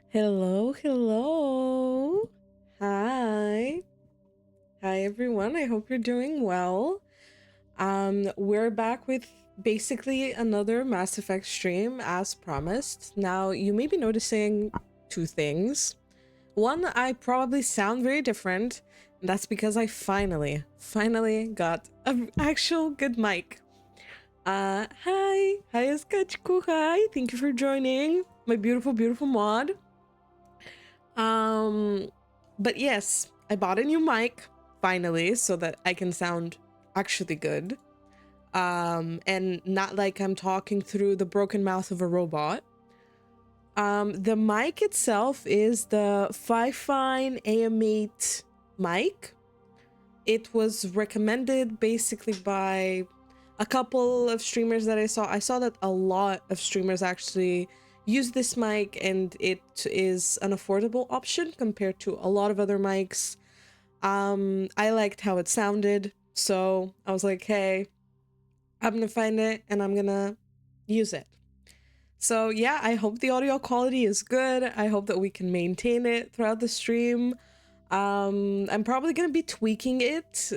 Hello, hello. Hi. Hi everyone. I hope you're doing well. We're back with basically another Mass Effect stream as promised. Now, you may be noticing two things. One, I probably sound very different. And that's because I finally got an actual good mic. Hi. Hi, Skachku. Hi. Thank you for joining. My beautiful mod. Um, but yes, I bought a new mic finally so that I can sound actually good. And not like I'm talking through the broken mouth of a robot. The mic itself is the Fifine AM8 mic. It was recommended basically by a couple of streamers that I saw. I saw that a lot of streamers actually use this mic, and it is an affordable option compared to a lot of other mics. I liked how it sounded, so I was like, hey, I'm gonna find it and I'm gonna use it. So yeah, I hope the audio quality is good. I hope that we can maintain it throughout the stream. I'm probably gonna be tweaking it,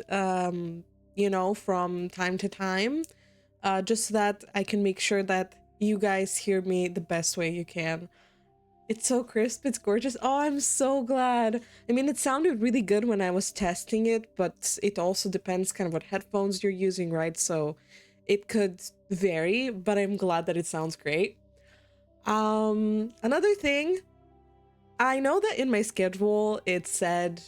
from time to time, just so that I can make sure that you guys hear me the best way you can. It's so crisp, it's gorgeous. Oh, I'm so glad. I mean, it sounded really good when I was testing it, but it also depends kind of what headphones you're using, right? So it could vary, but I'm glad that it sounds great. Another thing, I know that in my schedule it said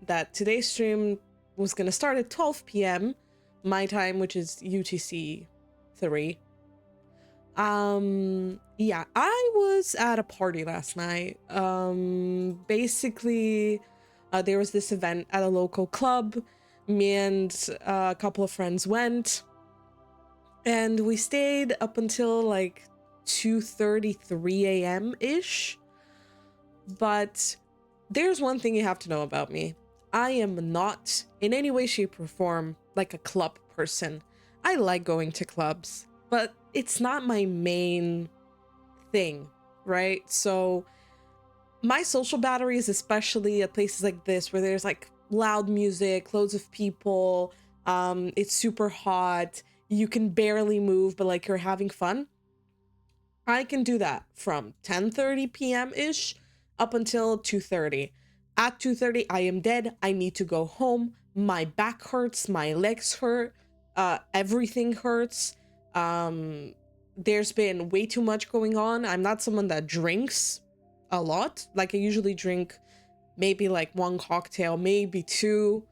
that today's stream was gonna start at 12 p.m. my time, which is UTC 3. Yeah, I was at a party last night. Basically, there was this event at a local club. Me and a couple of friends went, and we stayed up until like 2:33 a.m. ish. But there's one thing you have to know about me. I am not in any way, shape, or form like a club person. I like going to clubs, but it's not my main thing, right? So my social batteries, especially at places like this where there's like loud music, loads of people, it's super hot, you can barely move, but like you're having fun. I can do that from 10:30 p.m. ish up until 2:30. At 2:30, I am dead. I need to go home. My back hurts, my legs hurt, everything hurts. There's been way too much going on. I'm not someone that drinks a lot. Like I usually drink maybe like one cocktail, maybe two,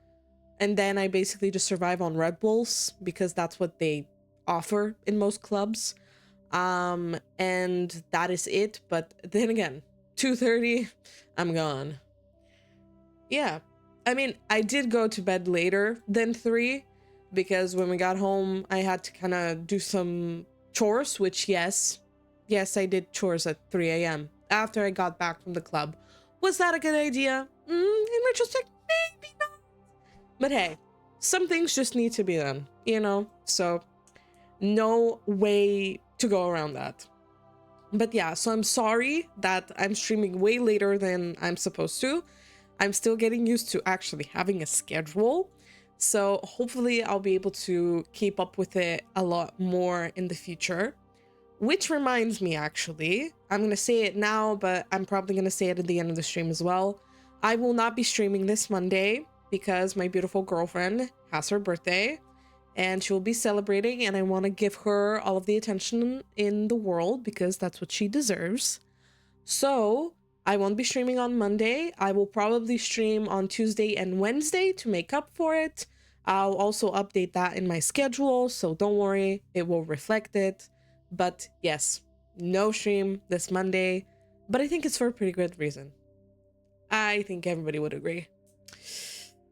and then I basically just survive on Red Bulls because that's what they offer in most clubs. And that is it. But then again, 2:30, I'm gone. Yeah. I mean, I did go to bed later than 3 because when we got home, I had to kind of do some chores, which yes, I did chores at 3 a.m. after I got back from the club. Was that a good idea? In retrospect, maybe not. But hey, some things just need to be done, you know? So no way to go around that. But yeah, so I'm sorry that I'm streaming way later than I'm supposed to. I'm still getting used to actually having a schedule. So hopefully I'll be able to keep up with it a lot more in the future. Which reminds me, actually, I'm going to say it now, but I'm probably going to say it at the end of the stream as well. I will not be streaming this Monday because my beautiful girlfriend has her birthday and she will be celebrating, and I want to give her all of the attention in the world because that's what she deserves. So I won't be streaming on Monday. I will probably stream on Tuesday and Wednesday to make up for it. I'll also update that in my schedule, so don't worry, it will reflect it. But yes, no stream this Monday, but I think it's for a pretty good reason. I think everybody would agree.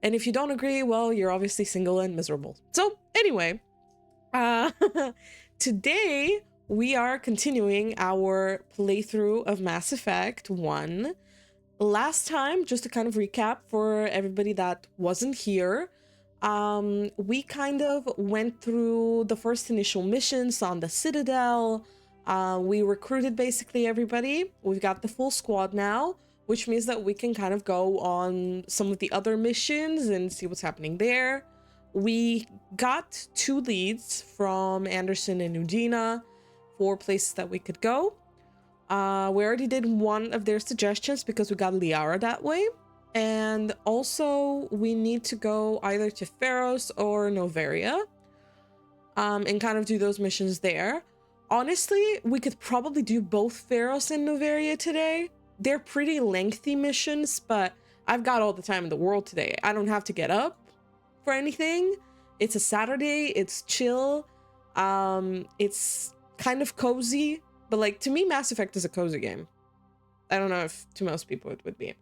And if you don't agree, well, you're obviously single and miserable. So anyway, uh, today we are continuing our playthrough of Mass Effect 1. Last time, just to kind of recap for everybody that wasn't here, we kind of went through the first initial missions on the Citadel. We recruited basically everybody. We've got the full squad now, which means that we can kind of go on some of the other missions and see what's happening there. We got 2 leads from Anderson and Udina for places that we could go. We already did one of their suggestions because we got Liara that way. And also we need to go either to Pharos or Noveria and kind of do those missions there. Honestly, we could probably do both Pharos and Noveria today. They're pretty lengthy missions, but I've got all the time in the world today. I don't have to get up for anything. It's a Saturday, it's chill. It's kind of cozy, but like to me, Mass Effect is a cozy game. I don't know if to most people it would be.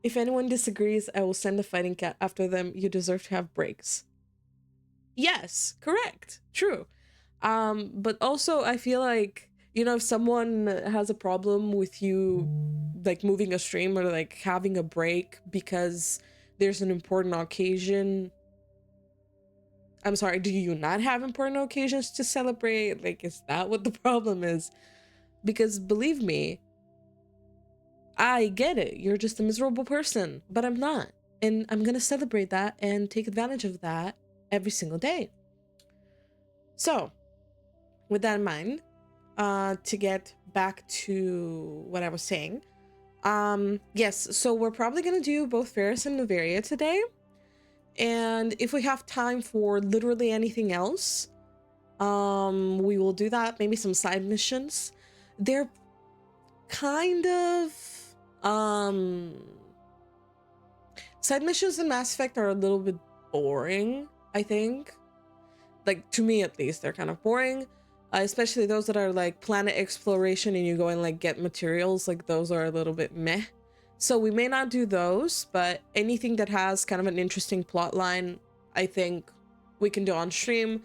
If anyone disagrees, I will send a fighting cat after them. You deserve to have breaks. Yes, correct, true. But also I feel like, you know, if someone has a problem with you like moving a stream or like having a break because there's an important occasion, I'm sorry, do you not have important occasions to celebrate? Like, is that what the problem is? Because believe me, I get it, you're just a miserable person, but I'm not, and I'm gonna celebrate that and take advantage of that every single day. So with that in mind, to get back to what I was saying, yes, so we're probably gonna do both Pharos and Noveria today, and if we have time for literally anything else, we will do that. Maybe some side missions. They're kind of side missions in Mass Effect are a little bit boring, I think. Like, to me at least, they're kind of boring. Especially those that are like planet exploration and you go and like get materials, like those are a little bit meh. So we may not do those, but anything that has kind of an interesting plot line, I think we can do on stream.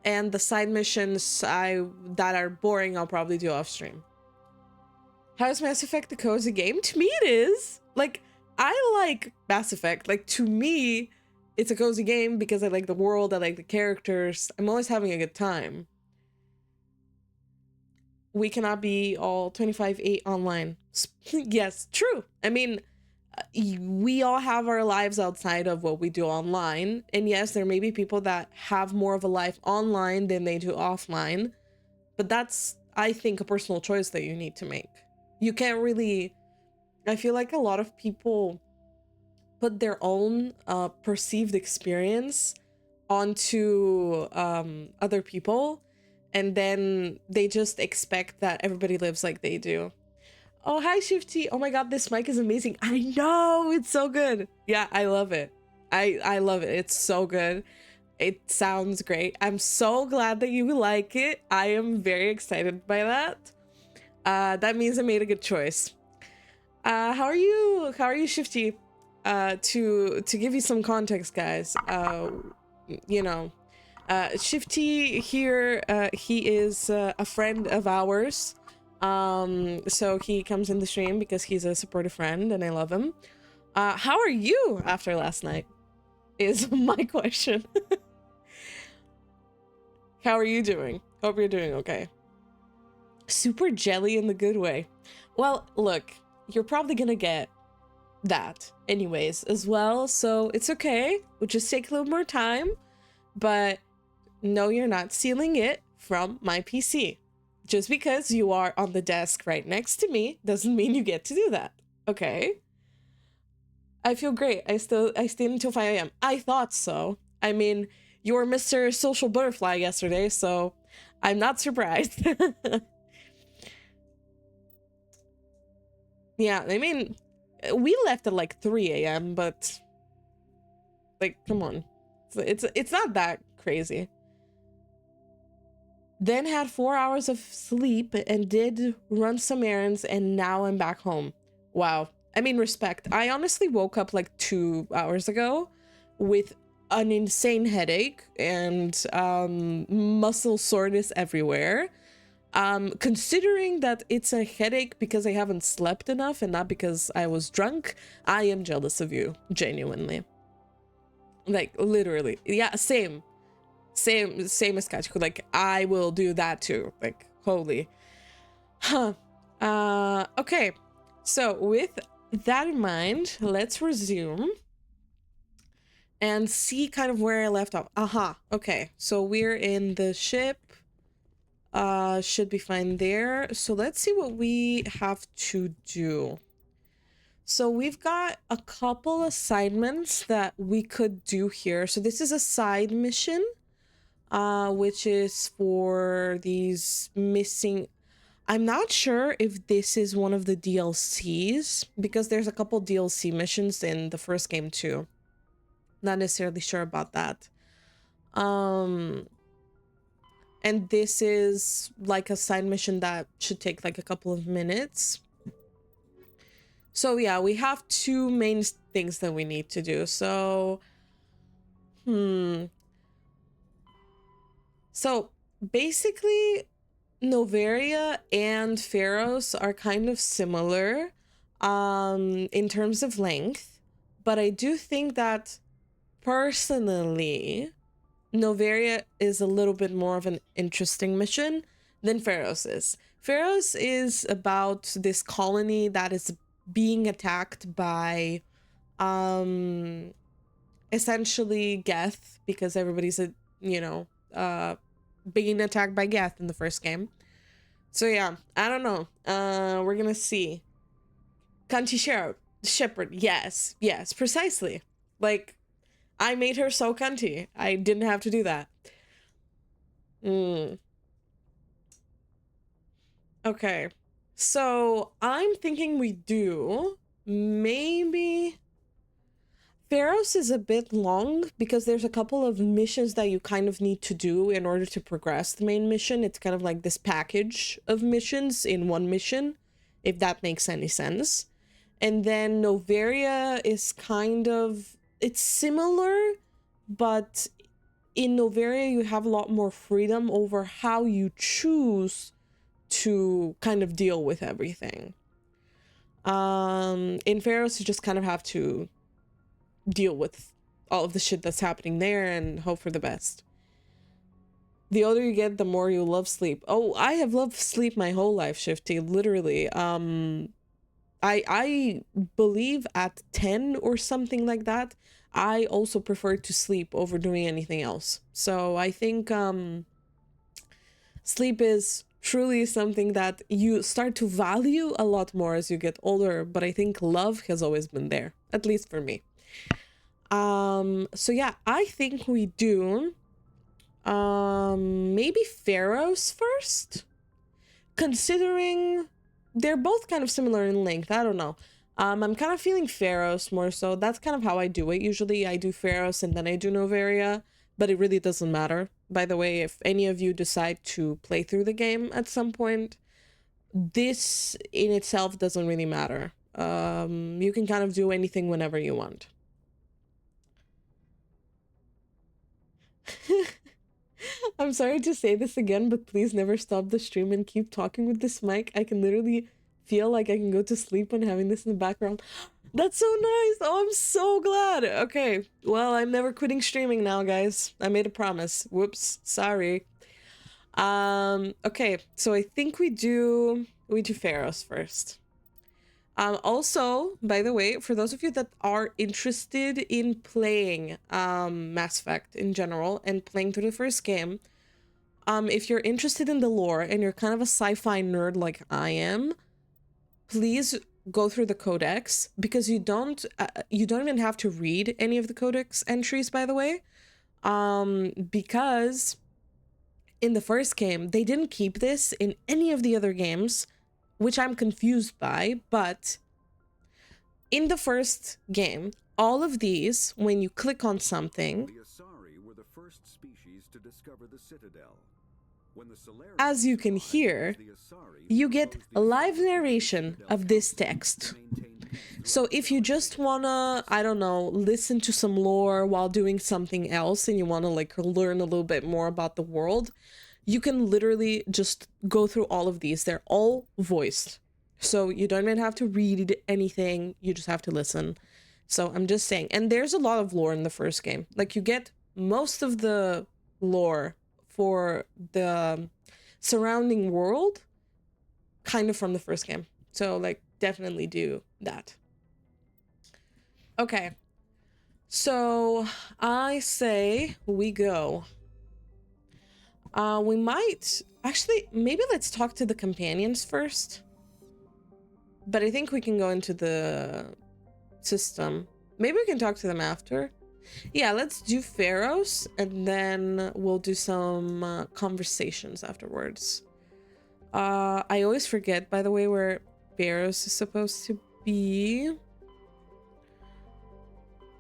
And the side missions that are boring, I'll probably do off stream. How is Mass Effect a cozy game? To me it is. Like, I like Mass Effect. Like, to me, it's a cozy game because I like the world, I like the characters. I'm always having a good time. We cannot be all 25/8 online. Yes, true. I mean, we all have our lives outside of what we do online. And yes, there may be people that have more of a life online than they do offline. But that's, I think, a personal choice that you need to make. You can't really... I feel like a lot of people put their own perceived experience onto other people. And then they just expect that everybody lives like they do. Oh, hi, Shifty. Oh my god, this mic is amazing. I know, it's so good. Yeah, I love it. I love it. It's so good. It sounds great. I'm so glad that you like it. I am very excited by that. That means I made a good choice. How are you? How are you, Shifty? To give you some context, guys, you know, Shifty here, he is a friend of ours. So he comes in the stream because he's a supportive friend and I love him. How are you after last night is my question. How are you doing? Hope you're doing okay. Super jelly in the good way. Well, look, you're probably gonna get that anyways as well, so it's okay. We'll just take a little more time, but no, you're not stealing it from my PC. Just because you are on the desk right next to me doesn't mean you get to do that. Okay? I feel great. I stayed until 5 a.m. I thought so. I mean, you were Mr. Social Butterfly yesterday, so I'm not surprised. Yeah, I mean, we left at like 3 a.m., but like, come on. It's not that crazy. Then had 4 hours of sleep and did run some errands, and now I'm back home. Wow. I mean, respect. I honestly woke up like 2 hours ago with an insane headache and muscle soreness everywhere. Considering that it's a headache because I haven't slept enough and not because I was drunk, I am jealous of you, genuinely. Like, literally. Yeah, same. Same as Kachiko. Like, I will do that too. Like, holy. Huh. Okay. So with that in mind, let's resume and see kind of where I left off. Aha. Okay. So we're in the ship. Should be fine there. So let's see what we have to do. So we've got a couple assignments that we could do here. So this is a side mission, which is for these missing. I'm not sure if this is one of the DLCs because there's a couple DLC missions in the first game too. Not necessarily sure about that. And this is like a side mission that should take like a couple of minutes. So yeah, we have two main things that we need to do. So, So basically, Noveria and Pharos are kind of similar in terms of length, but I do think that personally, Noveria is a little bit more of an interesting mission than Pharos is. Pharos is about this colony that is being attacked by essentially Geth, because everybody's being attacked by Geth in the first game. So yeah, I don't know. We're gonna see. Cunty Shepherd, yes, precisely. Like, I made her so cunty. I didn't have to do that. Okay. So I'm thinking we do maybe Pharos is a bit long because there's a couple of missions that you kind of need to do in order to progress the main mission. It's kind of like this package of missions in one mission, if that makes any sense. And then Noveria is kind of, it's similar, but in Noveria you have a lot more freedom over how you choose to kind of deal with everything. In Pharos you just kind of have to deal with all of the shit that's happening there and hope for the best. The older you get, the more you love sleep. Oh, I have loved sleep my whole life, Shifty, literally. I believe at 10 or something like that, I also prefer to sleep over doing anything else. So I think sleep is truly something that you start to value a lot more as you get older, but I think love has always been there, at least for me. So yeah, I think we do maybe Pharos first, considering they're both kind of similar in length. I don't know. I'm kind of feeling Pharos more so. That's kind of how I do it. Usually I do Pharos and then I do Noveria, but it really doesn't matter. By the way, if any of you decide to play through the game at some point, this in itself doesn't really matter. You can kind of do anything whenever you want. I'm sorry to say this again, but please never stop the stream and keep talking with this mic. I can literally feel like I can go to sleep when having this in the background. That's so nice. Oh, I'm so glad. Okay, well, I'm never quitting streaming now, guys. I made a promise. Whoops, sorry. Okay, so I think we do Pharos first. Also, by the way, for those of you that are interested in playing Mass Effect in general and playing through the first game, if you're interested in the lore and you're kind of a sci-fi nerd like I am, please go through the codex, because you don't even have to read any of the codex entries, by the way, because in the first game they didn't keep this in any of the other games, which I'm confused by. But in the first game, all of these, when you click on something, the Asari were the first species to discover the Citadel. When the Solarians as you can hear, you get a live narration of this text. So if you just wanna, I don't know, listen to some lore while doing something else and you wanna like learn a little bit more about the world, you can literally just go through all of these. They're all voiced. So you don't even have to read anything, you just have to listen. So I'm just saying, and there's a lot of lore in the first game. Like, you get most of the lore for the surrounding world kind of from the first game. So like definitely do that. Okay. So I say we go. We might actually, maybe let's talk to the companions first. But I think we can go into the system. Maybe we can talk to them after. Yeah, let's do Pharaohs and then we'll do some conversations afterwards. I always forget, by the way, where Pharaohs is supposed to be.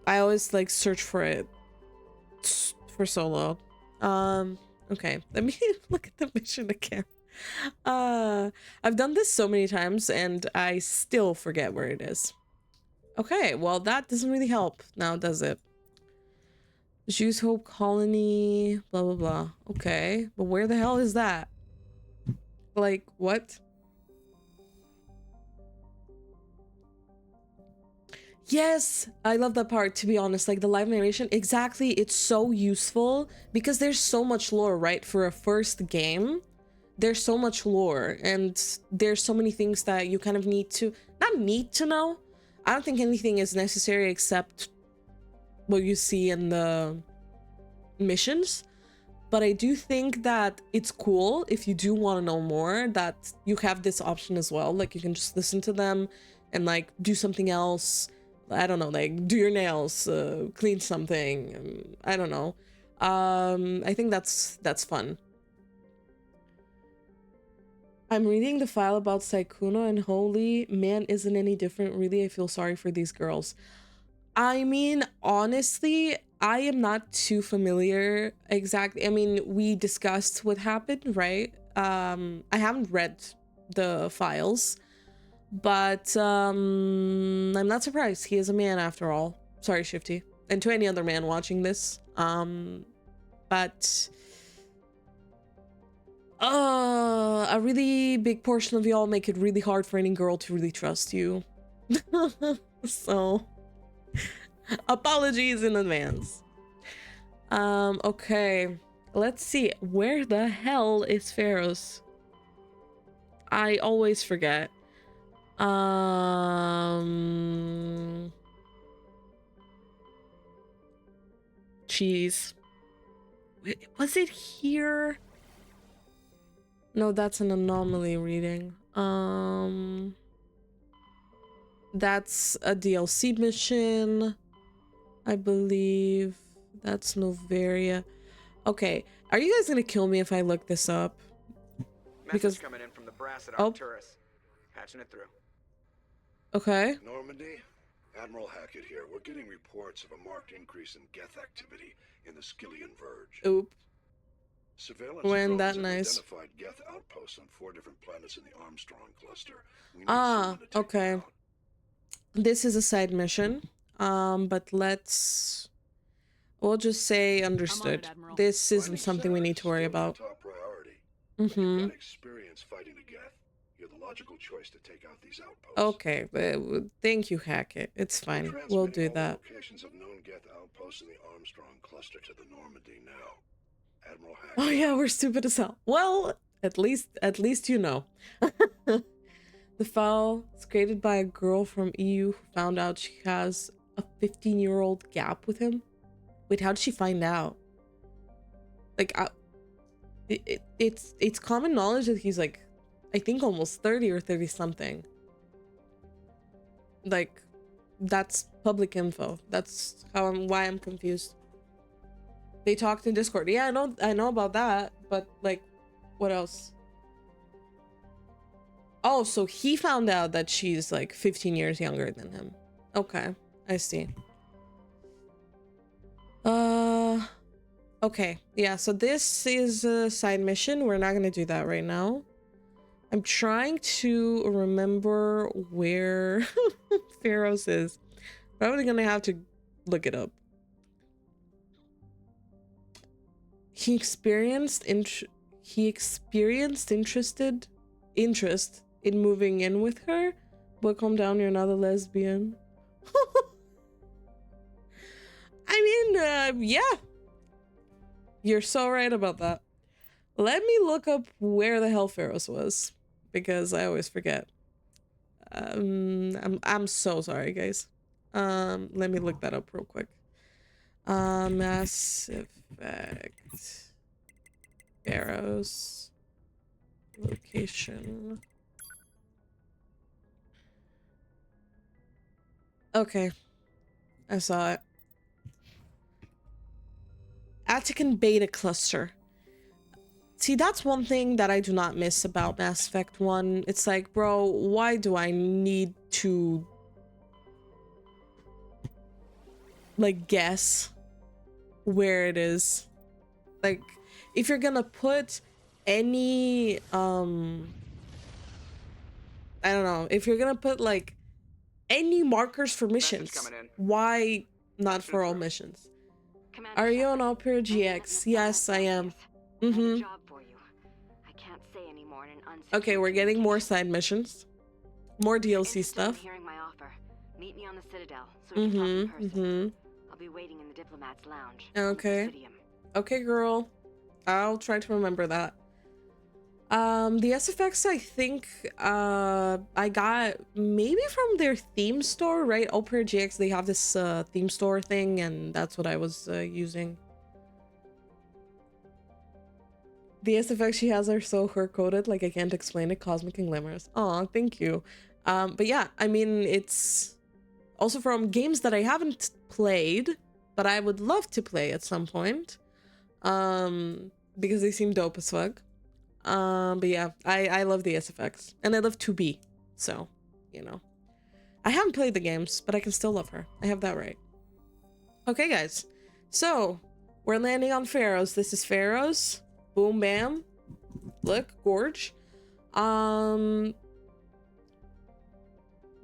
I always like search for it for so long. Okay, let me look at the mission again. I've done this so many times and I still forget where it is. Okay, well that doesn't really help now, does it? Jews Hope Colony, blah blah blah. Okay, but where the hell is that? Like, what? Yes, I love that part, to be honest. Like the live narration, exactly, it's so useful because there's so much lore, right? For a first game, there's so much lore and there's so many things that you kind of need to, not need to know. I don't think anything is necessary except what you see in the missions. But I do think that it's cool if you do want to know more that you have this option as well. Like you can just listen to them and like do something else. I don't know, like do your nails, clean something. I don't know. I think that's fun. I'm reading the file about Saikuno and holy man, isn't any different. Really, I feel sorry for these girls. I mean, honestly, I am not too familiar exactly. I mean, we discussed what happened, right? I haven't read the files, but I'm not surprised. He is a man after all. Sorry, Shifty. And to any other man watching this. But a really big portion of y'all make it really hard for any girl to really trust you. So apologies in advance. Okay, let's see, where the hell is Pharaohs? I always forget. Jeez, was it here? No, that's an anomaly reading. That's a DLC mission, I believe. That's Novaria. Okay, are you guys gonna kill me if I look this up? Because coming in from the brass at oh. Arcturus. Patching it through. Okay. Normandy, Admiral Hackett here. We're getting reports of a marked increase in Geth activity in the Skillian Verge. Oop. Surveillance When drones that have nice. identified Geth outposts on 4 different planets in the Armstrong cluster. We need Ah, someone to take okay. them out. This is a side mission. But we'll just say understood. This isn't something we need to worry about. Top priority. Mm-hmm. You've got experience fighting the Geth. You're the logical choice to take out these outposts. Okay, thank you, Hackett. It's fine. We'll do that. Locations of known Geth outposts in the Armstrong cluster to the Normandy now. Admiral Hackett. Oh yeah, we're stupid as hell. Well, at least you know. The file is created by a girl from EU who found out she has a 15-year-old gap with him. Wait, how did she find out? Like, it's common knowledge that he's like, I think almost 30 or 30 something. Like, that's public info. That's why I'm confused. They talked in Discord. Yeah, I know about that, but like, what else? Oh, so he found out that she's like 15 years younger than him. Okay, I see. Okay, yeah, so this is a side mission. We're not gonna do that right now. I'm trying to remember where Pharaohs is. Probably gonna have to look it up. He experienced interest in moving in with her, but calm down, you're not a lesbian. I mean, yeah. You're so right about that. Let me look up where the hell Pharaohs was, because I always forget. I'm so sorry, guys. Let me look that up real quick. Mass Effect Pharaohs location. Okay, I saw it. Attican Beta Cluster. See, that's one thing that I do not miss about Mass Effect 1. It's like, bro, why do I need to, like, guess where it is? Like, if you're gonna put any, I don't know, if you're gonna put, like, any markers for missions, coming in. why not Patching for it all through. missions? Commander Are you on Shepard, Alpera GX? Yes, I am. I have a Mm-hmm. job for you. I can't say any more in an unsecured Okay, we're getting more communication. side missions. More If you're DLC interested in stuff. hearing my offer, meet me on the Citadel so we can talk in person. Mm-hmm. I'll be waiting in the Diplomat's Lounge. Okay. On the Presidium. Okay, girl. I'll try to remember that. The SFX, I think, I got maybe from their theme store, right? Opera GX, they have this, theme store thing, and that's what I was, using. The SFX she has are so her-coded, like I can't explain it. Cosmic and glamorous. Aw, thank you. But yeah, I mean, it's also from games that I haven't played, but I would love to play at some point. Because they seem dope as fuck. But yeah, I love the SFX. And I love 2B. So, you know. I haven't played the games, but I can still love her. I have that right. Okay, guys. So, we're landing on Pharaohs. This is Pharaohs. Boom, bam. Look, gorge.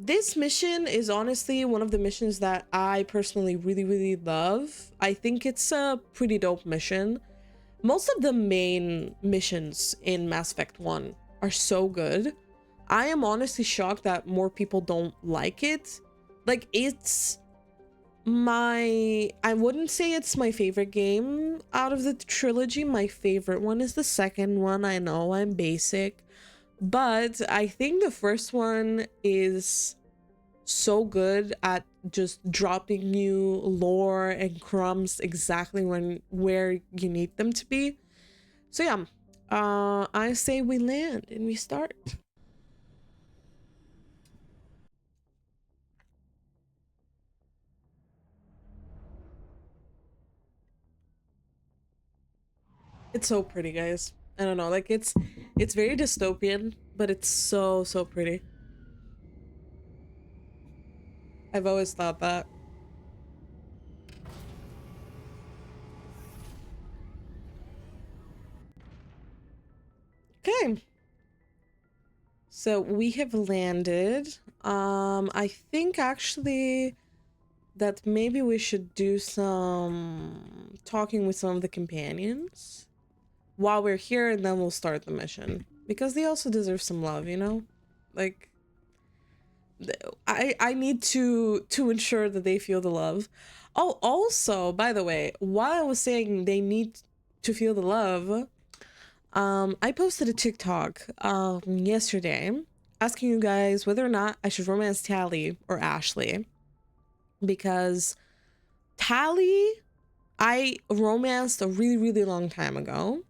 This mission is honestly one of the missions that I personally really, really love. I think it's a pretty dope mission. Most of the main missions in Mass Effect 1 are so good. I am honestly shocked that more people don't like it. Like, it's I wouldn't say it's my favorite game out of the trilogy. My favorite one is the second one. I know I'm basic, but I think the first one is so good at just dropping you lore and crumbs exactly where you need them to be. So yeah, I say we land and we start. It's so pretty, guys. I don't know, like it's very dystopian, but it's so pretty. I've always thought that. Okay. So we have landed. I think actually that maybe we should do some talking with some of the companions while we're here, and then we'll start the mission. Because they also deserve some love, you know? Like, I need to ensure that they feel the love. Oh, also, by the way, while I was saying they need to feel the love, I posted a TikTok yesterday asking you guys whether or not I should romance Tally or Ashley. Because Tally, I romanced a really, really long time ago.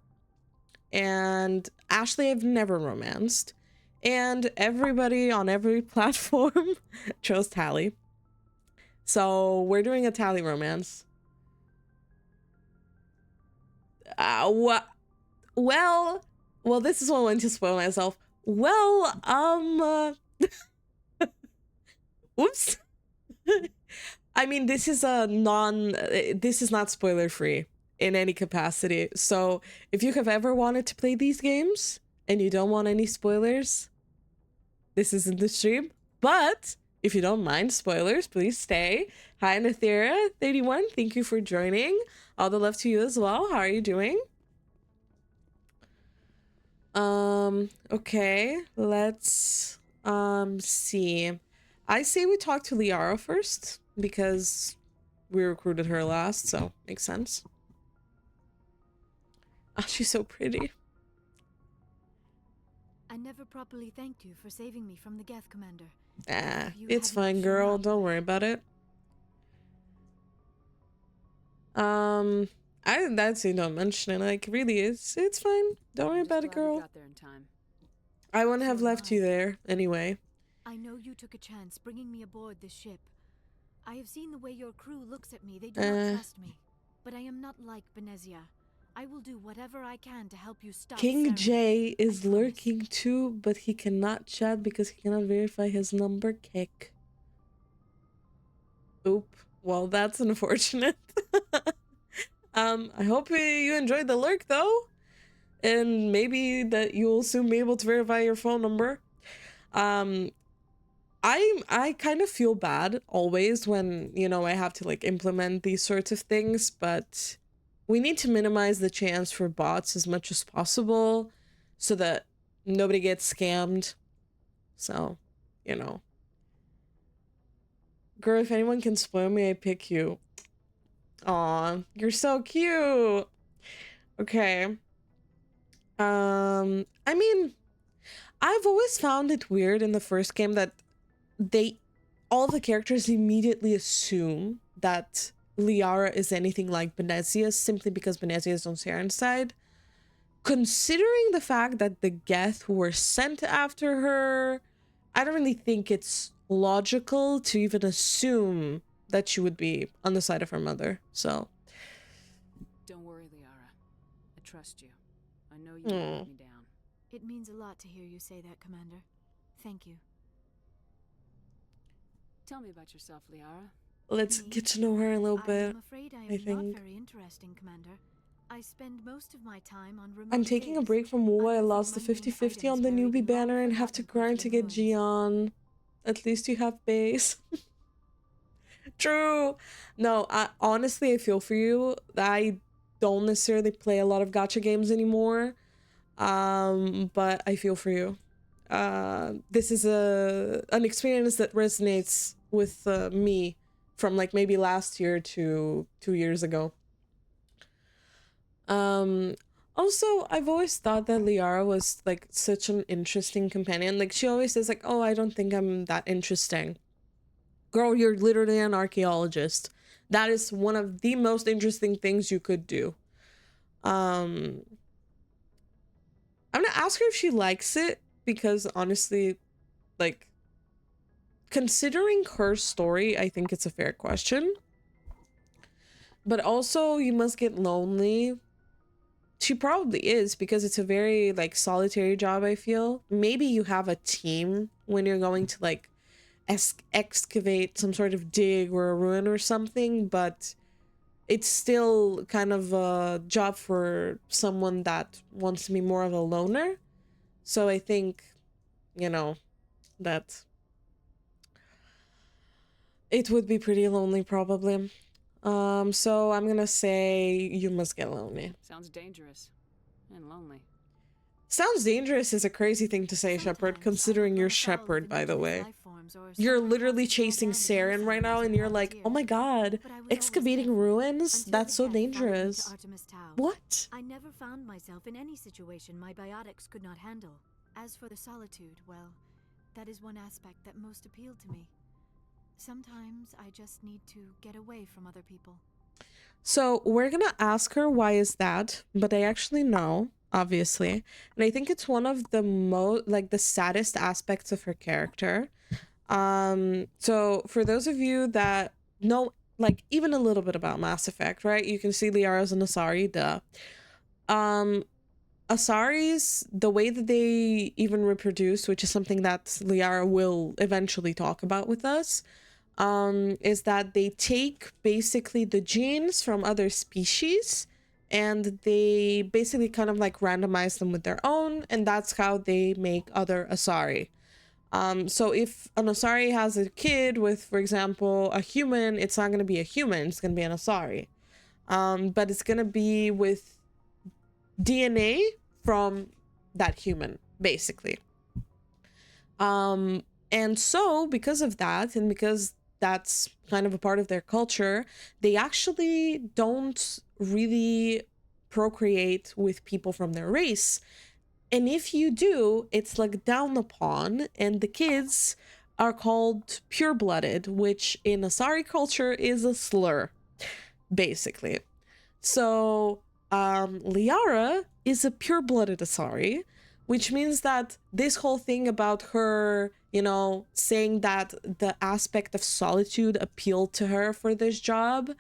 And Ashley, I've never romanced. And everybody on every platform chose Tally. So we're doing a Tally romance. Well, this is one to spoil myself. Well, oops. I mean, this is not spoiler free in any capacity. So if you have ever wanted to play these games and you don't want any spoilers, this isn't the stream. But if you don't mind spoilers, please stay. Hi, Nathera31. Thank you for joining. All the love to you as well. How are you doing? Okay, let's see. I say we talk to Liara first because we recruited her last, so makes sense. Oh, she's so pretty. I never properly thanked you for saving me from the Geth, Commander. Ah, You it's hadn't fine, shown girl. up. Don't worry about it. I'd say don't mention it. Like, really, it's fine. Don't worry about it, girl. Got there in time. I wouldn't have So left am you I. there anyway. I know you took a chance bringing me aboard this ship. I have seen the way your crew looks at me. They do not trust me. But I am not like Benezia. I will do whatever I can to help you stop King Saren. J is I promise. lurking too, but he cannot chat because he cannot verify his number. Kick. Oop. Well, that's unfortunate. I hope you enjoyed the lurk though, and maybe that you'll soon be able to verify your phone number. I kind of feel bad always when, you know, I have to like implement these sorts of things, but we need to minimize the chance for bots as much as possible so that nobody gets scammed. So, you know. Girl, if anyone can spoil me, I pick you. Aw, you're so cute. Okay. I mean, I've always found it weird in the first game that all the characters immediately assume that Liara is anything like Benezia simply because Benezia is on Saren's side. Considering the fact that the Geth were sent after her, I don't really think it's logical to even assume that she would be on the side of her mother. So, Don't worry, Liara. I trust you. I know you won't let me down. It means a lot to hear you say that, Commander. Thank you. Tell me about yourself, Liara. let's Me? get to know her a little I bit. am afraid I am I not think. very interesting, Commander. I spend most of my time on remote I'm taking a gigs. break from WoW. I Other lost the than mundane 50-50 on items the buried newbie in banner and have to long-forgotten grind to get ruins. Gian. At least you have base. True. No, honestly, I feel for you. I don't necessarily play a lot of gacha games anymore. But I feel for you. This is an experience that resonates with me from like maybe last year to 2 years ago. Also, I've always thought that Liara was like such an interesting companion. Like she always says like, "Oh, I don't think I'm that interesting." Girl, you're literally an archaeologist. That is one of the most interesting things you could do. I'm gonna ask her if she likes it because honestly, like, considering her story, I think it's a fair question. But also, you must get lonely. She probably is because it's a very like solitary job, I feel. Maybe you have a team when you're going to like excavate some sort of dig or a ruin or something, but it's still kind of a job for someone that wants to be more of a loner. So I think, you know, that it would be pretty lonely probably. So I'm gonna say you must get lonely. Sounds dangerous and lonely. Sounds dangerous is a crazy thing to say, Shepard, Sometimes I considering run you're afoul of Shepard, by the indigenous way. life forms or You're someone literally else's small chasing band of Saren right now, and you're like, oh my god, But I was always excavating careful ruins? until That's the so Geth followed me to dangerous. Artemis Tau. What? I never found myself in any situation my biotics could not handle. As for the solitude, well, that is one aspect that most appealed to me. Sometimes I just need to get away from other people. So we're gonna ask her why is that, but I actually know, obviously. And I think it's one of the the saddest aspects of her character. So for those of you that know like even a little bit about Mass Effect, right? You can see Liara's an Asari, duh. Asaris, the way that they even reproduce, which is something that Liara will eventually talk about with us, is that they take basically the genes from other species and they basically kind of like randomize them with their own, and that's how they make other Asari. So if an Asari has a kid with, for example, a human, it's not going to be a human, it's going to be an Asari. But it's going to be with DNA from that human, basically. And so because of that, and because that's kind of a part of their culture, they actually don't really procreate with people from their race. And if you do, it's looked down upon, and the kids are called pure-blooded, which in Asari culture is a slur, basically. So, Liara is a pure-blooded Asari, which means that this whole thing about her, you know, saying that the aspect of solitude appealed to her for this job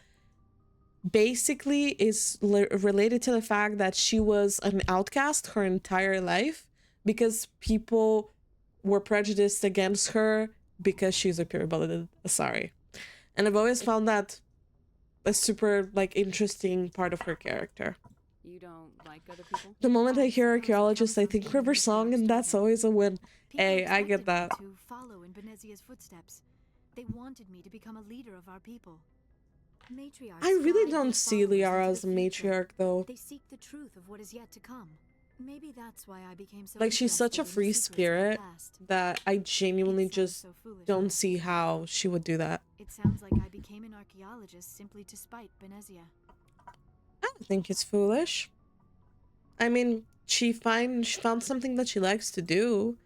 basically is related to the fact that she was an outcast her entire life because people were prejudiced against her because she's a pure-blooded Asari. And I've always found that a super, like, interesting part of her character. You don't like other people? The moment I hear archaeologist, I think River Song, and that's always a win. Hey, I get that. To follow in Benezia's footsteps. They wanted me to become a leader of our people. Matriarchs I really guide don't their see followers Liara into as a the future. matriarch, though. They seek the truth of what is yet to come. Maybe that's why I became so Like, she's such a interested in the free secrets of the spirit past. that I genuinely It sounds just so foolish, don't but see how she would do that. It sounds like I became an archaeologist simply to spite Benezia. I don't think it's foolish. I mean, she found something that she likes to do.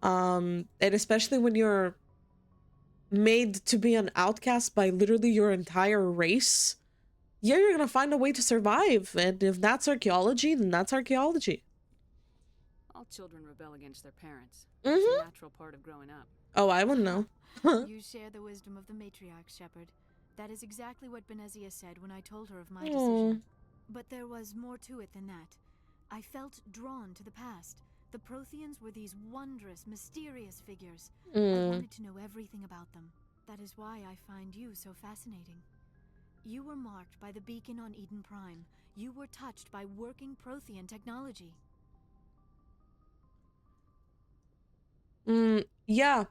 And especially when you're made to be an outcast by literally your entire race, yeah, you're gonna find a way to survive. And if that's archaeology, then that's archaeology. All children rebel against their parents. Mm-hmm. It's a natural part of growing up. Oh, I wouldn't know. You share the wisdom of the matriarch, Shepherd. That is exactly what Benezia said when I told her of my Aw. decision. But there was more to it than that. I felt drawn to the past. The Protheans were these wondrous, mysterious figures. I wanted to know everything about them. That is why I find you so fascinating. You were marked by the beacon on Eden Prime. You were touched by working Prothean technology. Yeah.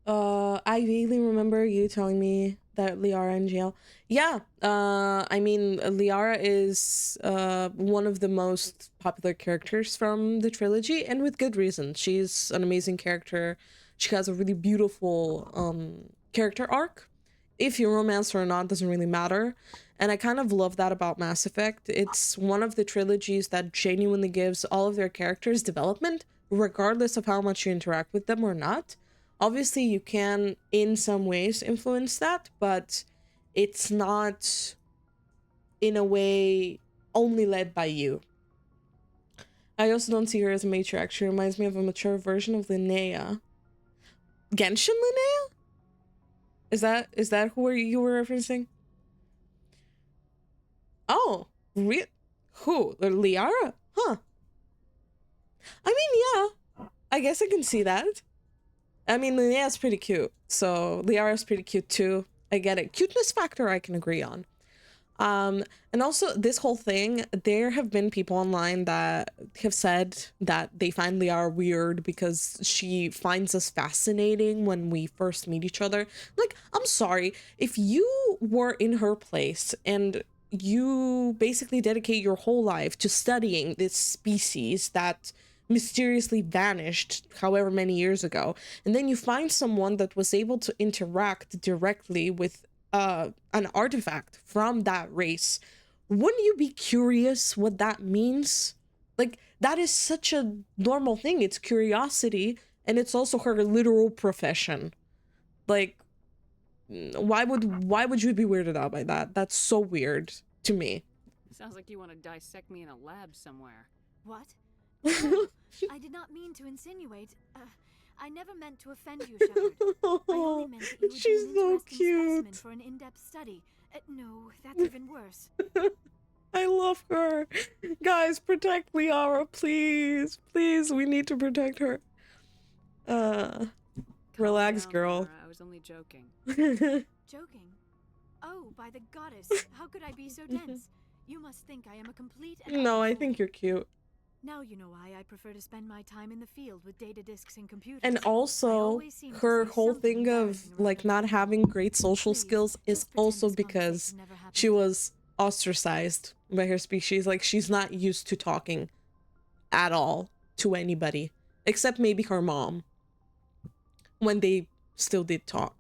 I vaguely remember you telling me that Liara in jail. Yeah. I mean, Liara is one of the most popular characters from the trilogy, and with good reason. She's an amazing character. She has a really beautiful character arc. If you romance her or not doesn't really matter. And I kind of love that about Mass Effect. It's one of the trilogies that genuinely gives all of their characters development, regardless of how much you interact with them or not. Obviously, you can, in some ways, influence that, but it's not, in a way, only led by you. I also don't see her as a matriarch. She reminds me of a mature version of Linnea. Genshin Linnea? Is that who you were referencing? Oh, who? Liara? Huh. I mean, yeah. I guess I can see that. I mean, Linnea's pretty cute, so Liara's pretty cute too. I get it. Cuteness factor I can agree on. And also this whole thing, there have been people online that have said that they find Liara weird because she finds us fascinating when we first meet each other. Like, I'm sorry, if you were in her place and you basically dedicate your whole life to studying this species that mysteriously vanished however many years ago, and then you find someone that was able to interact directly with an artifact from that race, wouldn't you be curious what that means? Like, that is such a normal thing. It's curiosity, and it's also her literal profession. Like, why would you be weirded out by that? That's so weird to me. Sounds like you want to dissect me in a lab somewhere. What? No, I did not mean to insinuate. I never meant to offend you, Shepherd. I only meant that you would She's be an so interesting specimen cute. for an in-depth study. No, that's even worse. I love her. Guys, protect Liara, please. Please, we need to protect her. Relax, Calm down, girl. Laura. I was only joking. Joking? Oh, by the goddess, how could I be so dense? You must think I am a complete and No, utter I fool. think you're cute. Now you know why I prefer to spend my time in the field with data disks and computers. And I also, always seem to her say whole something thing of, embarrassing around like, other not people. having great social Please, skills is just pretend also this because conversation never happened. she was ostracized by her species. Like, she's not used to talking at all to anybody, except maybe her mom, when they still did talk.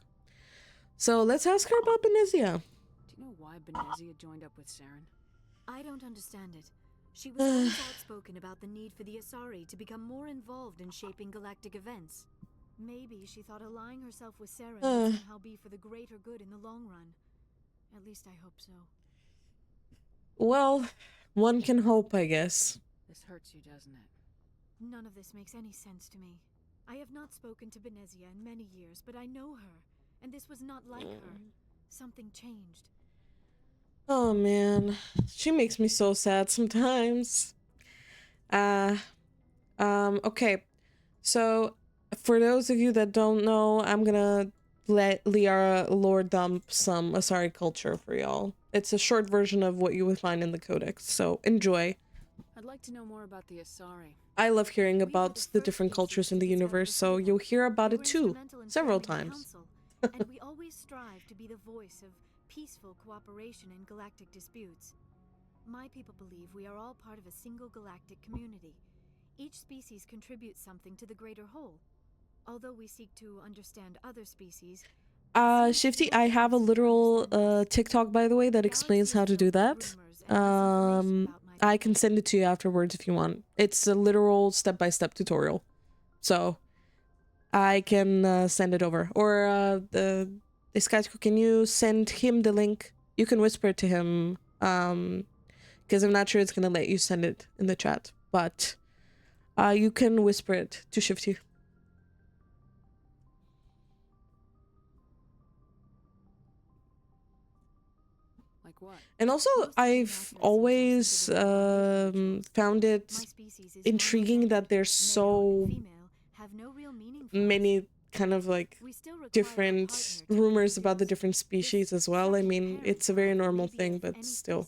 So let's ask her about Benezia. Do you know why Benezia joined up with Saren? I don't understand it. She was always outspoken about the need for the Asari to become more involved in shaping galactic events. Maybe she thought allying herself with Saren would somehow be for the greater good in the long run. At least I hope so. Well, one can hope, I guess. This hurts you, doesn't it? None of this makes any sense to me. I have not spoken to Benezia in many years, but I know her, and this was not like her. Something changed. Oh man, she makes me so sad sometimes. Okay. So, for those of you that don't know, I'm gonna let Liara lore dump some Asari culture for y'all. It's a short version of what you would find in the Codex, so enjoy. I'd like to know more about the Asari. I love hearing about the different cultures in the universe, so you'll hear about it too, several times. And we always strive to be the voice of peaceful cooperation in galactic disputes. My people believe we are all part of a single galactic community. Each species contributes something to the greater whole. Although we seek to understand other species... Shifty, I have a literal TikTok, by the way, that explains how to do that. I can send it to you afterwards if you want. It's a literal step-by-step tutorial. So, I can send it over. Or, Skysko, can you send him the link? You can whisper it to him, because I'm not sure it's gonna let you send it in the chat. But, you can whisper it to Shifty. Like what? And also, I've always found it intriguing that there's so many kind of like different rumors about the different species as well. I mean, it's a very normal thing, but still.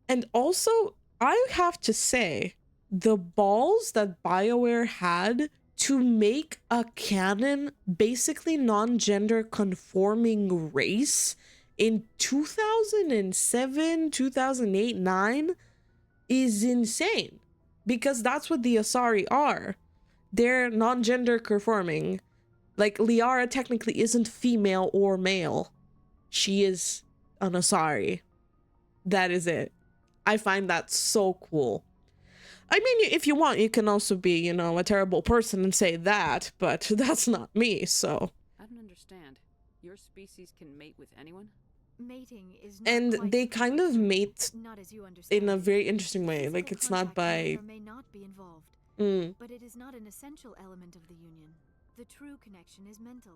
And also, I have to say, the balls that BioWare had to make a canon, basically non-gender conforming race in 2007, 2008, 9 is insane. Because that's what the Asari are. They're non-gender conforming. Like, Liara technically isn't female or male. She is an Asari. That is it. I find that so cool. I mean, if you want, you can also be, you know, a terrible person and say that, but that's not me, so. I don't understand. Your species can mate with anyone? Mating is not And quite they the kind of term, mate not as you understand in a it. very interesting way. Physical Like, it's not contact may by... or may not be involved, but it is not an essential element of the union. The true connection is mental.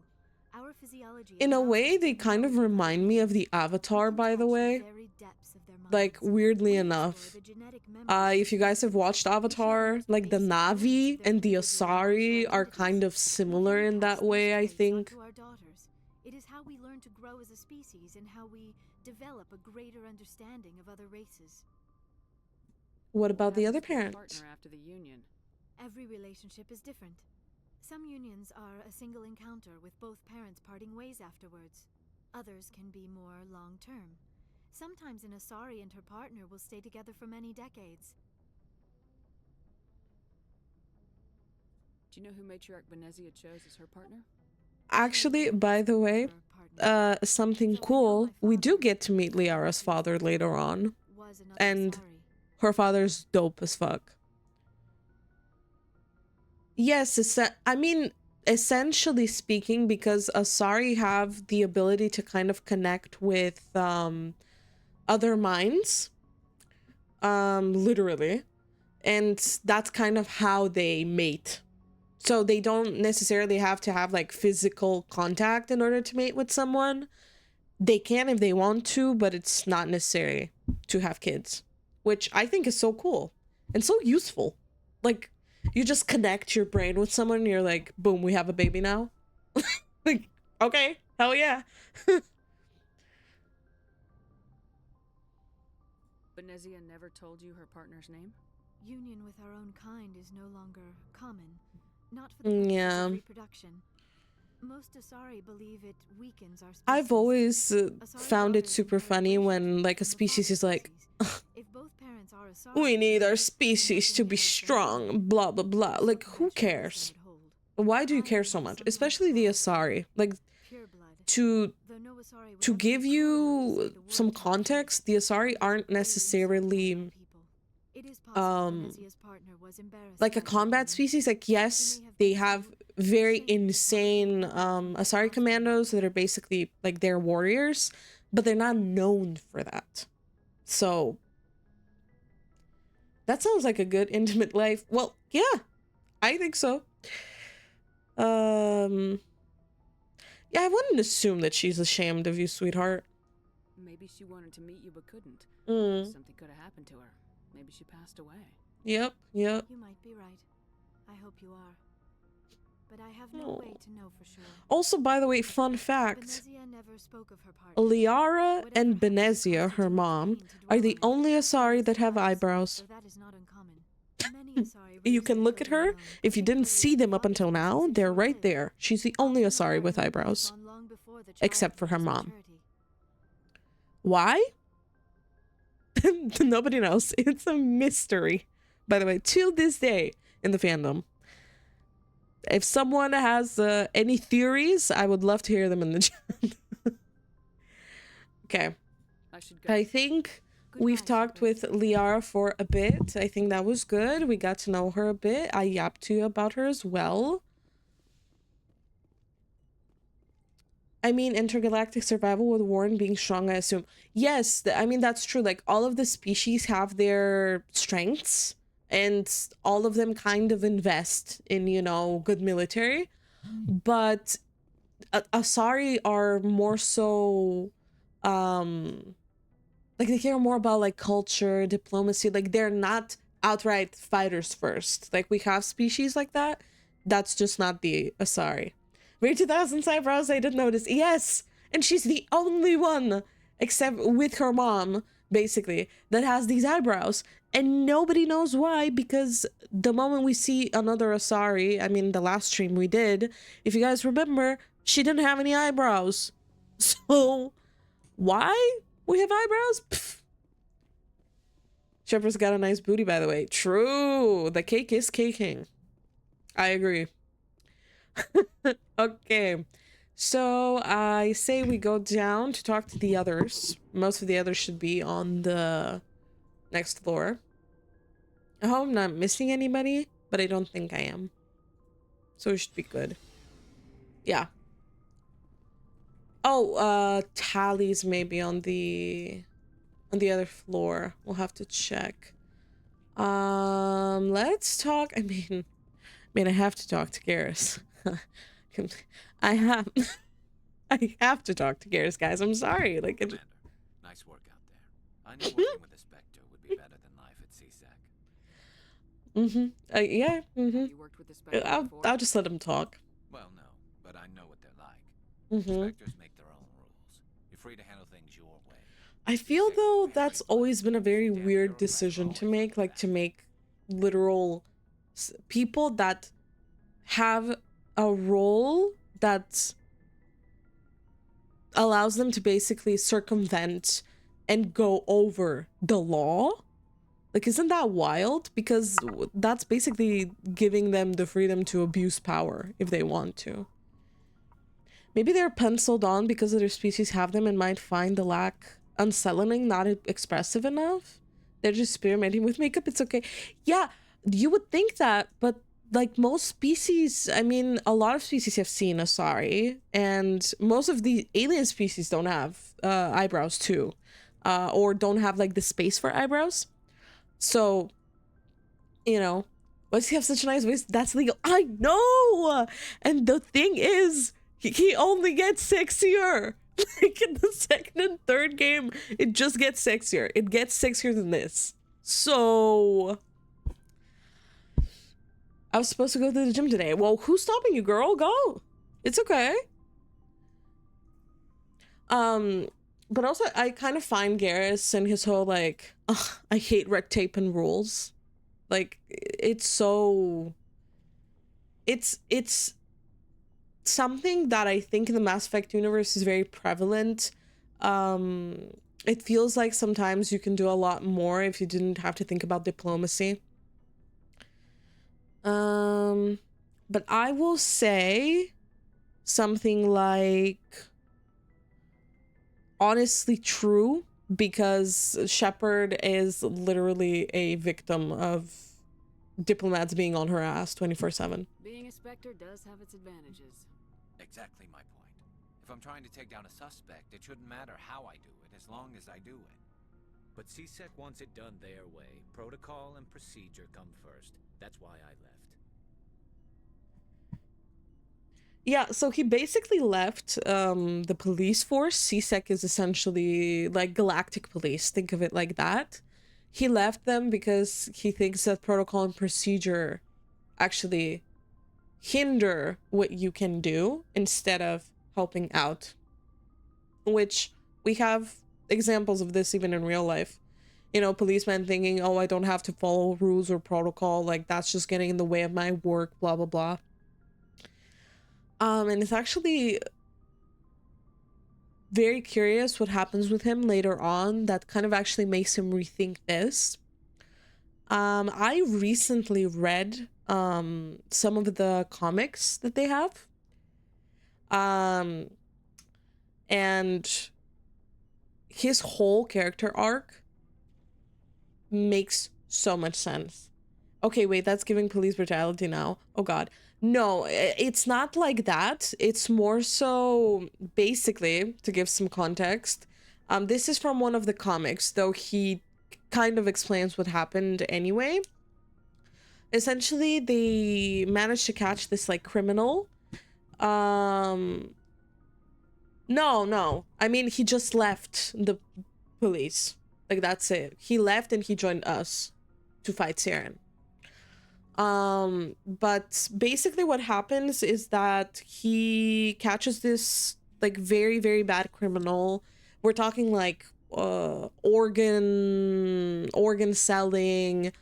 Our physiology In a allows way, us they to kind know of each other. remind me of the We Avatar, can by the touch way. very depths of their Like, minds. weirdly We enough. explore the genetic memories If you guys have watched Avatar, like the Na'vi and the Asari are kind of similar in that way, I think. To our daughters. It is how we learn to grow as a species and how we develop a greater understanding of other races. What about the other Happens to a parent? partner after the union? Every relationship is different. Some unions are a single encounter with both parents parting ways afterwards. Others can be more long-term. Sometimes an Asari and her partner will stay together for many decades. Do you know who Matriarch Benezia chose as her partner? Actually, by the way, something cool. We do get to meet Liara's father later on. And her father's dope as fuck. Yes, I mean, essentially speaking, because Asari have the ability to kind of connect with other minds. Literally. And that's kind of how they mate. So they don't necessarily have to have like physical contact in order to mate with someone. They can if they want to, but it's not necessary to have kids, which I think is so cool and so useful. Like, you just connect your brain with someone and you're like, boom, we have a baby now. Like, okay, hell yeah. Benezia never told you her partner's name? Union with our own kind is no longer common. Not for the purposes of reproduction. Most Asari believe it weakens our species. I've always found it super funny when like a species is like, if both parents are Asari, we need our species to be strong, blah blah blah. Like, who cares? Why do you care so much? Especially the Asari. Like, to give you some context, the Asari aren't necessarily It is possible Venezia's partner was embarrassed like a by the combat enemy. species. Like, yes, they have very insane Asari commandos that are basically like they're warriors, but they're not known for that. So that sounds like a good intimate life. Well, yeah, I think so. Yeah, I wouldn't assume that she's ashamed of you, sweetheart. Maybe she wanted to meet you but couldn't. Something could have happened to her. Maybe she passed away. Yep. You might be right. I hope you are. But I have no way to know for sure. Also, by the way, fun fact. Venezia never spoke of her partner. Liara and Benezia, her mom, are the only Asari that have eyebrows. Though that is not uncommon. Many Asari You raise can their look at children her. alone, If you didn't particularly see them if up the until father now, is they're right short-lived. there. She's the only Often Asari with partner eyebrows. is gone long before the child Except for her reaches mom. maturity. Why? Nobody knows. It's a mystery. By the way, till this day in the fandom. If someone has any theories, I would love to hear them in the chat. Okay. I should go. I think we've talked with Liara for a bit. I think that was good. We got to know her a bit. I yapped to you about her as well. I mean, intergalactic survival with Warren being strong, I assume. Yes, I mean, that's true. Like, all of the species have their strengths, and all of them kind of invest in, you know, good military. But Asari are more so, like, they care more about, like, culture, diplomacy. Like, they're not outright fighters first. Like, we have species like that. That's just not the Asari. Rare 2000's eyebrows, I did notice. Yes! And she's the only one, except with her mom, basically, that has these eyebrows. And nobody knows why, because the moment we see another Asari, I mean, the last stream we did, if you guys remember, she didn't have any eyebrows. So, why we have eyebrows? Pfft. Shepherd's got a nice booty, by the way. True! The cake is caking. I agree. Okay, so I say we go down to talk to the others. Most of the others should be on the next floor. I hope I'm not missing anybody, but I don't think I am. So we should be good. Yeah. Oh, Tally's maybe on the other floor. We'll have to check. Let's talk. I mean, I have to talk to Garrus. I have to talk to Garrus, guys. I'm sorry. Like, it, Commander, nice work out there. I know working with the Spectre would be better than life at CSAC. yeah. Have you worked with the Spectre I'll before? just let him talk. Well, no, but I know what they're like. Mm-hmm. Spectres make their own rules. You're free to handle things your way. I feel though that's always been a very weird decision to make, like to make literal people that have a role that allows them to basically circumvent and go over the law. Like, isn't that wild? Because that's basically giving them the freedom to abuse power if they want to. Maybe they're penciled on because other species have them and might find the lack unsettling, not expressive enough. They're just experimenting with makeup. It's okay. Yeah, you would think that, but like most species, I mean, a lot of species have seen Asari, and most of the alien species don't have eyebrows too, or don't have like the space for eyebrows. So, you know, why does he have such a nice voice? That's legal. I know! And the thing is, he only gets sexier. Like in the second and third game, it just gets sexier. It gets sexier than this. So, I was supposed to go to the gym today. Well, who's stopping you, girl? Go. It's okay. But also, I kind of find Garrus and his whole, like, ugh, I hate red tape and rules. Like, it's so... It's something that I think in the Mass Effect universe is very prevalent. It feels like sometimes you can do a lot more if you didn't have to think about diplomacy. But I will say something like honestly true because Shepard is literally a victim of diplomats being on her ass 24/7. Being a Spectre does have its advantages. Exactly my point. If I'm trying to take down a suspect, it shouldn't matter how I do it, as long as I do it. But CSEC wants it done their way. Protocol and procedure come first. That's why I left. Yeah, so he basically left the police force. CSEC is essentially like galactic police. Think of it like that. He left them because he thinks that protocol and procedure actually hinder what you can do instead of helping out. Which we have examples of this even in real life. You know, policemen thinking, oh, I don't have to follow rules or protocol. Like, that's just getting in the way of my work, blah, blah, blah. And it's actually very curious what happens with him later on that kind of actually makes him rethink this. I recently read some of the comics that they have. And his whole character arc makes so much sense. Okay, wait, that's giving police brutality now. Oh god. No, it's not like that. It's more so, basically, to give some context, this is from one of the comics, though he kind of explains what happened anyway. Essentially, they managed to catch this, like, criminal. No. I mean, he just left the police. Like, that's it. He left and he joined us to fight Saren. But basically what happens is that he catches this like very, very bad criminal. We're talking like organ selling,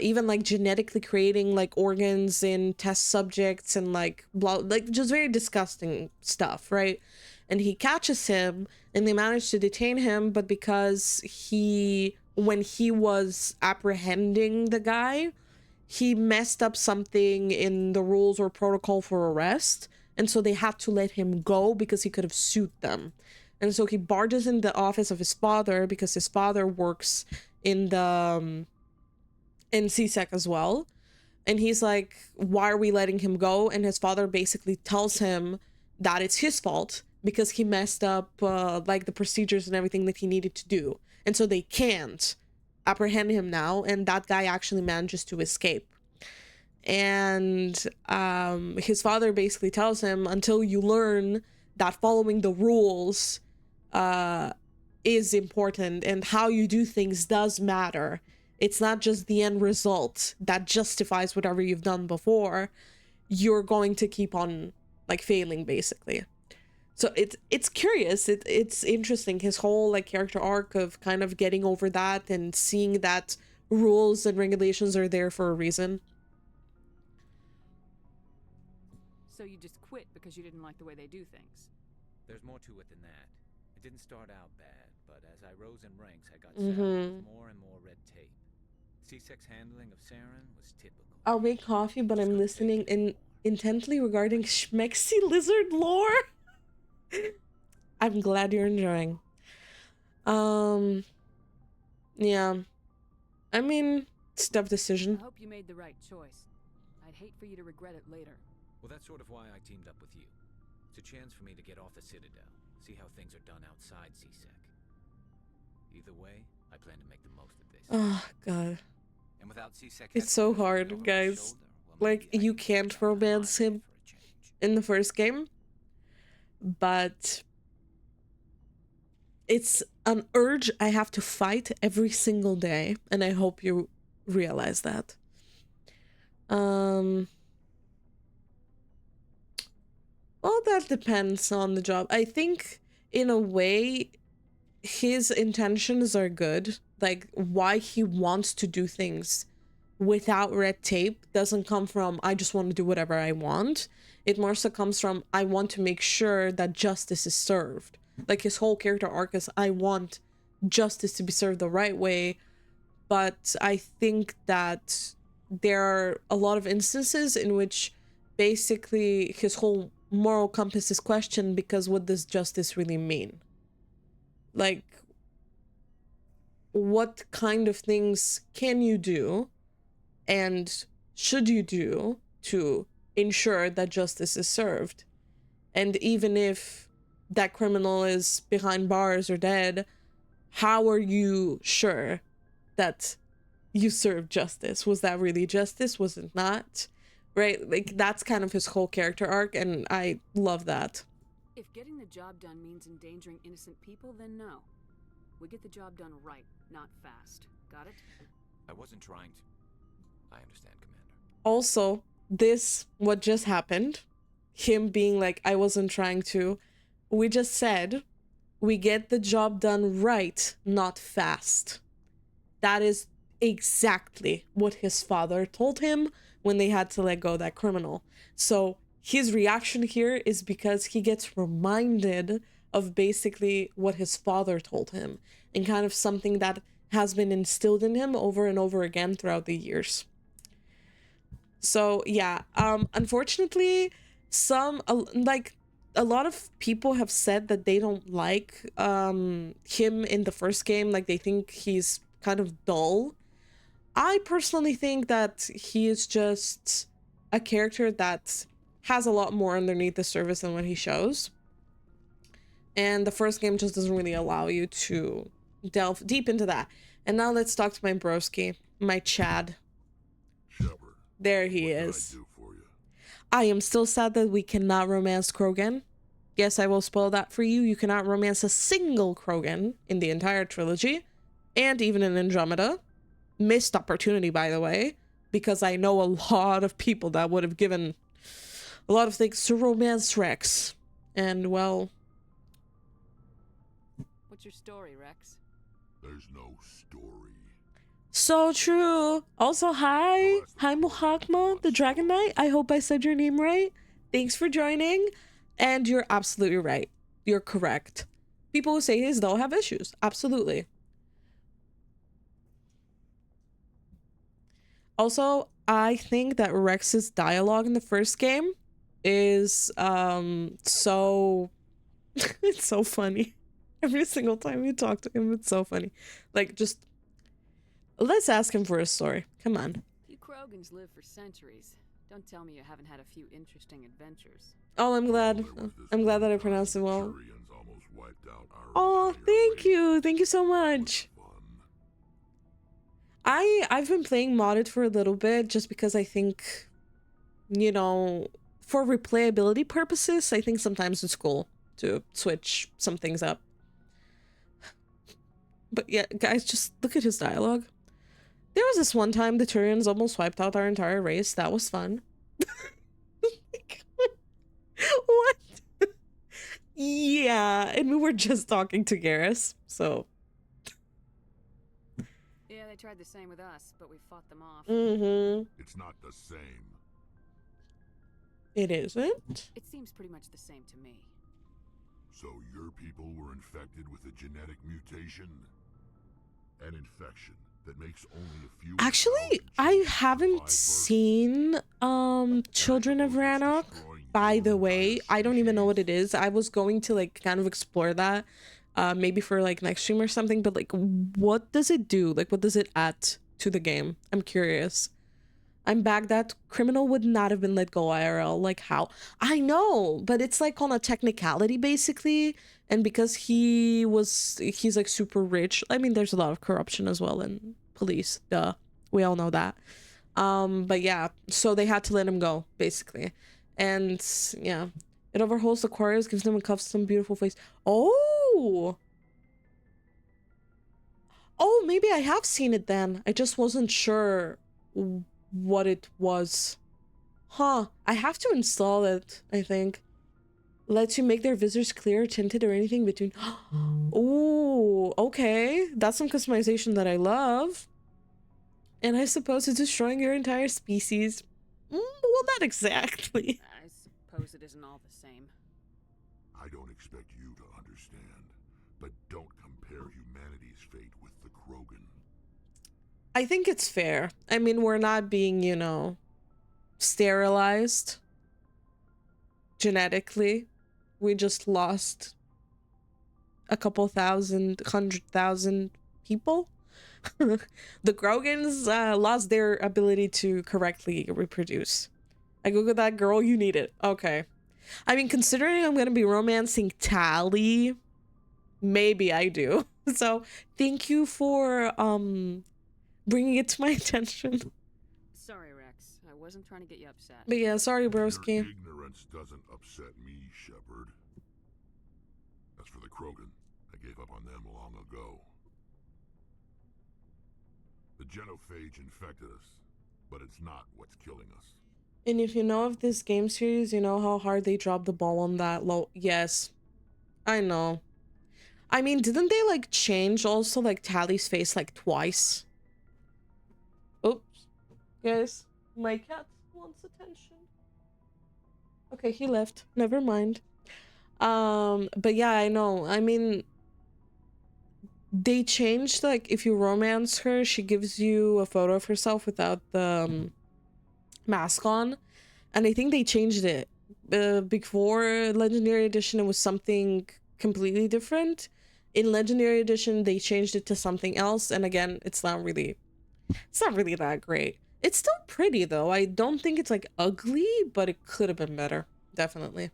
even like genetically creating like organs in test subjects and like blah, like just very disgusting stuff, right? And he catches him and they manage to detain him, but because when he was apprehending the guy, he messed up something in the rules or protocol for arrest, and so they had to let him go because he could have sued them. And so he barges in the office of his father because his father works in the in CSEC as well. And he's like, why are we letting him go? And his father basically tells him that it's his fault because he messed up like the procedures and everything that he needed to do. And so they can't apprehend him now, and that guy actually manages to escape. And his father basically tells him, until you learn that following the rules is important and how you do things does matter. It's not just the end result that justifies whatever you've done before. You're going to keep on like failing, basically. So it's curious. It's interesting. His whole like character arc of kind of getting over that and seeing that rules and regulations are there for a reason. So you just quit because you didn't like the way they do things? There's more to it than that. It didn't start out bad, but as I rose in ranks, I got saddled with more and more red tape. CSEC's handling of Saren was typical. I'll make coffee, but I'm listening intently regarding schmexy lizard lore. I'm glad you're enjoying. Yeah. I mean, it's a tough decision. I hope you made the right choice. I'd hate for you to regret it later. Well, that's sort of why I teamed up with you. It's a chance for me to get off the Citadel, see how things are done outside CSEC. Either way, I plan to make the most of this. Oh, God. And without CSEC, it's so hard, guys. Like, you can't romance him in the first game. But it's an urge I have to fight every single day, and I hope you realize that. Well, that depends on the job. I think in a way his intentions are good. Like, why he wants to do things without red tape doesn't come from I just want to do whatever I want. It more so comes from, I want to make sure that justice is served. Like, his whole character arc is, I want justice to be served the right way. But I think that there are a lot of instances in which basically his whole moral compass is questioned because what does justice really mean? Like, what kind of things can you do and should you do to ensure that justice is served. And even if that criminal is behind bars or dead, how are you sure that you served justice? Was that really justice? Was it not? Right? Like, that's kind of his whole character arc, and I love that. If getting the job done means endangering innocent people, then no. We get the job done right, not fast. Got it? I wasn't trying to. I understand, Commander. Also, what just happened, him being like, I wasn't trying to, we just said, we get the job done right, not fast. That is exactly what his father told him when they had to let go that criminal. So his reaction here is because he gets reminded of basically what his father told him, and kind of something that has been instilled in him over and over again throughout the years. So yeah, unfortunately, a lot of people have said that they don't like him in the first game. Like, they think he's kind of dull. I personally think that he is just a character that has a lot more underneath the surface than what he shows. And the first game just doesn't really allow you to delve deep into that. And now let's talk to my broski, my Chad. Shepard, There he what can is. I do for you? I am still sad that we cannot romance Krogan. Yes, I will spoil that for you. You cannot romance a single Krogan in the entire trilogy, and even in Andromeda. Missed opportunity, by the way, because I know a lot of people that would have given a lot of things to romance Rex. And, well... What's your story, Rex? There's no story. So true. Also, hi. Hi, Mohakma, the Dragon Knight. I hope I said your name right. Thanks for joining. And you're absolutely right. You're correct. People who say his though have issues. Absolutely. Also, I think that Rex's dialogue in the first game is so it's so funny. Every single time you talk to him, it's so funny. Like, just let's ask him for a story. Come on. You Krogans live for centuries. Don't tell me you haven't had a few interesting adventures. Oh, I'm glad. I'm glad that I pronounced it well. Oh, thank you. Thank you so much. I've been playing modded for a little bit just because I think, you know, for replayability purposes, I think sometimes it's cool to switch some things up. But yeah, guys, just look at his dialogue. There was this one time the Turians almost wiped out our entire race. That was fun. What? Yeah, and we were just talking to Garrus, so... Yeah, they tried the same with us, but we fought them off. Mm-hmm. It's not the same. It isn't? It seems pretty much the same to me. So your people were infected with a genetic mutation? An infection that makes only a few... Actually, I haven't seen Children of Rannoch. By the way, I don't even know what it is. I was going to like kind of explore that maybe for like next stream or something, but like, what does it do? Like, what does it add to the game? I'm curious. I'm back. That criminal would not have been let go IRL. Like, how? I know, but it's like on a technicality basically, and because he's like super rich. I mean, there's a lot of corruption as well in police, duh, we all know that. But yeah, so they had to let him go basically. And yeah, it overhauls the quarries, gives them a custom beautiful face. Oh, maybe I have seen it then. I just wasn't sure what it was. Huh, I have to install it, I think. Lets you make their visors clear, tinted, or anything between. Oh, okay. That's some customization that I love. And I suppose it's destroying your entire species. Well, not exactly. I suppose it isn't all the same. I don't expect you to understand, but don't compare humanity's fate with the Krogan. I think it's fair. I mean, we're not being, you know, sterilized genetically. We just lost a couple thousand, 100,000 people. The Krogans lost their ability to correctly reproduce. I googled that, girl, you need it. Okay. I mean, considering I'm gonna be romancing Tally, maybe I do. So thank you for bringing it to my attention. Sorry, Rex. I wasn't trying to get you upset. But yeah, sorry, Your broski. ignorance doesn't upset me, Shepard. As for the Krogan, I gave up on them long ago. The genophage infected us, but it's not what's killing us. And if you know of this game series, you know how hard they dropped the ball on that low. Yes, I know. I mean, didn't they like change also like Tally's face like twice? Oops. Guys, my cat wants attention. Okay, he left. Never mind. But yeah, I know. I mean, they changed, like, if you romance her, she gives you a photo of herself without the mask on. And I think they changed it. Before Legendary Edition, it was something completely different. In Legendary Edition, they changed it to something else. And again, it's not really that great. It's still pretty, though. I don't think it's, like, ugly, but it could have been better. Definitely.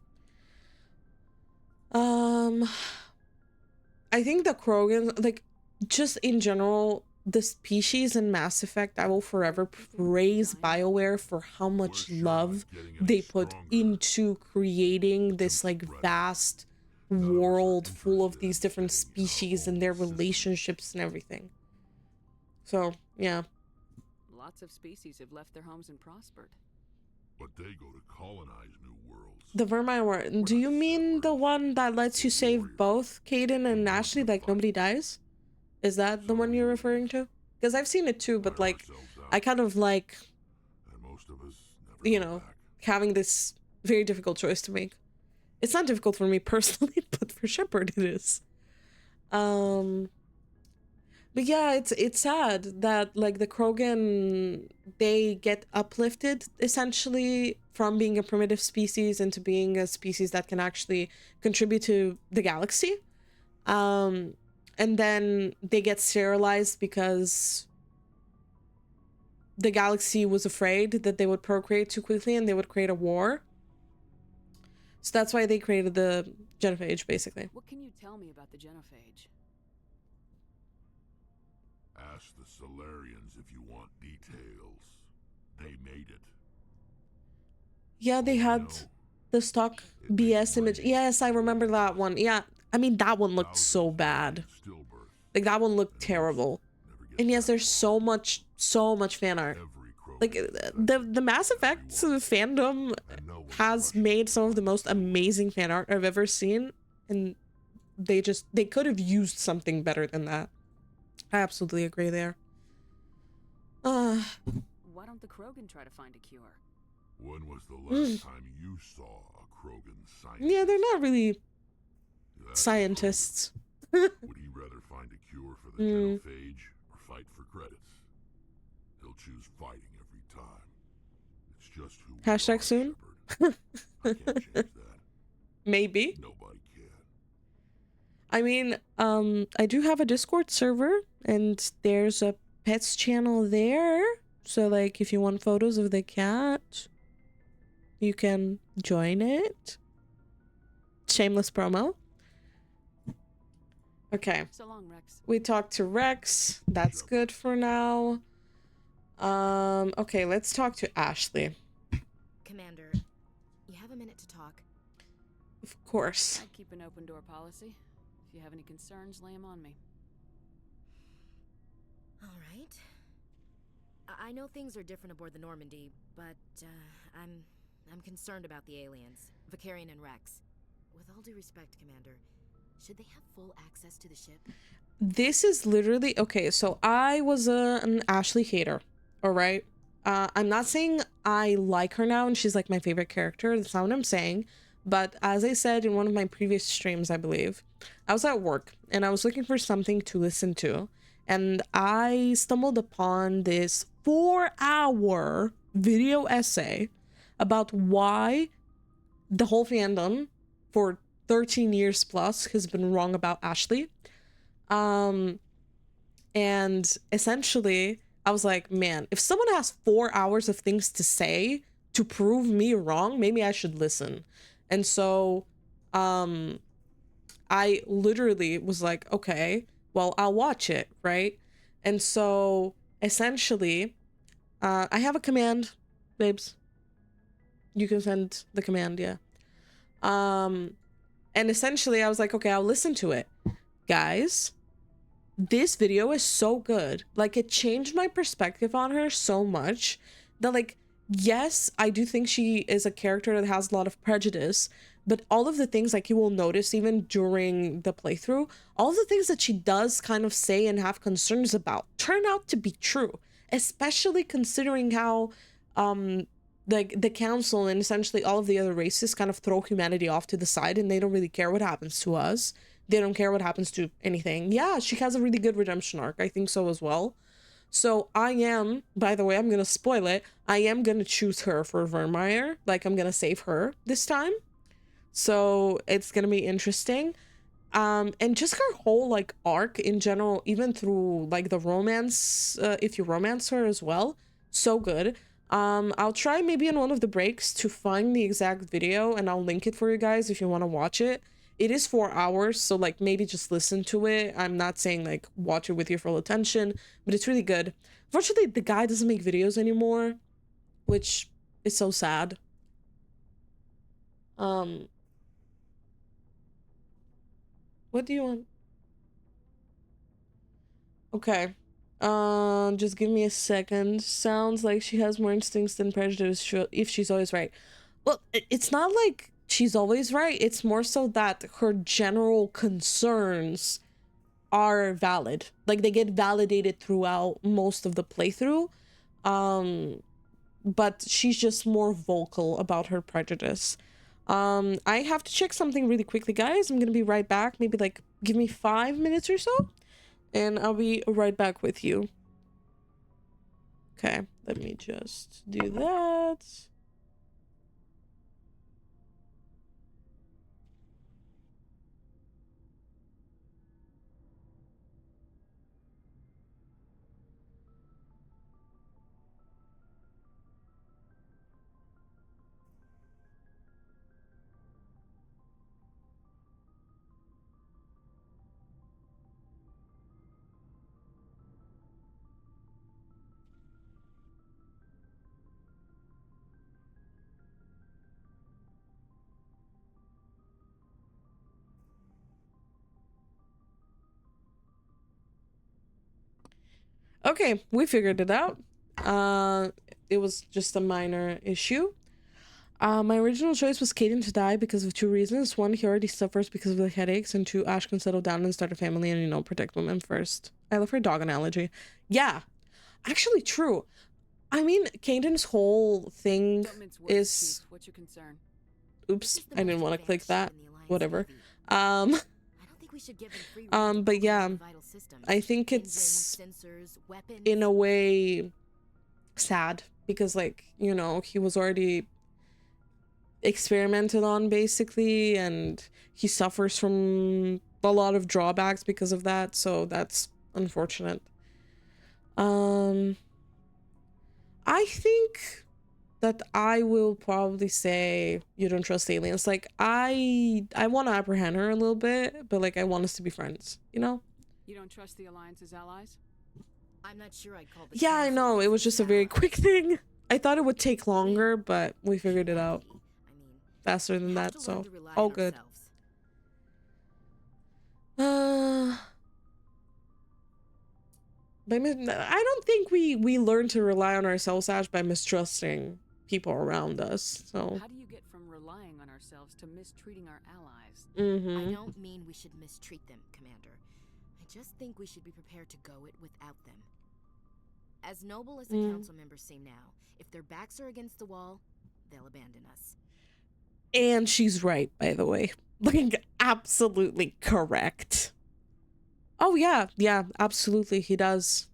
I think the Krogan, like, just in general, the species in Mass Effect, I will forever praise BioWare for how much love they put into creating this, like, vast world full of these different species and their relationships and everything. So, yeah. Lots of species have left their homes and prospered. But they go to colonize new worlds. The Vermine War. Do you mean the one that lets you save both Caden and Ashley, like nobody dies? Is that the one you're referring to? Because I've seen it too, but like, I kind of like, you know, having this very difficult choice to make. It's not difficult for me personally, but for Shepard it is. But yeah, it's sad that like the Krogan, they get uplifted essentially from being a primitive species into being a species that can actually contribute to the galaxy. And then they get sterilized because the galaxy was afraid that they would procreate too quickly and they would create a war. So that's why they created the genophage, basically. What can you tell me about the genophage? Ask the Solarians if you want details. They made it. Yeah, they had the stock BS image. Yes, I remember that one. Yeah, I mean, that one looked so bad. Like, that one looked terrible. And yes, there's so much fan art. Like, the Mass Effect fandom has made some of the most amazing fan art I've ever seen. And they could have used something better than that. I absolutely agree there. Why don't the Krogan try to find a cure? When was the last time you saw a Krogan scientist? Yeah, they're not really scientists. Would he rather find a cure for the genophage or fight for credits? He'll choose fighting every time. It's just who we Hashtag are, soon. Shepard. I can't change that. Maybe. Nobody can. I mean, I do have a Discord server, and there's a pets channel there. So, like, if you want photos of the cat, you can join it. Shameless promo. Okay. So long, Rex. We talked to Rex. That's good for now. Okay, let's talk to Ashley. Commander, you have a minute to talk. Of course. I keep an open door policy. If you have any concerns, lay them on me. All right. I know things are different aboard the Normandy, but I'm concerned about the aliens, Vicarian and Rex. With all due respect, Commander, should they have full access to the ship? This is literally okay. So I was an Ashley hater. All right. I'm not saying I like her now and she's like my favorite character. That's not what I'm saying. But as I said in one of my previous streams, I believe, I was at work and I was looking for something to listen to. And I stumbled upon this 4-hour video essay about why the whole fandom for 13 years plus has been wrong about Ashley. And essentially, I was like, man, if someone has 4 hours of things to say to prove me wrong, maybe I should listen. And so, I literally was like, okay, well, I'll watch it, right? And so, essentially, I have a command, babes. You can send the command, yeah. And essentially, I was like, okay, I'll listen to it. Guys, this video is so good. Like, it changed my perspective on her so much that, like, yes, I do think she is a character that has a lot of prejudice, but all of the things, like, you will notice even during the playthrough, all of the things that she does kind of say and have concerns about turn out to be true, especially considering how like the council and essentially all of the other races kind of throw humanity off to the side, and they don't really care what happens to us. They don't care what happens to anything. Yeah, she has a really good redemption arc. I think so as well. So I am, by the way, I'm gonna spoil it, I am gonna choose her for Vermeer. Like, I'm gonna save her this time. So it's gonna be interesting. And just her whole, like, arc in general, even through, like, the romance, if you romance her as well, so good. I'll try maybe in one of the breaks to find the exact video, and I'll link it for you guys if you want to watch it. It is 4 hours, so, like, maybe just listen to it. I'm not saying, like, watch it with your full attention, but it's really good. Unfortunately, the guy doesn't make videos anymore, which is so sad. What do you want? Okay. Just give me a second. Sounds like she has more instincts than prejudice if she's always right. Well, it's not like she's always right. It's more so that her general concerns are valid. Like, they get validated throughout most of the playthrough. But she's just more vocal about her prejudice. I have to check something really quickly, guys. I'm gonna be right back. Maybe, like, give me 5 minutes or so, and I'll be right back with you. Okay, let me just do that. Okay, we figured it out. It was just a minor issue. My original choice was Caden to die because of 2 reasons. 1, he already suffers because of the headaches, and 2, Ash can settle down and start a family and, you know, protect women first. I love her dog analogy. Yeah, actually true. I mean, Caden's whole thing is... What's your concern? Oops, I didn't want to click that. Whatever. But yeah, I think it's in a way sad because, like, you know, he was already experimented on basically, and he suffers from a lot of drawbacks because of that, so that's unfortunate. I think that I will probably say you don't trust aliens. Like, I want to apprehend her a little bit, but, like, I want us to be friends, you know? You don't trust the Alliance's allies? I'm not sure I'd call this. Yeah, I know. It was just a very quick thing. I thought it would take longer, but we figured it out faster than that, so all good. I don't think we learn to rely on ourselves, Ash, by mistrusting people around us. So how do you get from relying on ourselves to mistreating our allies? I don't mean we should mistreat them, Commander. I just think we should be prepared to go it without them. As noble as the council members seem now, if their backs are against the wall, they'll abandon us. And she's right, by the way. Like, absolutely correct. Oh yeah, absolutely, he does.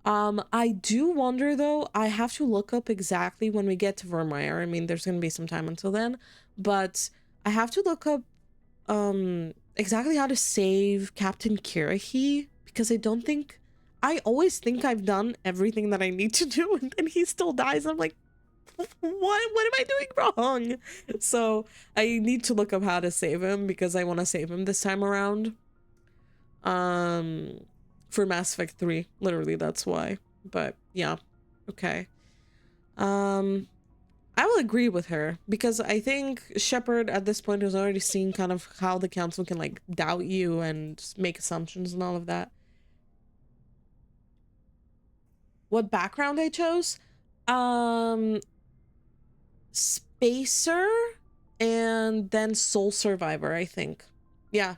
I do wonder though, I have to look up exactly when we get to Vermeer. I mean, there's gonna be some time until then, but I have to look up exactly how to save Captain Kirrahe, because I don't think I always think I've done everything that I need to do, and then he still dies. I'm like, what am I doing wrong? So I need to look up how to save him because I want to save him this time around. For Mass Effect 3, literally that's why. But yeah, okay. I will agree with her because I think Shepard at this point has already seen kind of how the council can like doubt you and make assumptions and all of that. What background I chose? Spacer and then Soul Survivor, I think. Yeah,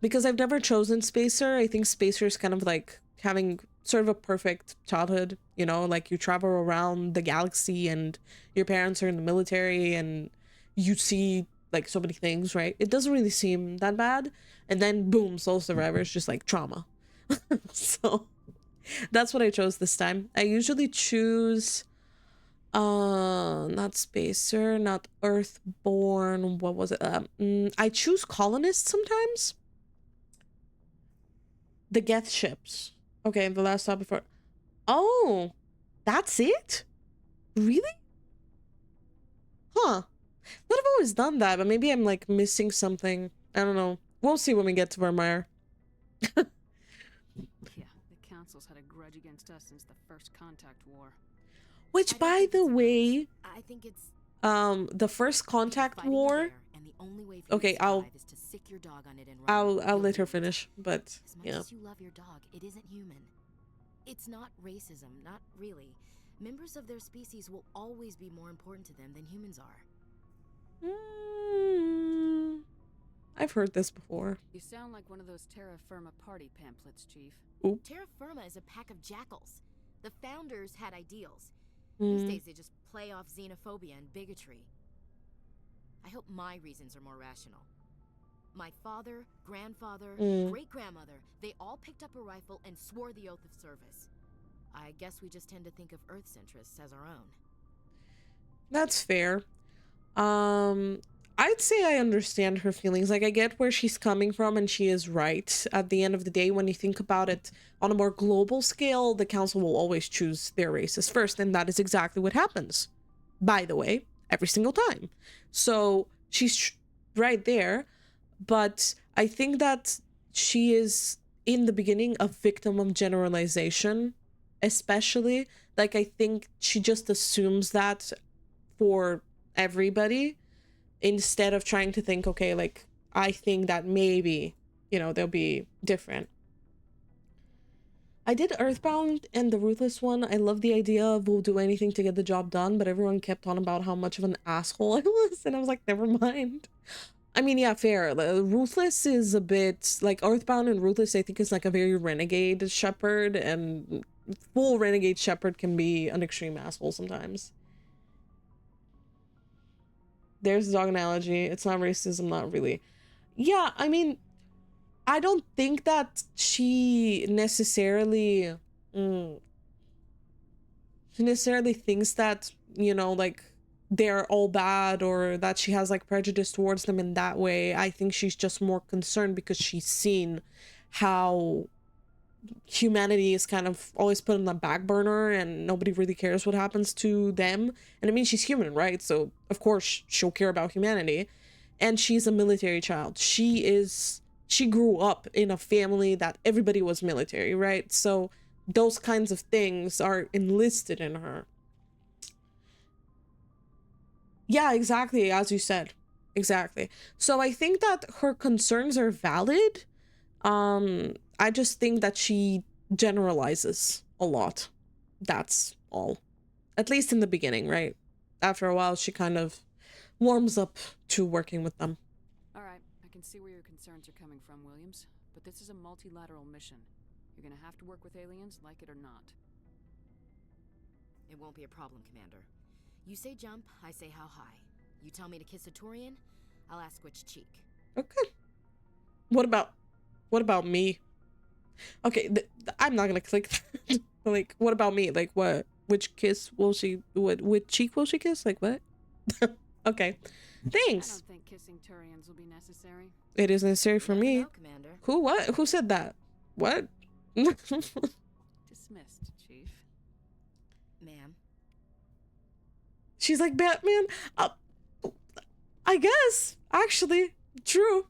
because I've never chosen Spacer. I think Spacer is kind of like having sort of a perfect childhood, you know, like you travel around the galaxy and your parents are in the military and you see like so many things, right? It doesn't really seem that bad. And then boom, Soul Survivor is just like trauma. So that's what I chose this time. I usually choose not Spacer, not Earthborn. What was it? I choose Colonists sometimes. The Geth ships. Okay, the last stop before. Oh, that's it? Really? Huh. But I've always done that, but maybe I'm like missing something. I don't know. We'll see when we get to Vermeer. Yeah, the Council's had a grudge against us since the First Contact War. Which, by the way, I think it's the First Contact fighting a War. bear, and the only way for you Okay, to survive is to sick your dog on it and run. I'll You'll let her lose. finish, but As much yeah. as you love your dog, it isn't human. It's not racism, not really. Members of their species will always be more important to them than humans are. I've heard this before. You sound like one of those Terra Firma party pamphlets, Chief. Oop. Terra Firma is a pack of jackals. The founders had ideals. Mm. These days they just play off xenophobia and bigotry. I hope my reasons are more rational. My father, grandfather, great-grandmother, they all picked up a rifle and swore the oath of service. I guess we just tend to think of Earth's interests as our own. That's fair. I'd say I understand her feelings. Like, I get where she's coming from, and she is right. At the end of the day, when you think about it on a more global scale, the council will always choose their races first, and that is exactly what happens, by the way, every single time. So she's right there, but I think that she is, in the beginning, a victim of generalization, especially. Like, I think she just assumes that for everybody, instead of trying to think, okay, like, I think that maybe, you know, they'll be different. I did Earthbound and the Ruthless one. I love the idea of we'll do anything to get the job done, but everyone kept on about how much of an asshole I was, and I was like, never mind. I mean, yeah, fair. Ruthless is a bit, like, Earthbound and Ruthless, I think, is like a very renegade Shepard, and full renegade Shepard can be an extreme asshole sometimes. There's the dog analogy. It's not racism, not really. Yeah, I mean, I don't think that she necessarily thinks that, you know, like, they're all bad or that she has like prejudice towards them in that way. I think she's just more concerned because she's seen how humanity is kind of always put on the back burner and nobody really cares what happens to them. And I mean, she's human, right? So of course she'll care about humanity. And she's a military child. She grew up in a family that everybody was military, right? So those kinds of things are enlisted in her. Yeah, exactly, as you said. Exactly. So I think that her concerns are valid. I just think that she generalizes a lot. That's all. At least in the beginning, right? After a while, she kind of warms up to working with them. All right, I can see where your concerns are coming from, Williams. But this is a multilateral mission. You're gonna have to work with aliens, like it or not. It won't be a problem, Commander. You say jump, I say how high. You tell me to kiss a Turian, I'll ask which cheek. Okay. What about me? Okay, I'm not gonna click that. Like, what about me? Like, what? Which kiss will she? Which cheek will she kiss? Like, what? Okay, thanks. I don't think kissing Turians will be necessary. It is necessary for me. Commander. Who? What? Who said that? What? Dismissed, Chief. Ma'am. She's like, Batman? I guess. Actually, true.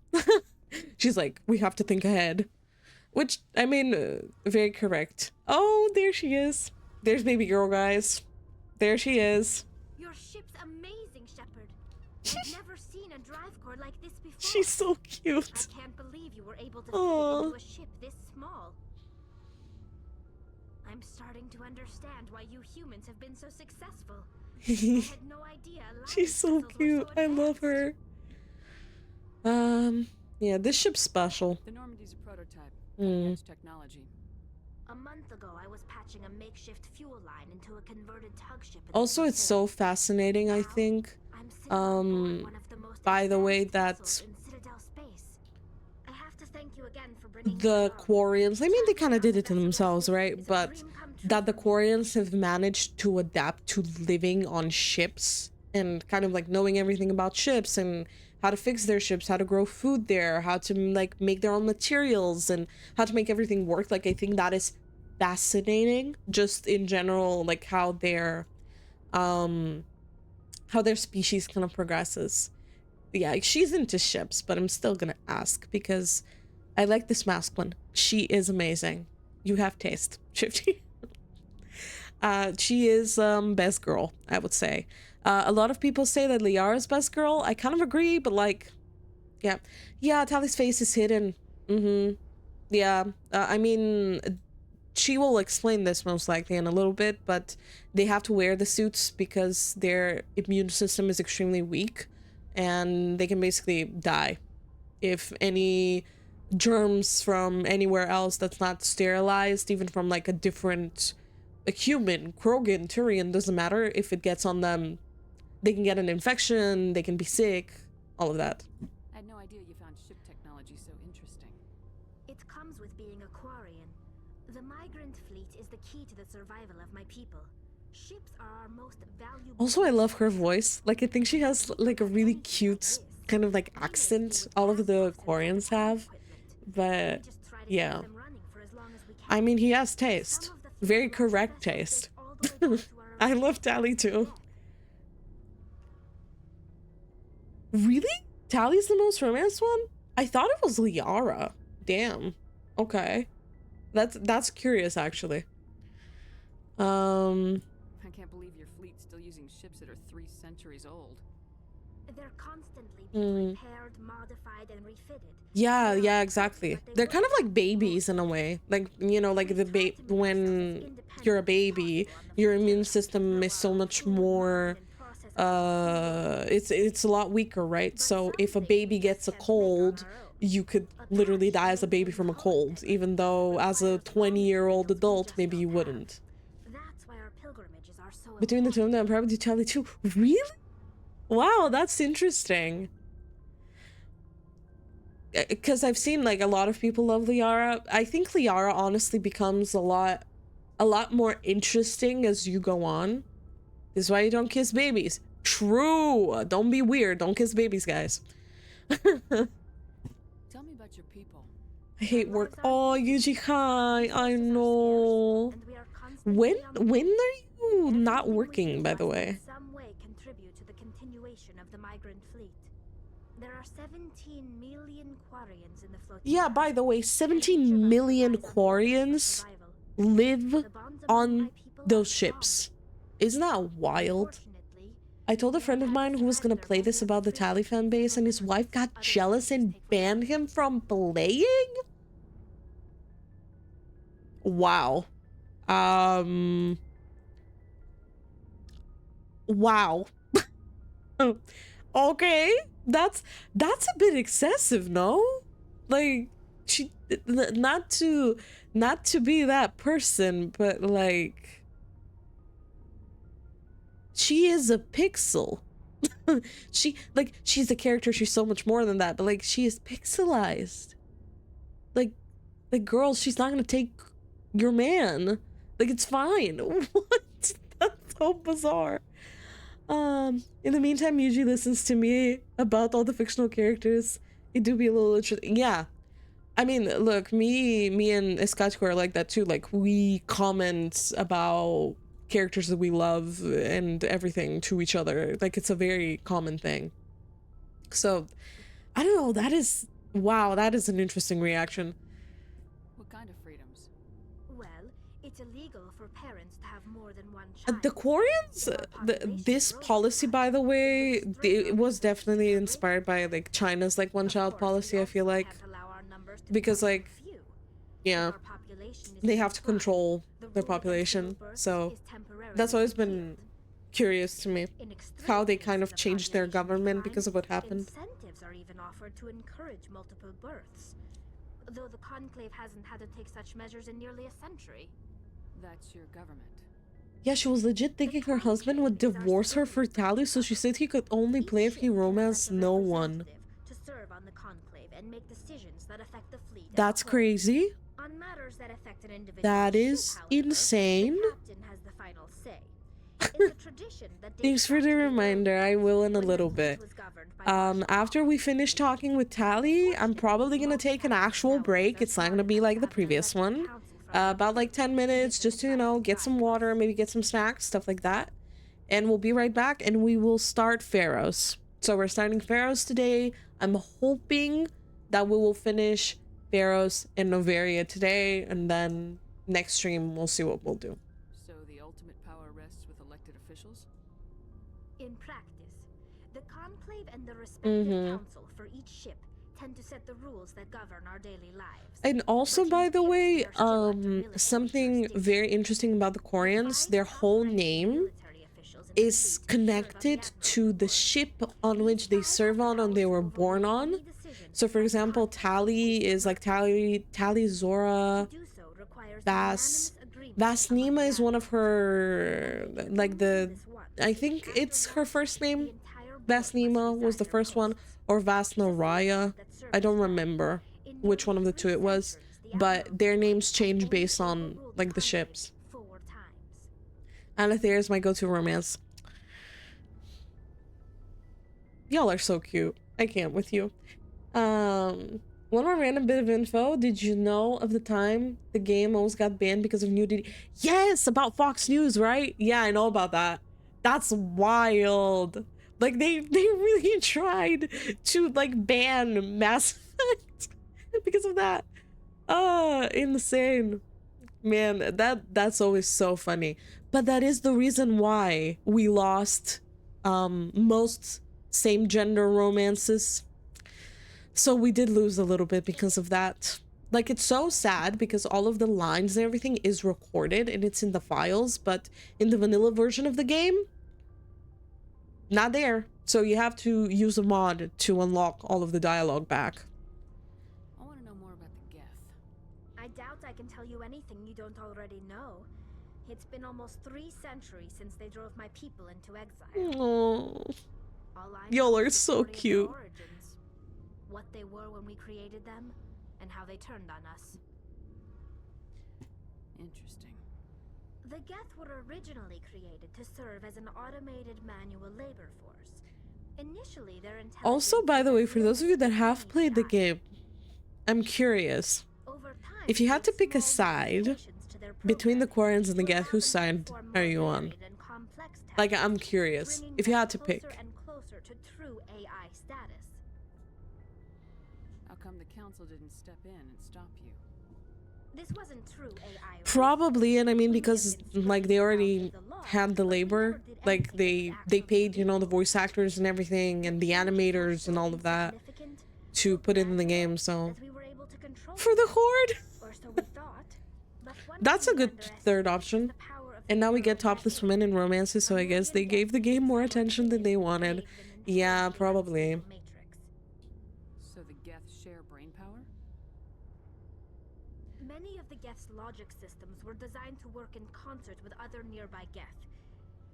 She's like, we have to think ahead. Which, I mean, very correct. Oh, there she is. There's baby girl, guys. There she is. Your ship's amazing, Shepard. I've never seen a drive core like this before. She's so cute. I can't believe you were able to fit Aww. it into a ship this small. I'm starting to understand why you humans have been so successful. I had no idea. She's so cute. I love her. Yeah, this ship's special. The Normandy's a prototype. Mm. Edge technology. A month ago, I was patching a makeshift fuel line into a converted tug ship. Also, it's so fascinating, I think. By the way, that the Quarians, I mean, they kind of did it to themselves, right? But that the Quarians have managed to adapt to living on ships and kind of like knowing everything about ships and how to fix their ships, how to grow food there, how to like make their own materials and how to make everything work. Like, I think that is fascinating, just in general, like how their species kind of progresses. Yeah, she's into ships, but I'm still gonna ask because I like this masked one. She is amazing. You have taste, Shifty. She is best girl, I would say. A lot of people say that Liara's best girl. I kind of agree, but like, yeah, Tally's face is hidden. Yeah, I mean, she will explain this most likely in a little bit, but they have to wear the suits because their immune system is extremely weak and they can basically die if any germs from anywhere else that's not sterilized, even from like a human, Krogan, Turian, doesn't matter. If it gets on them, they can get an infection, they can be sick, all of that. I had no idea you found ship technology so interesting. It comes with being a Quarian. The migrant fleet is the key to the survival of my people. Ships are our most valuable. Also, I love her voice. Like, I think she has like a really cute kind of like accent all of the Quarians have. But yeah, I mean, he has taste. Very correct taste. I love Tally too. Really? Tally's the most romance one? I thought it was Liara. Damn. Okay. That's curious, actually. I can't believe your fleet's still using ships that are 3 centuries old. They're constantly being repaired, modified, and refitted. Yeah, exactly. They're kind of like babies in a way. Like, you know, like when you're a baby, your immune system is so much more it's a lot weaker, right? So if a baby gets a cold, you could literally die as a baby from a cold, even though as a 20-year-old adult, maybe you wouldn't. That's why our pilgrimages are so Between the two of them, I'm probably Tally too. Really? Wow, that's interesting. Because I've seen like a lot of people love Liara. I think Liara honestly becomes a lot more interesting as you go on. This is why you don't kiss babies. True. Don't be weird. Don't kiss babies, guys. Tell me about your people. I hate work. Oh, Yuji, hi. I know. When are you not working, by the way? Some way contribute to the continuation of the migrant fleet. There are 17 million Quarians in the flotilla. Yeah, by the way, 17 million Quarians live on those ships. Isn't that wild? I told a friend of mine who was gonna play this about the Tally fan base, and his wife got jealous and banned him from playing? Wow. Wow. Okay, that's a bit excessive, no? Like, she not to be that person, but like, she is a pixel. She's a character, she's so much more than that, but like, she is pixelized. Like girl, she's not gonna take your man. Like, it's fine. What? That's so bizarre. In the meantime, Yuji listens to me about all the fictional characters. It do be a little interesting. Yeah. I mean, look, me and Skyward are like that too. Like, we comment about characters that we love and everything to each other. Like, it's a very common thing. So, I don't know, that is, wow, that is an interesting reaction. What kind of freedoms? Well, it's illegal for parents to have more than one child. The Koreans, this policy, by the way, it was definitely inspired by like China's like one-child policy, I feel like. Because like, yeah, they have to control their population, so that's always been curious to me, how they kind of changed their government because of what happened. Incentives are even offered to encourage multiple births, though the Conclave hasn't had to take such measures in nearly a century. That's your government. Yeah, she was legit thinking her husband would divorce her for Tally, so she said he could only play if he romanced no one. To serve on the Conclave and make decisions that affect the fleet. That's crazy. On matters that affect an individual That is ship, however, insane. the captain has the final say. It's a tradition that Thanks for the reminder. I will in a little bit. After we finish talking with Tally, I'm probably gonna take an actual break. It's not gonna be like the previous one. About like 10 minutes, just to, you know, get some water, maybe get some snacks, stuff like that. And we'll be right back, and we will start Pharaohs. So we're starting Pharaohs today. I'm hoping that we will finish Pharaohs and Noveria today, and then next stream we'll see what we'll do. So the ultimate power rests with elected officials? In practice, the Conclave and the respective council for each ship tend to set the rules that govern our daily lives. And also, by the way, something very interesting about the Koreans, their whole name is connected to the ship on which they serve on and they were born on. So for example, Tally is like Tally Zora. Vasnima is one of her, like I think it's her first name. Vasnima was the first one, or Vasnoraya. I don't remember which one of the two it was, but their names change based on like the ships. Alethea is my go-to romance. Y'all are so cute. I can't with you. One more random bit of info. Did you know of the time the game almost got banned because of nudity? Yes, about Fox News, right? Yeah, I know about that. That's wild. Like they really tried to like ban Mass Effect because of that. Insane. Man, that's always so funny. But that is the reason why we lost most same gender romances. So we did lose a little bit because of that. Like, it's so sad because all of the lines and everything is recorded and it's in the files, but in the vanilla version of the game, not there. So you have to use a mod to unlock all of the dialogue back. I want to know more about the Geth. I doubt I can tell you anything you don't already know. It's been almost 3 centuries since they drove my people into exile. Aww. Y'all are so cute. Origins, what they were when we created them, and how they turned on us. Interesting. The Geth were originally created to serve as an automated manual labor force. Initially, their intelligence... Also, by the way, for those of you that have played the game, I'm curious. If you had to pick a side between the Quarians and the Geth, whose side are you on? Like, I'm curious. If you had to pick. To true AI status. How come the council didn't step in and stop you? This wasn't true AI. Probably, and I mean because like they already had the labor, like they paid, you know, the voice actors and everything and the animators and all of that to put it in the game, so for the Horde. That's a good third option. And now we get topless women in romances, so I guess they gave the game more attention than they wanted. Yeah, probably. So the Geth share brain power? Many of the Geth's logic systems were designed to work in concert with other nearby Geth.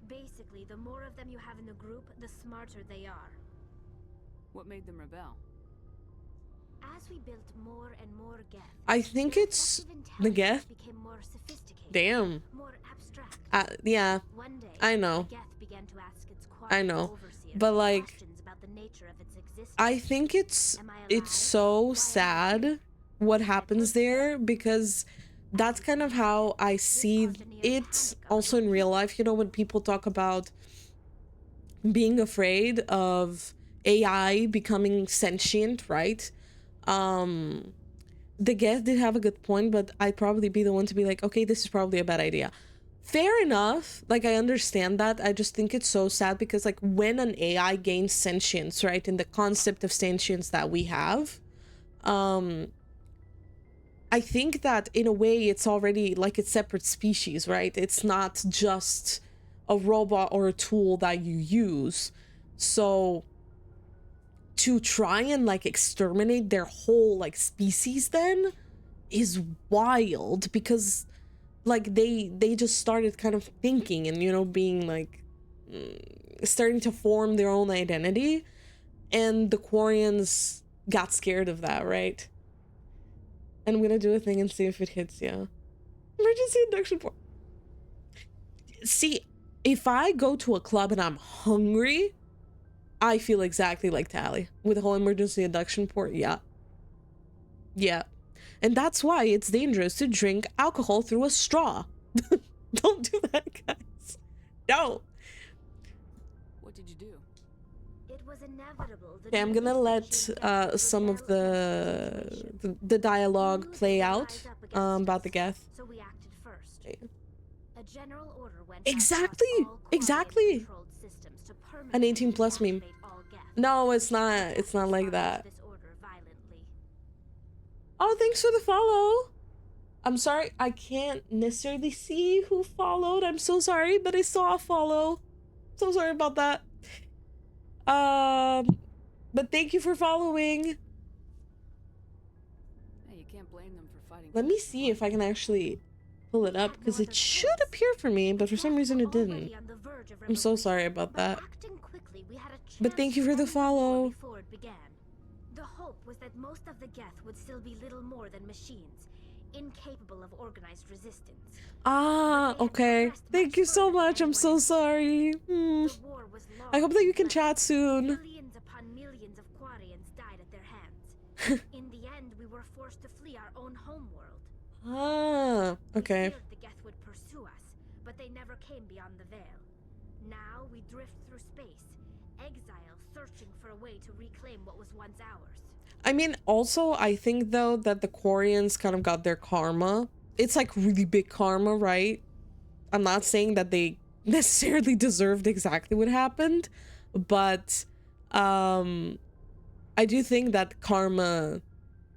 Basically, the more of them you have in a group, the smarter they are. What made them rebel? As we built more and more Geth, I think it's the Geth. became more sophisticated, Damn. more abstract. Yeah, One day, I know. the Geth began to ask its I know. overseer But like, questions about the nature of its existence. I think it's so sad what happens there, because that's kind of how I see it also in real life. You know, when people talk about being afraid of AI becoming sentient, right? The guest did have a good point, but I'd probably be the one to be like, okay, this is probably a bad idea. Fair enough. Like, I understand that. I just think it's so sad because, like, when an AI gains sentience, right, in the concept of sentience that we have, I think that in a way it's already like a separate species, right? It's not just a robot or a tool that you use. So to try and like exterminate their whole like species then is wild, because like they just started kind of thinking and, you know, being like starting to form their own identity, and the Quarians got scared of that, right? And I'm gonna do a thing and see if it hits you. Emergency induction port. See, if I go to a club and I'm hungry, I feel exactly like Tally with the whole emergency induction port. Yeah. Yeah. And that's why it's dangerous to drink alcohol through a straw. Don't do that, guys. No. What did you do? It was inevitable. Okay, I'm gonna let some of the dialogue play out about the Geth. So we acted first. A general order went Exactly. Exactly. An 18+ meme. No, it's not. It's not like that. Oh, thanks for the follow. I'm sorry, I can't necessarily see who followed. I'm so sorry, but I saw a follow. So sorry about that. But thank you for following. Hey, you can't blame them for fighting. Let me see if I can actually pull it up, because it should appear for me, but for some reason it didn't. I'm so sorry about that. But thank you for the follow. The hope was that most of the Geth would still be little more than machines, incapable of organized resistance. Ah, okay. Thank you so much. I'm so sorry. I hope that you can chat soon. Millions upon millions of Quarians died at their hands. In the end, we were forced to flee our own homeworld. Ah, okay. We feared the Geth would pursue us, but they never came beyond the veil. Now we drift through space, exile, searching for a way to reclaim what was once ours. I mean, also, I think, though, that the Quarians kind of got their karma. It's, like, really big karma, right? I'm not saying that they necessarily deserved exactly what happened, but I do think that karma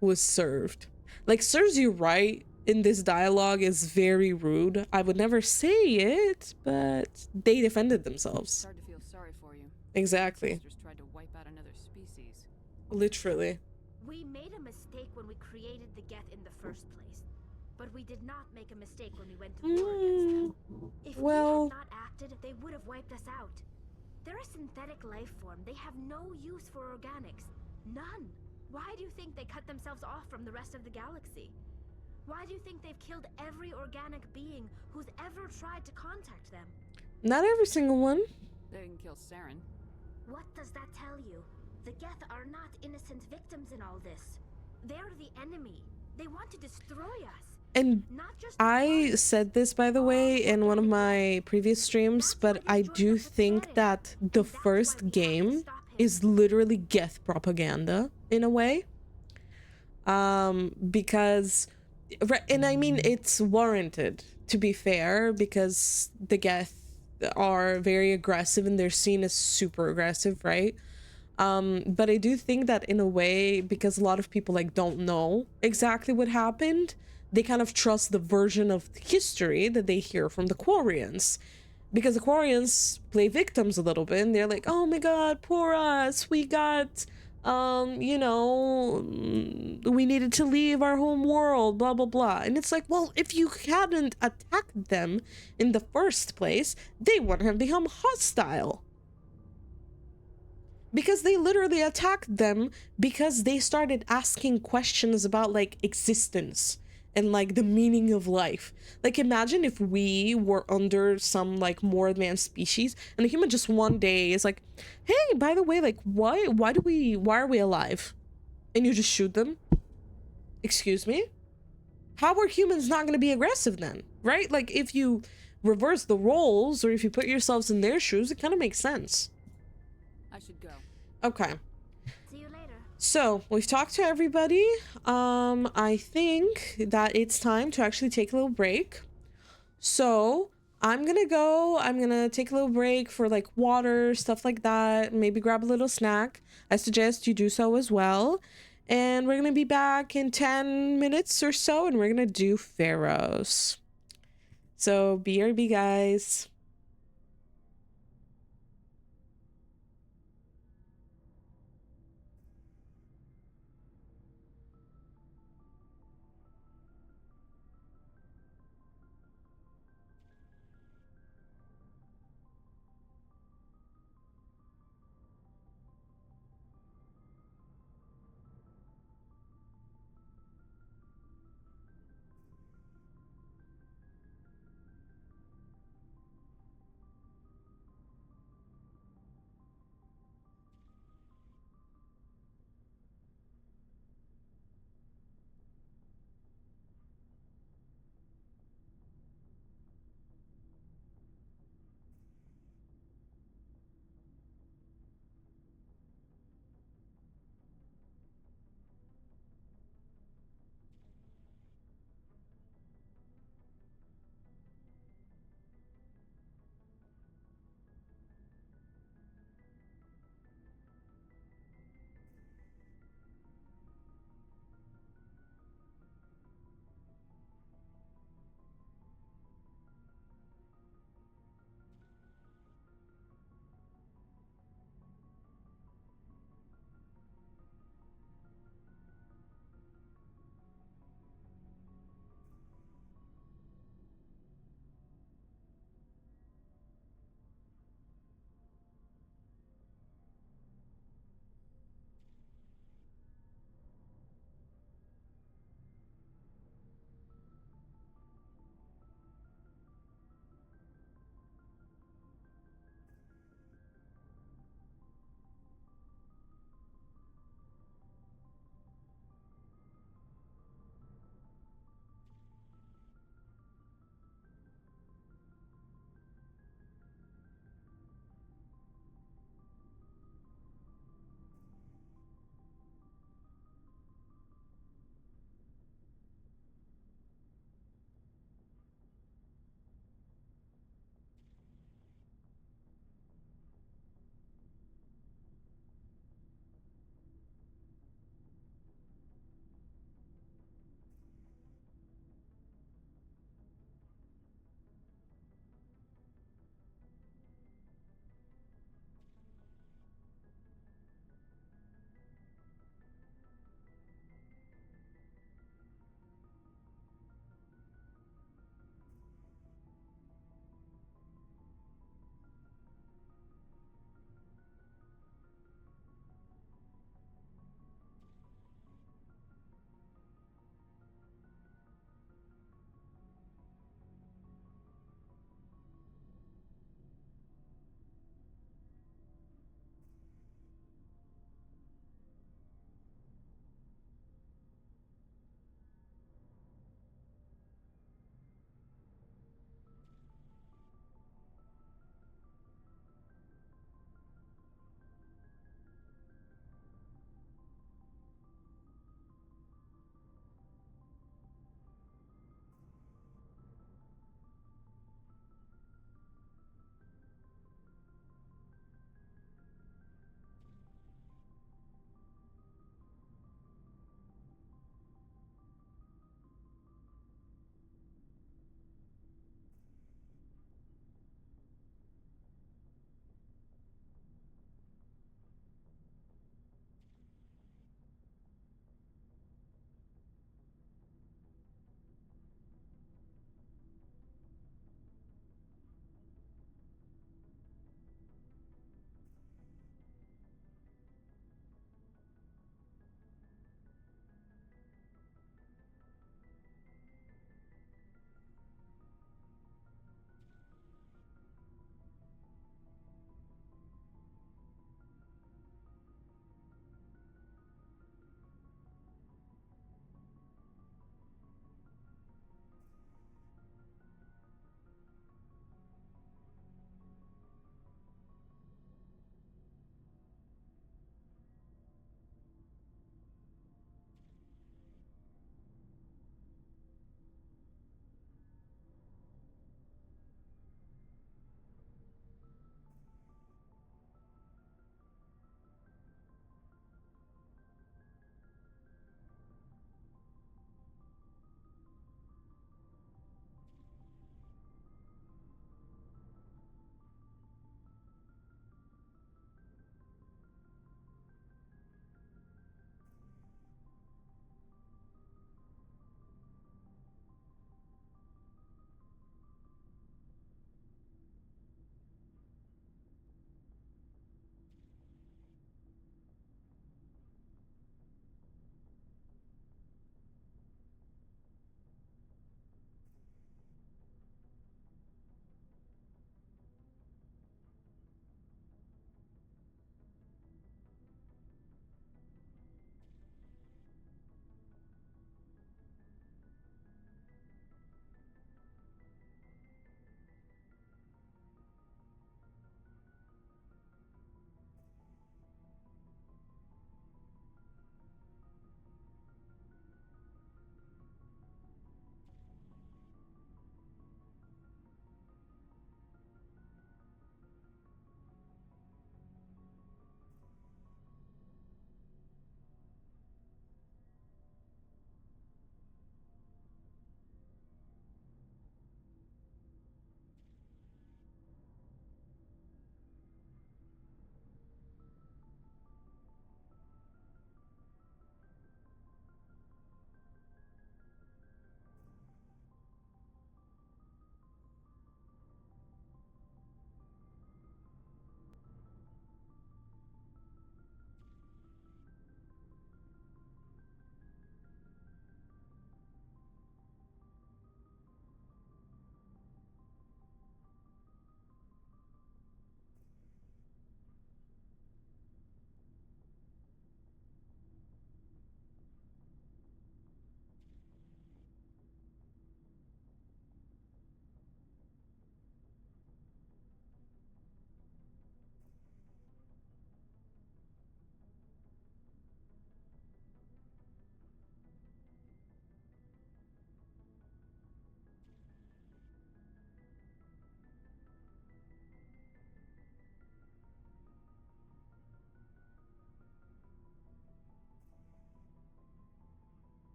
was served. Like, Cersei Wright in this dialogue is very rude. I would never say it, but they defended themselves. Start to feel sorry for you. Exactly. Sisters tried to wipe out another species. Literally. We made a mistake when we created the Geth in the first place, but we did not make a mistake when we went to war against them. If we had not acted, they would have wiped us out. They're a synthetic life form. They have no use for organics. None. Why do you think they cut themselves off from the rest of the galaxy? Why do you think they've killed every organic being who's ever tried to contact them? Not every single one. They didn't kill Saren. What does that tell you? The Geth are not innocent victims in all this. They're the enemy. They want to destroy us. And I said this, by the way, in one of my previous streams, but I do think that the first game is literally Geth propaganda in a way. Because, and I mean, it's warranted, to be fair, because the Geth are very aggressive and they're seen as super aggressive, right? But I do think that in a way, because a lot of people like don't know exactly what happened, they kind of trust the version of history that they hear from the Quarians, because the Quarians play victims a little bit and they're like, oh my god, poor us, we got you know, we needed to leave our home world, blah blah blah. And it's like, well, if you hadn't attacked them in the first place, they wouldn't have become hostile. Because they literally attacked them because they started asking questions about like existence and like the meaning of life. Like, imagine if we were under some like more advanced species and a human just one day is like, hey, by the way, like why are we alive? And you just shoot them. excuse me? How are humans not going to be aggressive then, right? Like, if you reverse the roles, or if you put yourselves in their shoes, it kind of makes sense. I should go. Okay. See you later. So, we've talked to everybody. I think that it's time to actually take a little break. So, I'm gonna go. I'm gonna take a little break for like water, stuff like that. Maybe grab a little snack. I suggest you do so as well. And we're gonna be back in 10 minutes or so, and we're gonna do Pharaohs. So, BRB, guys.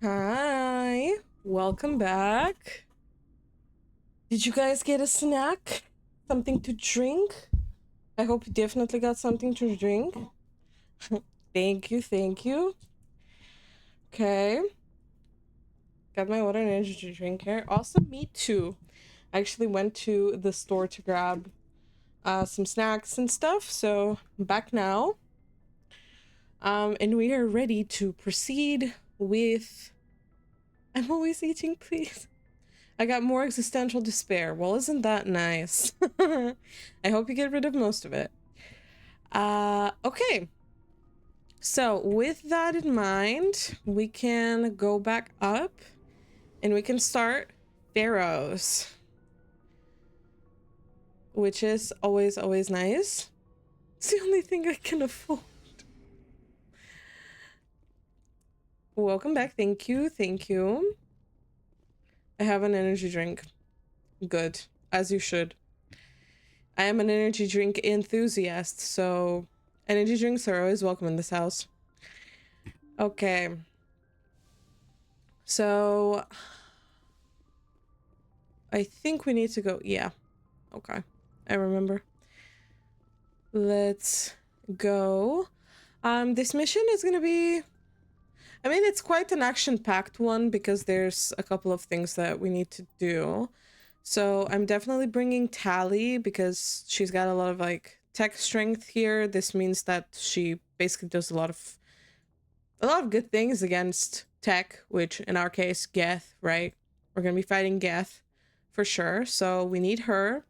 Hi, welcome back. Did you guys get a snack? Something to drink? I hope you definitely got something to drink. Thank you, thank you. Okay. Got my water and energy drink here. Awesome, me too. I actually went to the store to grab some snacks and stuff, so I'm back now. And we are ready to proceed with... I'm always eating, please. I got more existential despair. Well, isn't that nice? I hope you get rid of most of it. Okay. So, with that in mind, we can go back up and we can start Pharaohs. Which is always, always nice. It's the only thing I can afford. Welcome back. Thank you. Thank you. I have an energy drink. Good. As you should. I am an energy drink enthusiast, so energy drinks are always welcome in this house. Okay. So I think we need to go. Yeah. Okay. I remember. Let's go. This mission is gonna be... I mean, it's quite an action-packed one because there's a couple of things that we need to do. So I'm definitely bringing Tally because she's got a lot of like tech strength here. This means that she basically does a lot of good things against tech, which in our case, Geth, right? We're gonna be fighting Geth for sure. So we need her.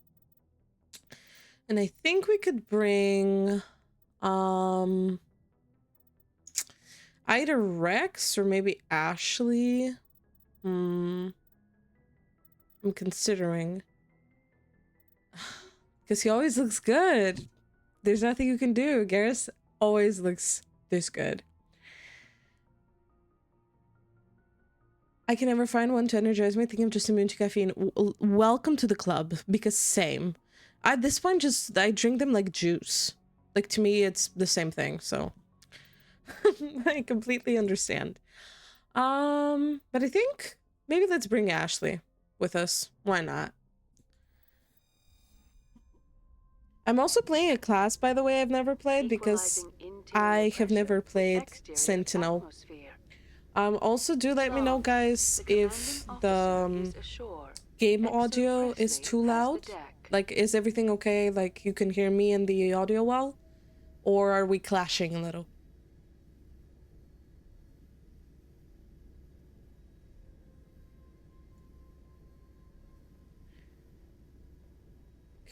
And I think we could bring either Rex or maybe Ashley. I'm considering. Because he always looks good. There's nothing you can do. Garrus always looks this good. I can never find one to energize me. I think I'm just immune to caffeine. Welcome to the club. Because same. At this point, I drink them like juice. Like, to me, it's the same thing, so... I completely understand. But I think maybe let's bring Ashley with us. Why not? I'm also playing a class, by the way, I've never played because I have never played Sentinel. Also, do let me know, guys, if the game audio is too loud. Like, is everything okay? Like, you can hear me and the audio well? Or are we clashing a little?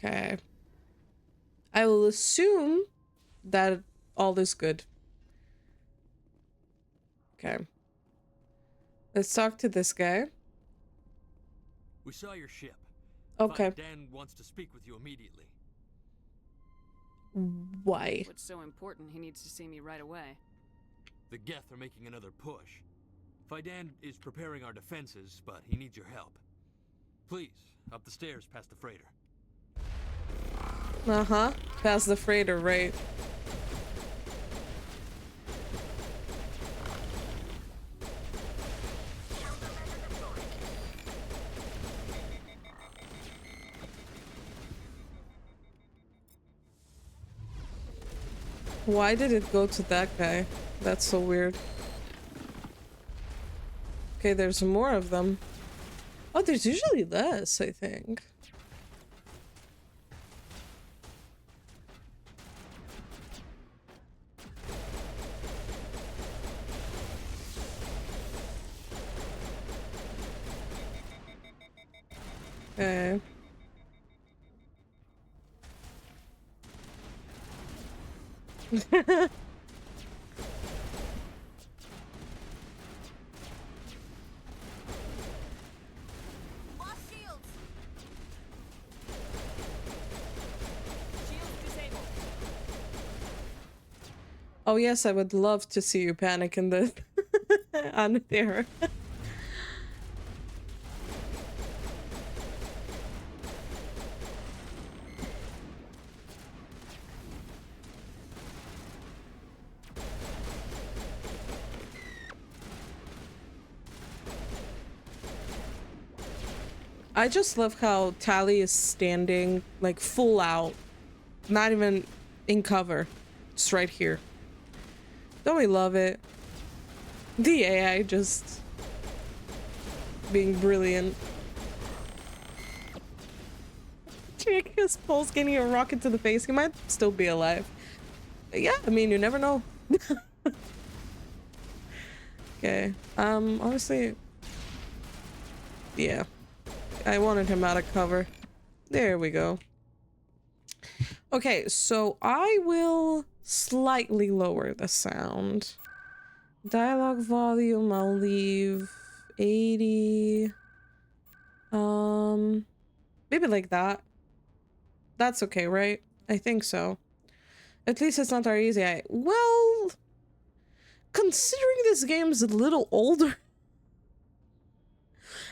Okay. I will assume that all is good. Okay. Let's talk to this guy. We saw your ship. Okay. Dan wants to speak with you immediately. Why? What's so important he needs to see me right away? The Geth are making another push. Fidan is preparing our defenses, but he needs your help. Please, up the stairs past the freighter. Uh-huh. Past the freighter, right. Why did it go to that guy? That's so weird. Okay, there's more of them. Oh, there's usually less, I think. Okay. Oh yes, I would love to see you panic in the on there. I just love how Tally is standing like full out, not even in cover, just right here. Don't we love it? The AI just being brilliant. Check his pulse getting a rocket to the face. He might still be alive. But yeah, I mean, you never know. Okay. Honestly, yeah. I wanted him out of cover. There we go. Okay, so I will slightly lower the sound. Dialogue volume, I'll leave 80. Maybe like that. That's okay, right? I think so. At least it's not our easy. Well, considering this game's a little older,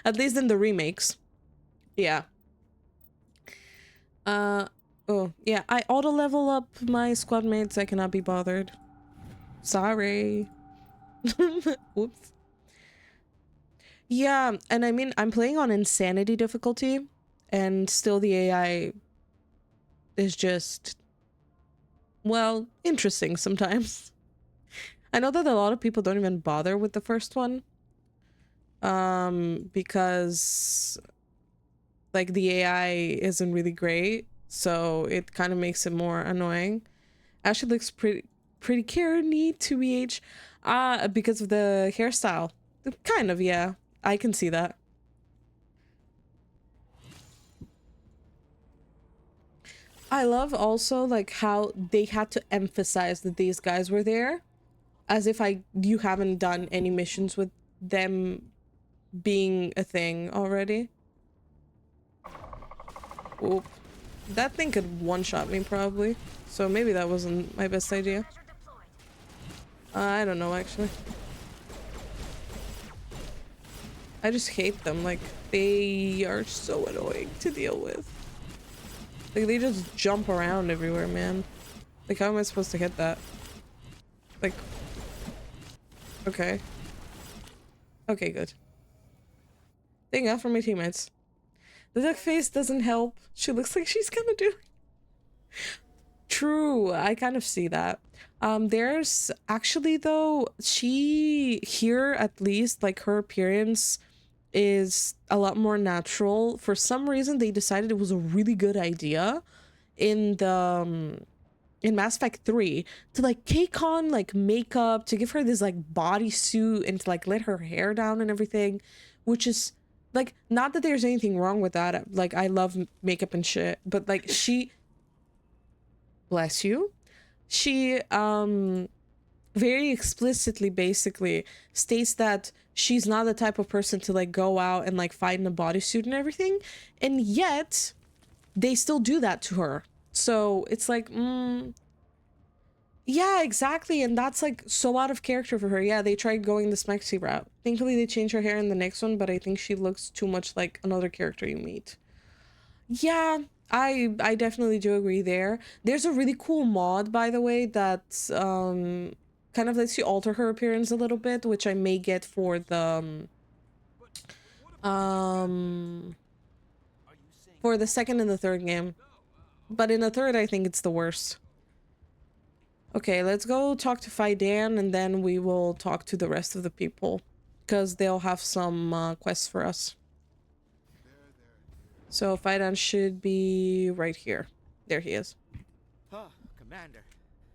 at least in the remakes. Yeah. Oh, yeah, I auto level up my squad mates. I cannot be bothered. Sorry. Whoops. Yeah, and I mean, I'm playing on insanity difficulty, and still the AI is just, well, interesting sometimes. I know that a lot of people don't even bother with the first one. Because like the AI isn't really great, so it kind of makes it more annoying. Ashley looks pretty carny to BH, because of the hairstyle. Kind of, yeah. I can see that. I love also like how they had to emphasize that these guys were there, as if you haven't done any missions with them being a thing already. Oop. That thing could one-shot me probably, so maybe that wasn't my best idea. I don't know actually. I just hate them, like they are so annoying to deal with. Like they just jump around everywhere, man. Like how am I supposed to hit that? Like, okay. Okay, good. Thank God for my teammates. The duck face doesn't help. She looks like she's gonna do. True, I kind of see that. There's actually though, she here at least, like her appearance is a lot more natural. For some reason, they decided it was a really good idea in the in Mass Effect 3 to like take on like makeup, to give her this like bodysuit and to like let her hair down and everything, which is like, not that there's anything wrong with that. Like I love makeup and shit, but like she, bless you, she very explicitly basically states that she's not the type of person to like go out and like fight in a bodysuit and everything, and yet they still do that to her. So it's like, yeah, exactly, and that's like so out of character for her. Yeah, they tried going the Smexy route. Thankfully they changed her hair in the next one, but I think she looks too much like another character you meet. Yeah, I definitely do agree there. There's a really cool mod, by the way, that kind of lets you alter her appearance a little bit, which I may get for the second and the third game. But in the third, I think it's the worst. Okay, let's go talk to Fidan, and then we will talk to the rest of the people, because they'll have some quests for us. So Fidan should be right here. There he is. Oh, Commander.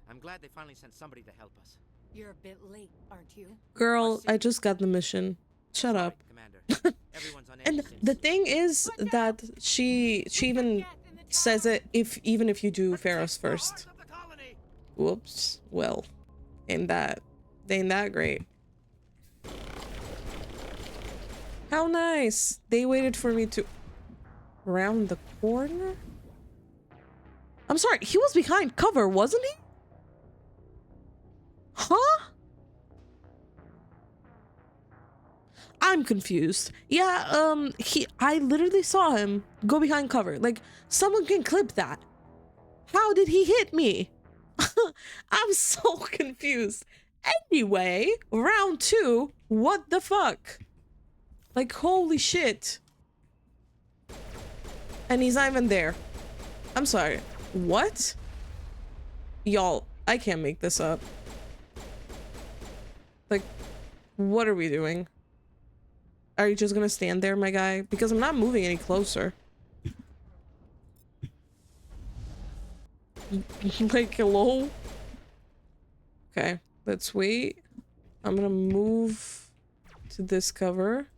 I'm glad they finally sent somebody to help us. You're a bit late, aren't you? Girl, I just got the mission. Shut up. Everyone's on And the thing is that she even says it even if you do Pharaohs first. Whoops. Well, ain't that great. How nice. They waited for me to round the corner. I'm sorry, he was behind cover, wasn't he? Huh? I'm confused. Yeah, I literally saw him go behind cover. Like, someone can clip that. How did he hit me? I'm so confused. Anyway, round 2, what the fuck? Like, holy shit. And he's not even there. I'm sorry. What? Y'all, I can't make this up. Like, what are we doing? Are you just gonna stand there, my guy? Because I'm not moving any closer. Like, hello? Okay, let's wait. I'm gonna move to this cover.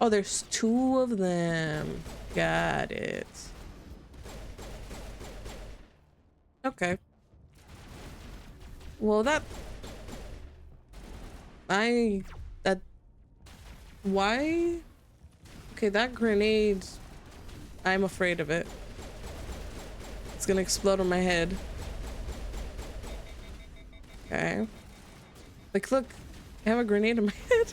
Oh, there's two of them. Got it. Okay. Well, why? Okay, that grenade, I'm afraid of it. It's gonna explode on my head. Okay. Like, look, I have a grenade in my head.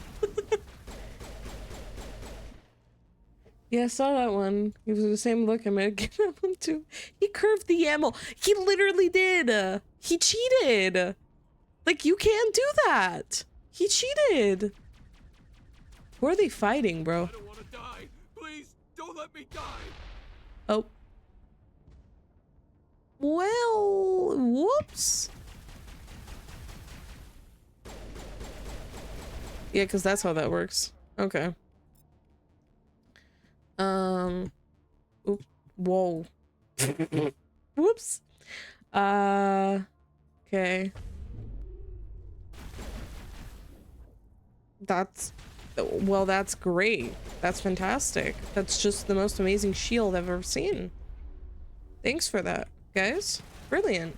Yeah, I saw that one. He was the same look. I'm gonna get that one too. He curved the ammo. He literally did. He cheated. Like, you can't do that. He cheated. Who are they fighting, bro? I don't want to die. Please, don't let me die. Oh. Well, whoops. Yeah, because that's how that works. Okay. Oop. Whoa. Whoops. Okay. Well, that's great. That's fantastic. That's just the most amazing shield I've ever seen. Thanks for that, guys. Brilliant.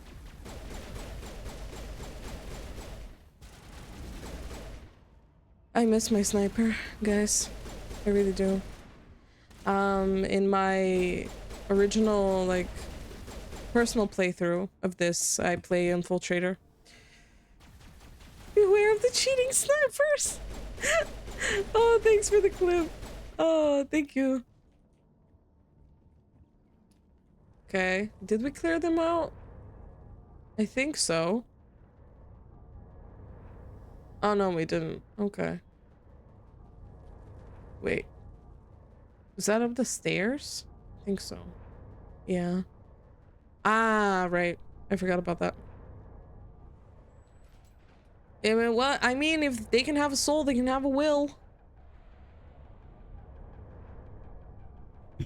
I miss my sniper, guys. I really do. In my original, like, personal playthrough of this, I play Infiltrator. Beware of the cheating snipers! Oh, thanks for the clip. Oh, thank you. Okay, did we clear them out? I think so. Oh no, we didn't. Okay. Wait. Was that up the stairs? I think so. Yeah. Ah, right. I forgot about that. I mean, well, I mean, if they can have a soul, they can have a will. Now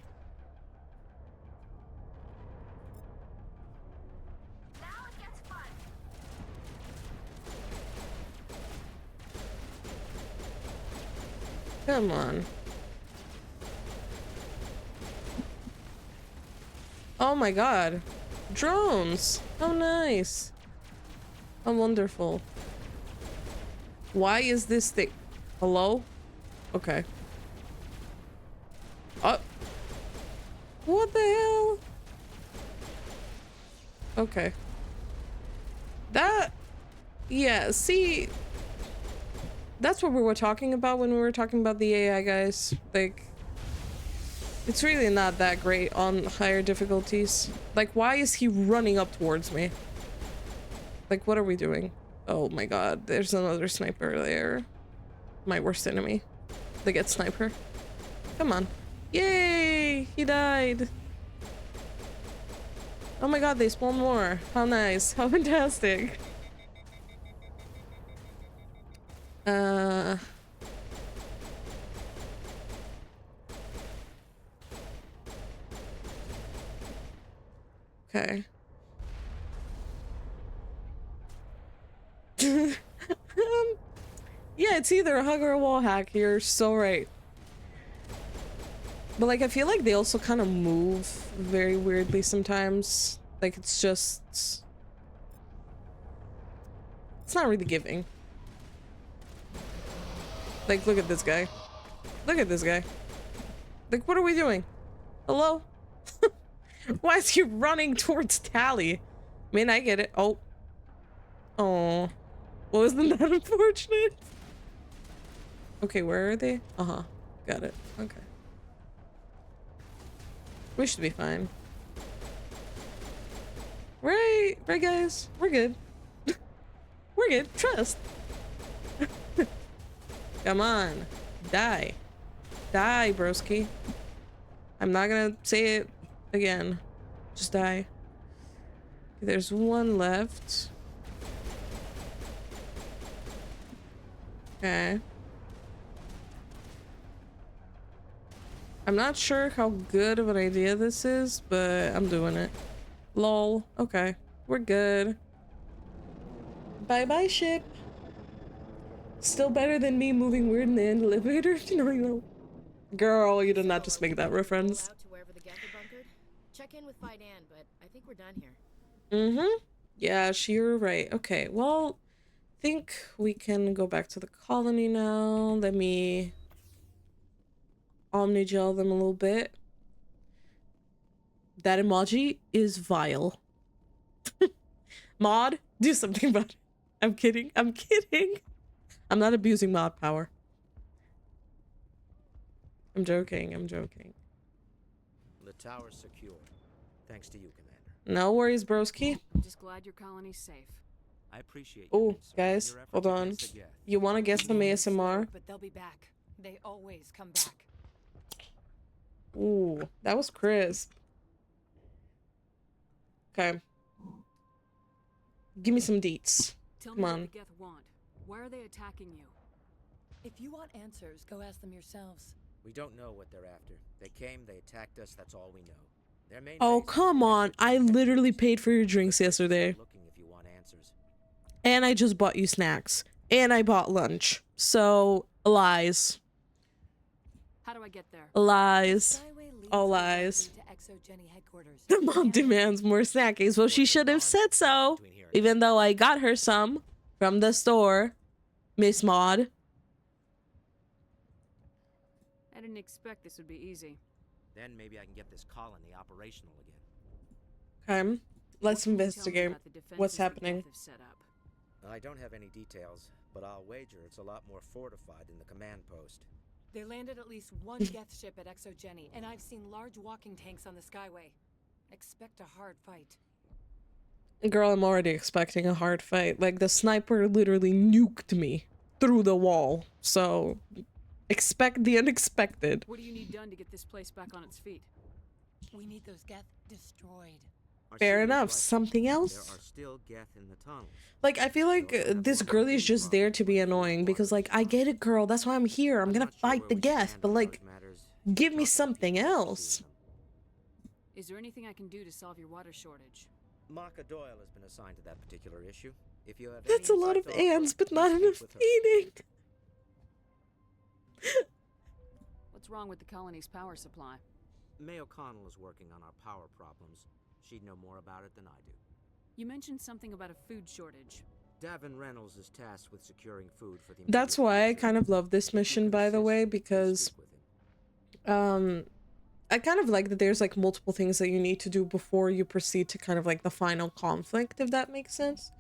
it gets fun. Come on. Oh my god. Drones! How nice. How wonderful. Why is this thing? Hello? Okay. Oh. What the hell? Okay. That... Yeah, see... That's what we were talking about when we were talking about the AI, guys. Like... It's really not that great on higher difficulties. Like, why is he running up towards me? Like, what are we doing? Oh my god, there's another sniper there. My worst enemy. The get sniper. Come on. Yay! He died. Oh my god, they spawn more. How nice. How fantastic. Okay. Yeah, it's either a hug or a wall hack. You're so right. But like, I feel like they also kind of move very weirdly sometimes. Like, it's just... It's not really giving. Like, look at this guy. Look at this guy. Like, what are we doing? Hello? Why is he running towards Tally? I mean, I get it. Oh. Oh. Well, isn't that unfortunate? Okay, where are they? Uh-huh. Got it. Okay. We should be fine. Right, right guys? We're good. We're good. Trust. Come on. Die. Die, broski. I'm not gonna say it again. Just die. There's one left. Okay. I'm not sure how good of an idea this is, but I'm doing it. Lol. Okay. We're good. Bye-bye, ship. Still better than me moving weird in the elevator. No. Girl, you did not just make that reference. Out to wherever the Geth are bunkered. Check in with Fidan, but I think we're done here. Mm-hmm. Yeah, you're right. Okay, well, I think we can go back to the colony now. Let me omnigel them a little bit. That emoji is vile. Mod, do something about it. I'm kidding. I'm kidding. I'm not abusing mod power. I'm joking. I'm joking. The tower's secure. Thanks to you, Commander. No worries, broski. I'm just glad your colony's safe. I appreciate Oh, guys, hold on. You want to get some ASMR? But they'll be back. They always come back. Ooh, that was crisp. Okay. Give me some deets. Tell Come me on. what the Geth want. Why are they attacking you? If you want answers, go ask them yourselves. We don't know what they're after. They came, they attacked us, that's all we know. Their main Oh, base is come on. I literally paid for your drinks yesterday. looking if you want answers. And I just bought you snacks. And I bought lunch. So, lies. How do I get there? Lies. All lies. The mom demands more snackies. Well, she should have said so. Even though I got her some from the store, Miss Maud. I didn't expect this would be easy. Then maybe I can get this colony operational again. Okay. Let's What can you tell me investigate about the defenses what's the happening. Geth have set up? I don't have any details, but I'll wager it's a lot more fortified than the command post. They landed at least one Geth ship at Exogeny, and I've seen large walking tanks on the Skyway. Expect a hard fight. Girl, I'm already expecting a hard fight. Like, the sniper literally nuked me through the wall. So, expect the unexpected. What do you need done to get this place back on its feet? We need those Geth destroyed. Fair enough. Something else? There are still Geth in the tunnels. Like, I feel like this girl is just there to be annoying because, like, I get it, girl. That's why I'm here. I'm gonna fight the Geth, but, like, give me something else. Is there anything I can do to solve your water shortage? Maka Doyle has been assigned to that particular issue. If you have That's a any lot of insight to offer, ands, but not please enough speak with her. meaning. What's wrong with the colony's power supply? May O'Connell is working on our power problems. She'd know more about it than I do. You mentioned something about a food shortage. Davin Reynolds is tasked with securing food for the That's immediate why I future. kind of love this mission, by the way, because I kind of like that there's like multiple things that you need to do before you proceed to kind of like the final conflict, if that makes sense.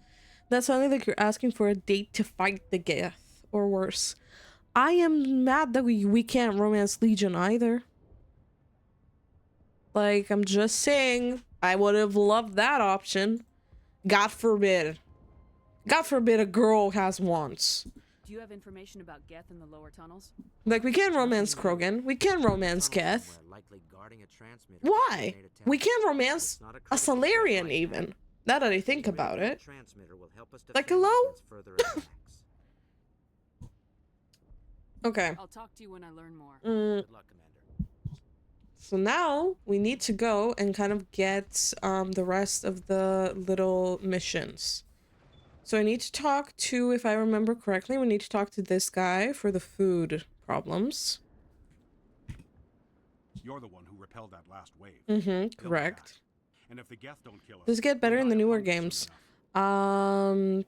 That's only like you're asking for a date to fight the Geth, or worse. I am mad that we can't romance Legion either. Like, I'm just saying, I would have loved that option. God forbid. God forbid a girl has wants. Do you have information about Geth in the lower tunnels? Like, we can romance Krogan. We can romance Geth. Why? We can romance a Solarian even. Now that I think about it. Like, hello? Okay. I'll talk to you when I learn more. Good luck, Commander. So now we need to go and kind of get the rest of the little missions. So I need to talk to, if I remember correctly, we need to talk to this guy for the food problems. You're the one who repelled that last wave. Mm-hmm, correct. And if the Geth don't kill us, Does it get better in the newer games? Well,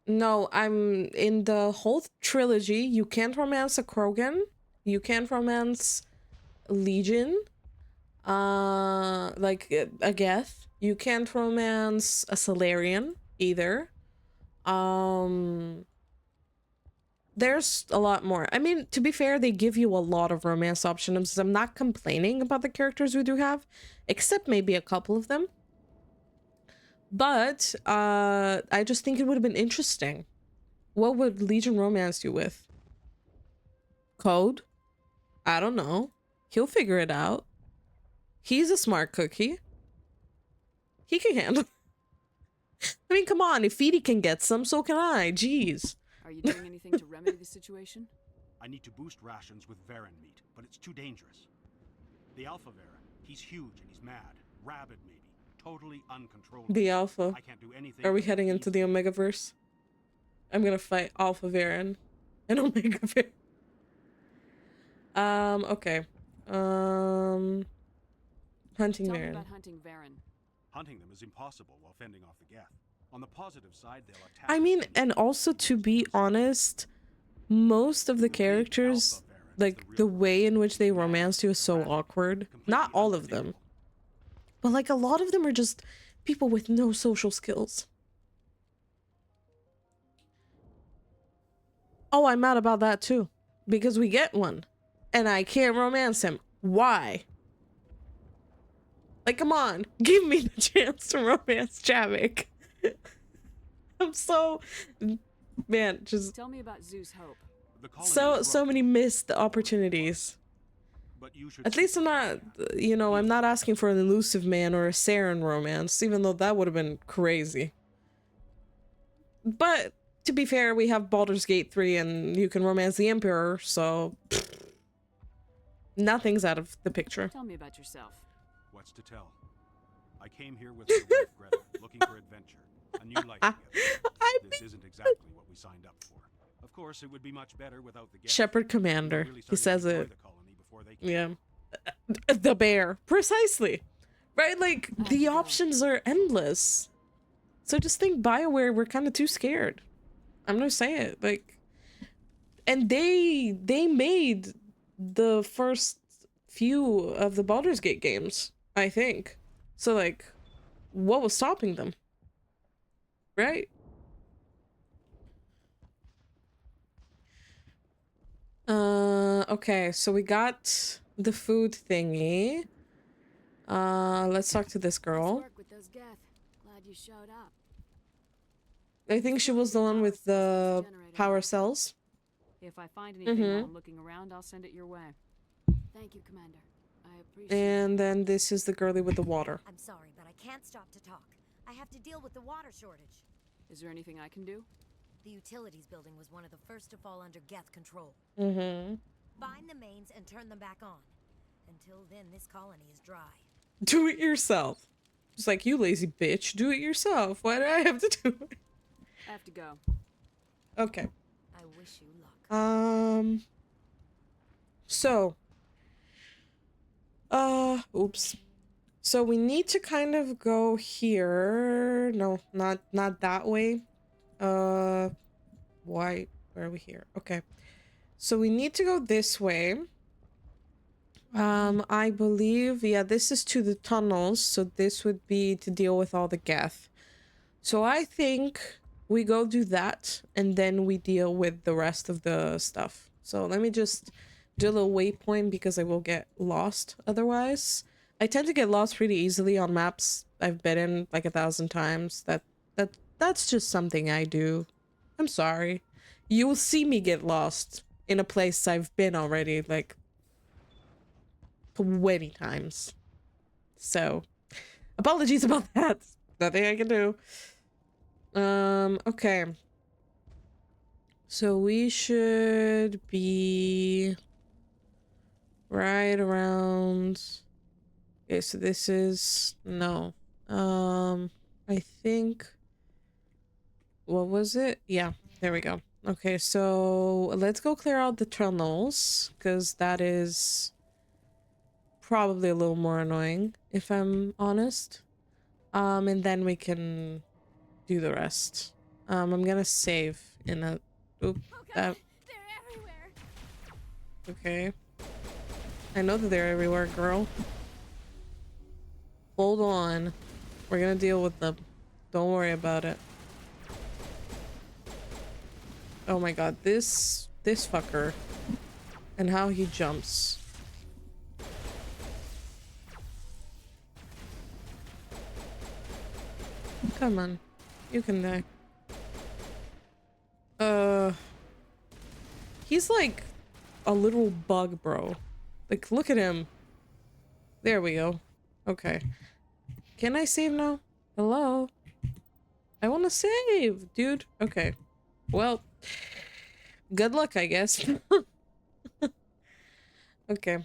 no, I'm in the whole trilogy. You can't romance a Krogan. You can't romance Legion. Like a Geth. You can't romance a Solarian either. There's a lot more. I mean, to be fair, they give you a lot of romance options. I'm not complaining about the characters we do have, except maybe a couple of them. But I just think it would have been interesting. What would Legion romance you with? code. I don't know. He'll figure it out. He's a smart cookie. He can handle. I mean, come on. If Edie can get some, so can I. Jeez. Are you doing anything to remedy the situation? I need to boost rations with Varen meat, but it's too dangerous. The Alpha Varen, he's huge and he's mad. Rabid, maybe. Totally uncontrollable. The Alpha. I can't do anything. Are we heading into the Omegaverse? I'm gonna fight Alpha Varen and Omega Varen. Okay. Hunting Tell me Varen. about hunting Varen. Hunting them is impossible while fending off the Geth. On the positive side, they'll attack. I mean, and also to be honest, most of the characters, like the way in which they romance you is so awkward. Not all of them, but like a lot of them are just people with no social skills. Oh, I'm mad about that too, because we get one and I can't romance him. Why? Like, come on, give me the chance to romance Javik. I'm so, man, just Tell me about Zeus Hope. so many missed opportunities. But you should At least I'm not, you know, I'm not asking for an elusive man or a Saren romance, even though that would have been crazy. But to be fair, we have Baldur's Gate 3 and you can romance the Emperor, so nothing's out of the picture. Tell me about yourself. What's to tell? I came here with my wife Greta, looking for adventure. A new life together. This isn't exactly what we signed up for. Of course, it would be much better without the Geth. Shepherd Commander, Really he says started to it. enjoy the colony before they came. Yeah. The bear. Precisely. Right? Like, the options are endless. So just think BioWare, we're kind of too scared. I'm gonna say it. Like, and they made the first few of the Baldur's Gate games, I think. So, like, what was stopping them? Right? Okay, so we got the food thingy. Let's talk to this girl. Work with those Geth. Glad you showed up. I think she was the one with the power cells. If I find anything while I'm looking around, I'll send it your way. Thank you, Commander. I appreciate it. And then this is the girlie with the water. I'm sorry, but I can't stop to talk. I have to deal with the water shortage. Is there anything I can do? The utilities building was one of the first to fall under Geth control. Mm-hmm. Find the mains and turn them back on. Until then, this colony is dry. Do it yourself. Just like, you lazy bitch, do it yourself. Why do I have to do it? I have to go. Okay. I wish you luck. So. Oops. So we need to kind of go here. No, not that way. Why? Where are we here? Okay. So we need to go this way. I believe, yeah, this is to the tunnels. So this would be to deal with all the Geth. So I think we go do that and then we deal with the rest of the stuff. So let me just do a little waypoint because I will get lost otherwise. I tend to get lost pretty easily on maps I've been in like 1,000 times. That's just something I do. I'm sorry. You will see me get lost in a place I've been already like 20 times. So apologies about that. Nothing I can do. Okay. So we should be right around. Okay, so this is no. I think, what was it? Yeah, there we go. Okay, so let's go clear out the tunnels because that is probably a little more annoying if I'm honest. And then we can do the rest. I'm gonna save in a They're everywhere. Okay. I know that they're everywhere, girl. Hold on. We're gonna deal with them. Don't worry about it. Oh my god, this fucker. And how he jumps. Come on. You can die. He's like a little bug, bro. Like, look at him. There we go. Okay. Can I save now? Hello? I want to save, dude. Okay. Well, good luck, I guess. Okay.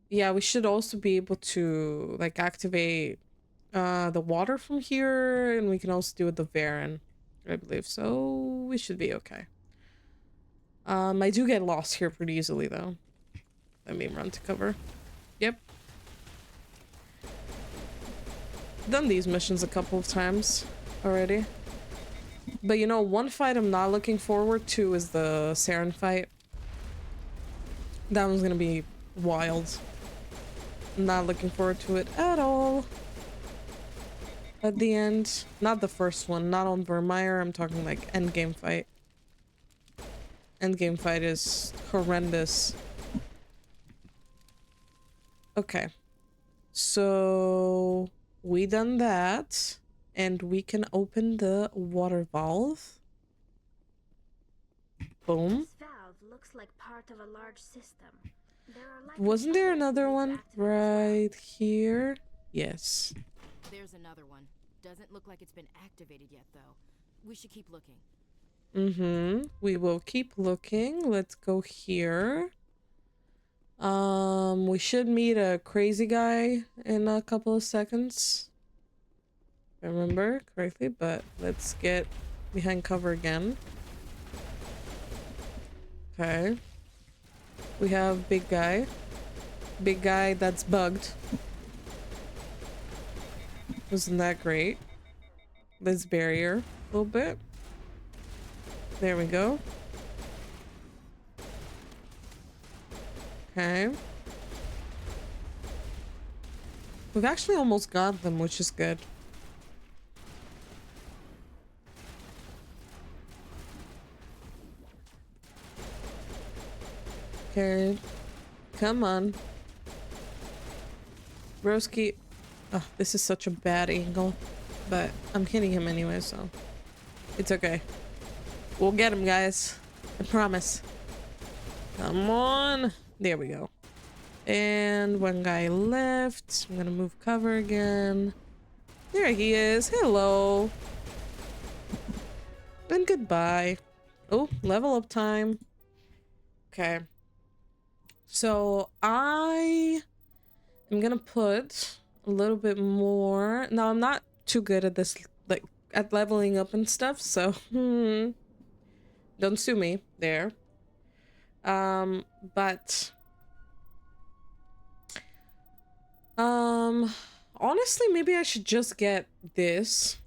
Yeah, we should also be able to, like, activate the water from here, and we can also do it with the Varen, I believe. So we should be okay. I do get lost here pretty easily, though. Let me run to cover. Yep. Done these missions a couple of times already. But you know, one fight I'm not looking forward to is the Saren fight. That one's gonna be wild. Not looking forward to it at all. At the end. Not the first one, not on Vermeer, I'm talking like endgame fight. Endgame fight is horrendous. Okay. So we done that. And we can open the water valve. Boom. This valve looks like part of a large system. Wasn't there another one right here? Yes. There's another one. Doesn't look like it's been activated yet, though. We should keep looking. We will keep looking. Let's go here. We should meet a crazy guy in a couple of seconds. If I remember correctly, but let's get behind cover again. Okay. We have big guy. Big guy that's bugged. Wasn't that great? This barrier a little bit. There we go. Okay. We've actually almost got them, which is good. Okay. Come on. Broski. Oh, this is such a bad angle. But I'm hitting him anyway, so it's okay. We'll get him, guys. I promise. Come on. There we go. And one guy left. I'm gonna move cover again. There he is. Hello. And goodbye. Oh, level up time. Okay. So I am gonna put a little bit more. Now I'm not too good at this, like at leveling up and stuff, so don't sue me there. But honestly, maybe I should just get this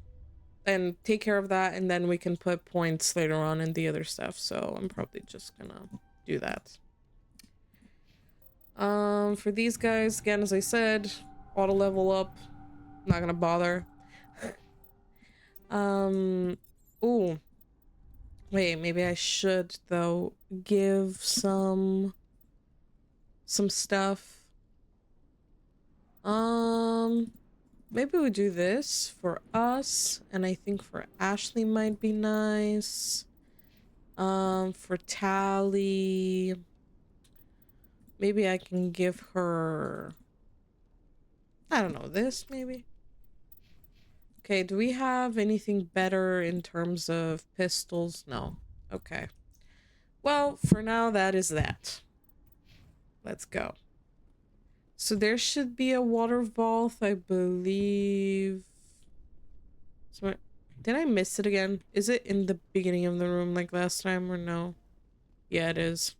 and take care of that, and then we can put points later on in the other stuff. So I'm probably just gonna do that. For these guys, again, as I said, auto level up. Not gonna bother. Ooh. Wait, maybe I should, though, give some stuff. Maybe we do this for us, and I think for Ashley might be nice. For Tally, maybe I can give her, I don't know, this maybe? Okay, do we have anything better in terms of pistols? No. Okay. Well, for now, that is that. Let's go. So there should be a water vault, I believe. So, did I miss it again? Is it in the beginning of the room like last time or no? Yeah, it is.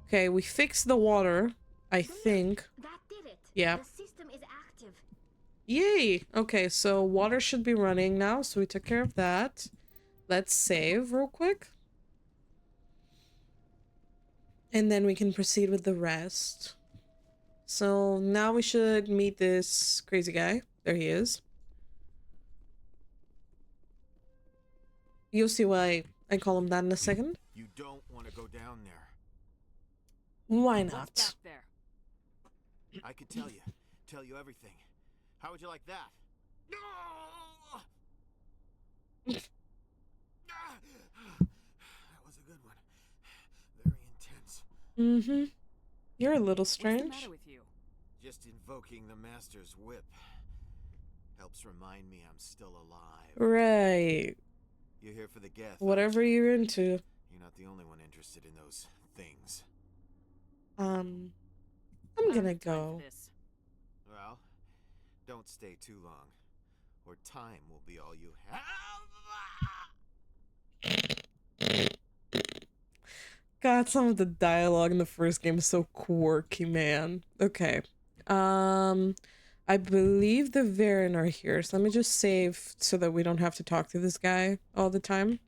Okay, we fixed the water, I think. That did it. Yeah. The system is active. Yay! Okay, so water should be running now, so we took care of that. Let's save real quick. And then we can proceed with the rest. So now we should meet this crazy guy. There he is. You'll see why I call him that in a second. You don't want to go down there. Why What's not? back there? I could tell you everything. How would you like that? Mm-hmm. You're a little What's the strange. matter with you? Just invoking the Master's whip helps remind me I'm still alive. Right. You're here for the Geth. Whatever you're into. You're not the only one interested in those things. I'm gonna go. Well, don't stay too long, or time will be all you have. God, some of the dialogue in the first game is so quirky, man. Okay. I believe the Varen are here, so let me just save so that we don't have to talk to this guy all the time.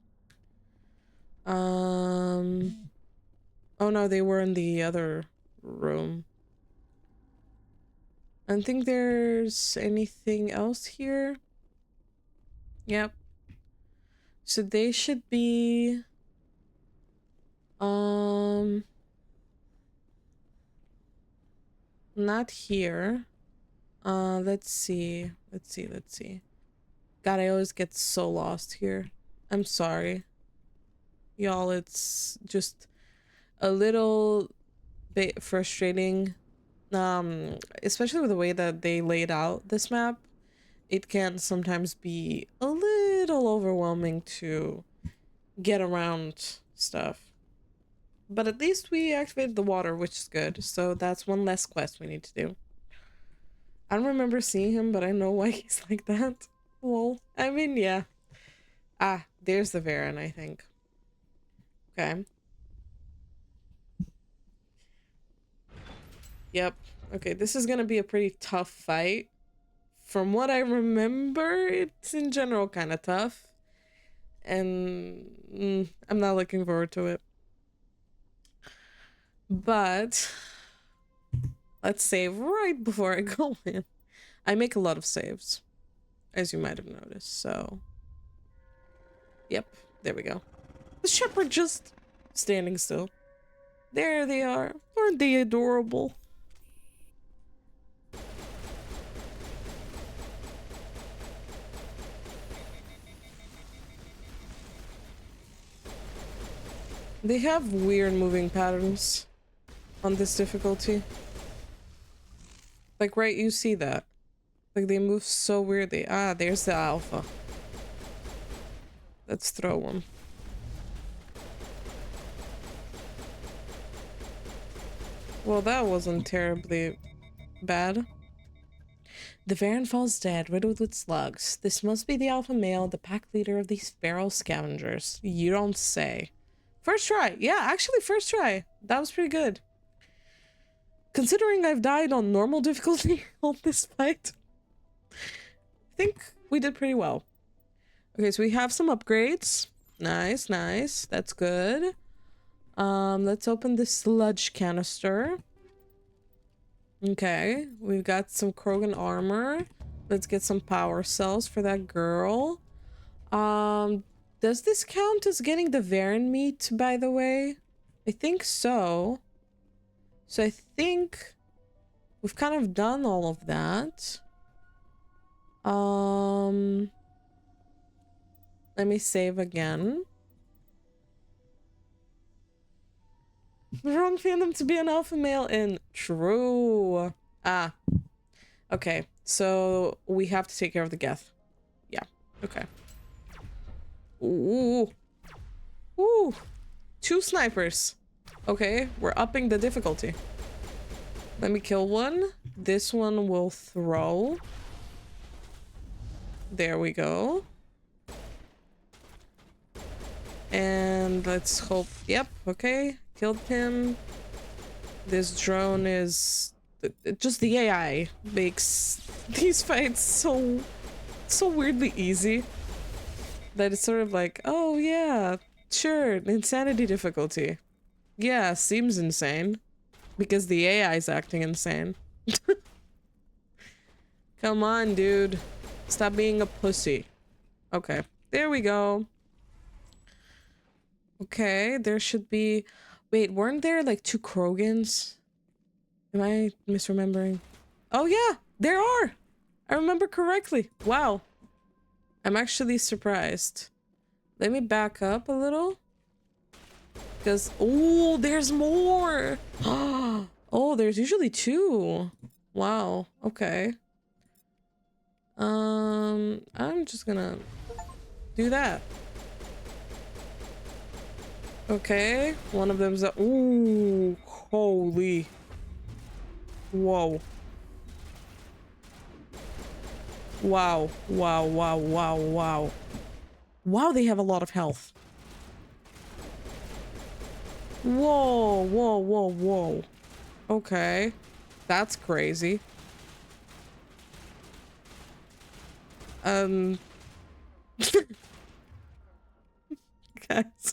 Oh no, they were in the other room. I don't think there's anything else here. Yep. So they should be... not here. Let's see. God, I always get so lost here. I'm sorry. Y'all, it's just a little bit frustrating. Especially with the way that they laid out this map. It can sometimes be a little overwhelming to get around stuff. But at least we activated the water, which is good. So that's one less quest we need to do. I don't remember seeing him, but I know why he's like that. Well, I mean, yeah. Ah, there's the Varen, I think. Okay. Yep. Okay, this is gonna be a pretty tough fight. From what I remember, it's in general kind of tough. And I'm not looking forward to it. But let's save right before I go in. I make a lot of saves, as you might have noticed, so... Yep, there we go. The shepherd just standing still. There they are. Aren't they adorable? They have weird moving patterns on this difficulty. Like, right, you see that. Like, they move so weirdly. Ah, there's the alpha. Let's throw him. Well, that wasn't terribly bad. The Varen falls dead, riddled with slugs. This must be the alpha male, the pack leader of these feral scavengers. You don't say. First try. Yeah, actually, first try. That was pretty good. Considering I've died on normal difficulty on this fight, I think we did pretty well. Okay, so we have some upgrades. Nice, nice. That's good. Let's open the sludge canister. Okay, we've got some Krogan armor. Let's get some power cells for that girl. Does this count as getting the Varen meat, by the way? I think so. So I think we've kind of done all of that. Let me save again. Wrong fandom to be an alpha male in. True. Ah. Okay, so we have to take care of the Geth. Yeah, okay. Ooh. Ooh. 2 snipers. Okay, we're upping the difficulty. Let me kill one. This one will throw. There we go. And let's hope... Yep, okay. Killed him. This drone is... Just the AI makes these fights so weirdly easy. That it's sort of like, oh yeah, sure, insanity difficulty. Yeah, seems insane. Because the AI is acting insane. Come on, dude. Stop being a pussy. Okay, there we go. Okay, there should be... Wait, weren't there like 2 Krogans? Am I misremembering? Oh yeah, there are! I remember correctly. Wow. I'm actually surprised. Let me back up a little. Because, oh, there's more. Oh, there's usually 2. Wow. Okay. I'm just gonna do that. Okay. One of them's a, ooh, holy. Whoa. Wow. Wow, wow, wow, wow. Wow, they have a lot of health. Whoa, whoa, whoa, whoa. Okay. That's crazy. Guys,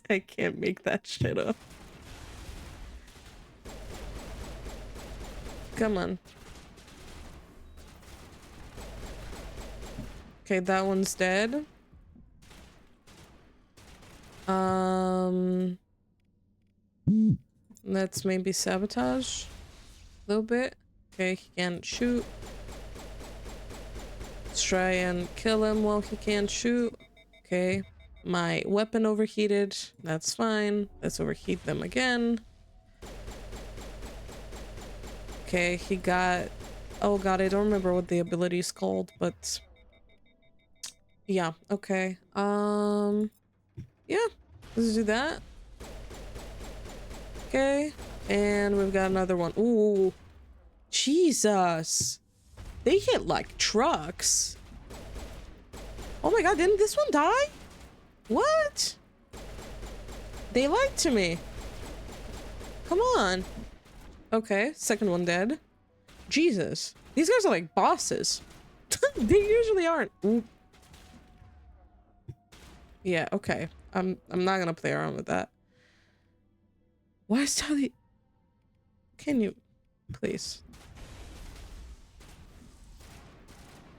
I can't make that shit up. Come on. Okay, that one's dead. Let's maybe sabotage a little bit. Okay, he can't shoot. Let's try and kill him while he can't shoot. Okay, my weapon overheated. That's fine. Let's overheat them again. Okay, he got... Oh god, I don't remember what the ability is called, but... Yeah, okay. Yeah, let's do that. Okay, and we've got another one. Ooh, Jesus. They hit like trucks. Oh my god, didn't this one die? What? They lied to me. Come on. Okay, second one dead. Jesus. These guys are like bosses. They usually aren't. Ooh. Yeah, okay. I'm not gonna play around with that. Why is Tally... Can you... Please.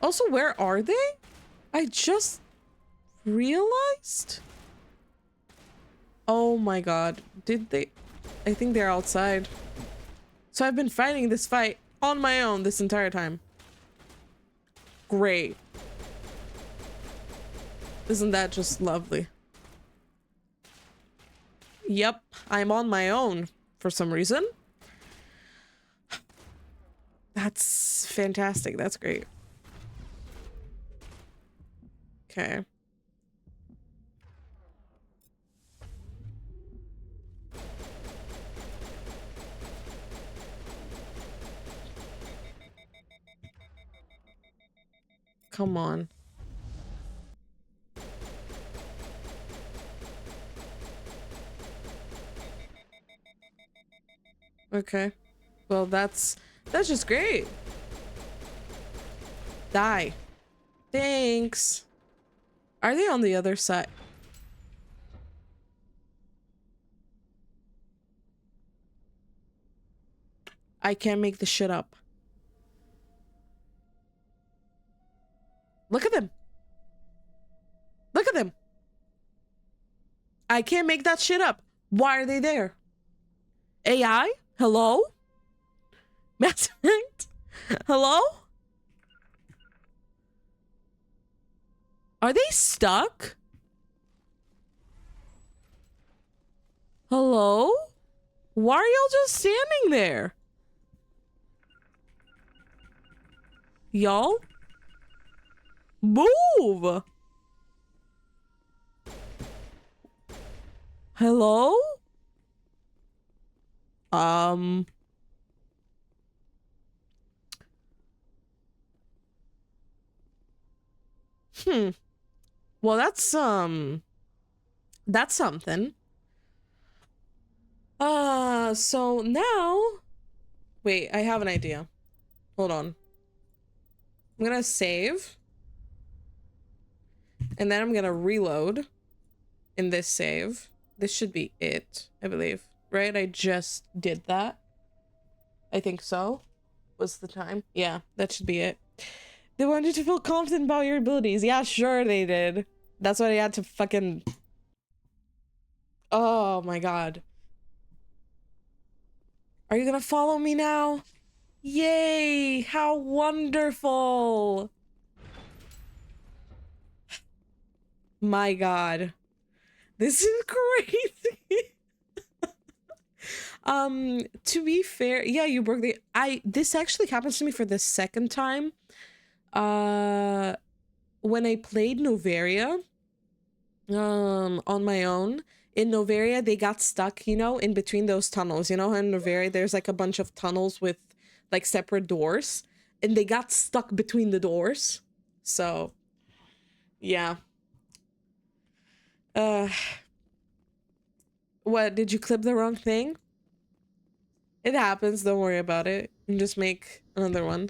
Also, where are they? I just realized? Oh my god. Did they... I think they're outside. So I've been fighting this fight on my own this entire time. Great. Isn't that just lovely? Yep, I'm on my own for some reason. That's fantastic. That's great. Okay. Come on. Okay. Well, that's just great. Die. Thanks. Are they on the other side? I can't make this shit up. Look at them. Look at them. I can't make that shit up. Why are they there? AI? Hello? Mass Effect? Hello? Are they stuck? Hello? Why are y'all just standing there? Y'all? Move! Hello? Well, that's something. So now... Wait, I have an idea. Hold on. I'm gonna save. And then I'm gonna reload in this save. This should be it, I believe. Right? I just did that. I think so. What's the time? Yeah, that should be it. They wanted you to feel confident about your abilities. Yeah, sure they did. That's why I had to fucking... Oh my god. Are you gonna follow me now? Yay! How wonderful! My god. This is crazy! To be fair, yeah, you broke the this actually happens to me for the second time. When I played Novaria, on my own. In Novaria, they got stuck, you know, in between those tunnels. You know, in Novaria, there's like a bunch of tunnels with like separate doors, and they got stuck between the doors. So, yeah. What, did you clip the wrong thing? It happens, don't worry about it. You can just make another one.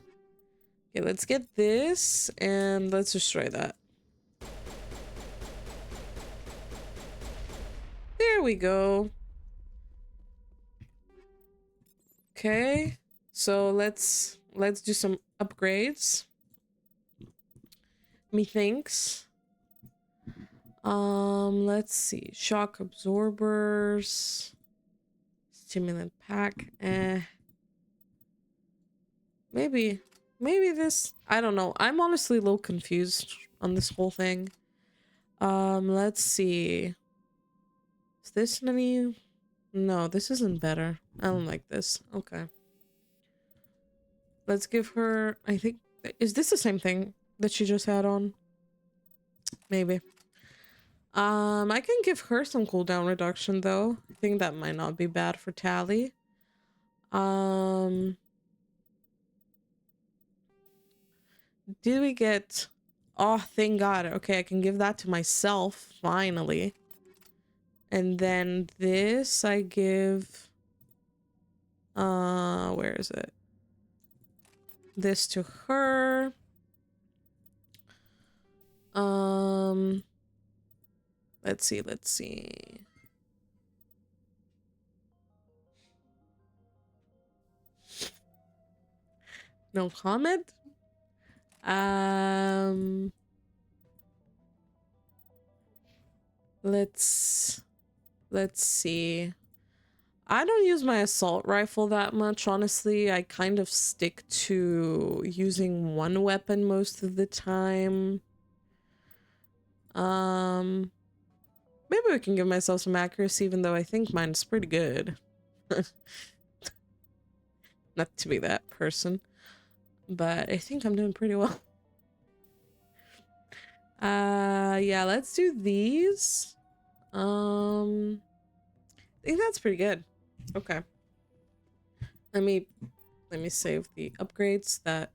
Okay, let's get this, and let's destroy that. There we go. Okay, so let's do some upgrades. Methinks. Let's see. Shock absorbers. Stimulant pack. Maybe this. I don't know. I'm honestly a little confused on this whole thing. Let's see. Is this any? No, this isn't better. I don't like this. Okay. Let's give her, I think, is this the same thing that she just had on? Maybe. I can give her some cooldown reduction though. I think that might not be bad for Tally. Did we get, oh, thank God. Okay, I can give that to myself finally. And then this I give, where is it? This to her. Let's see. No comment? Let's see. I don't use my assault rifle that much, honestly. I kind of stick to using one weapon most of the time. Maybe I can give myself some accuracy, even though I think mine's pretty good. Not to be that person, but I think I'm doing pretty well. Yeah, let's do these. I think that's pretty good. Okay. Let me save the upgrades that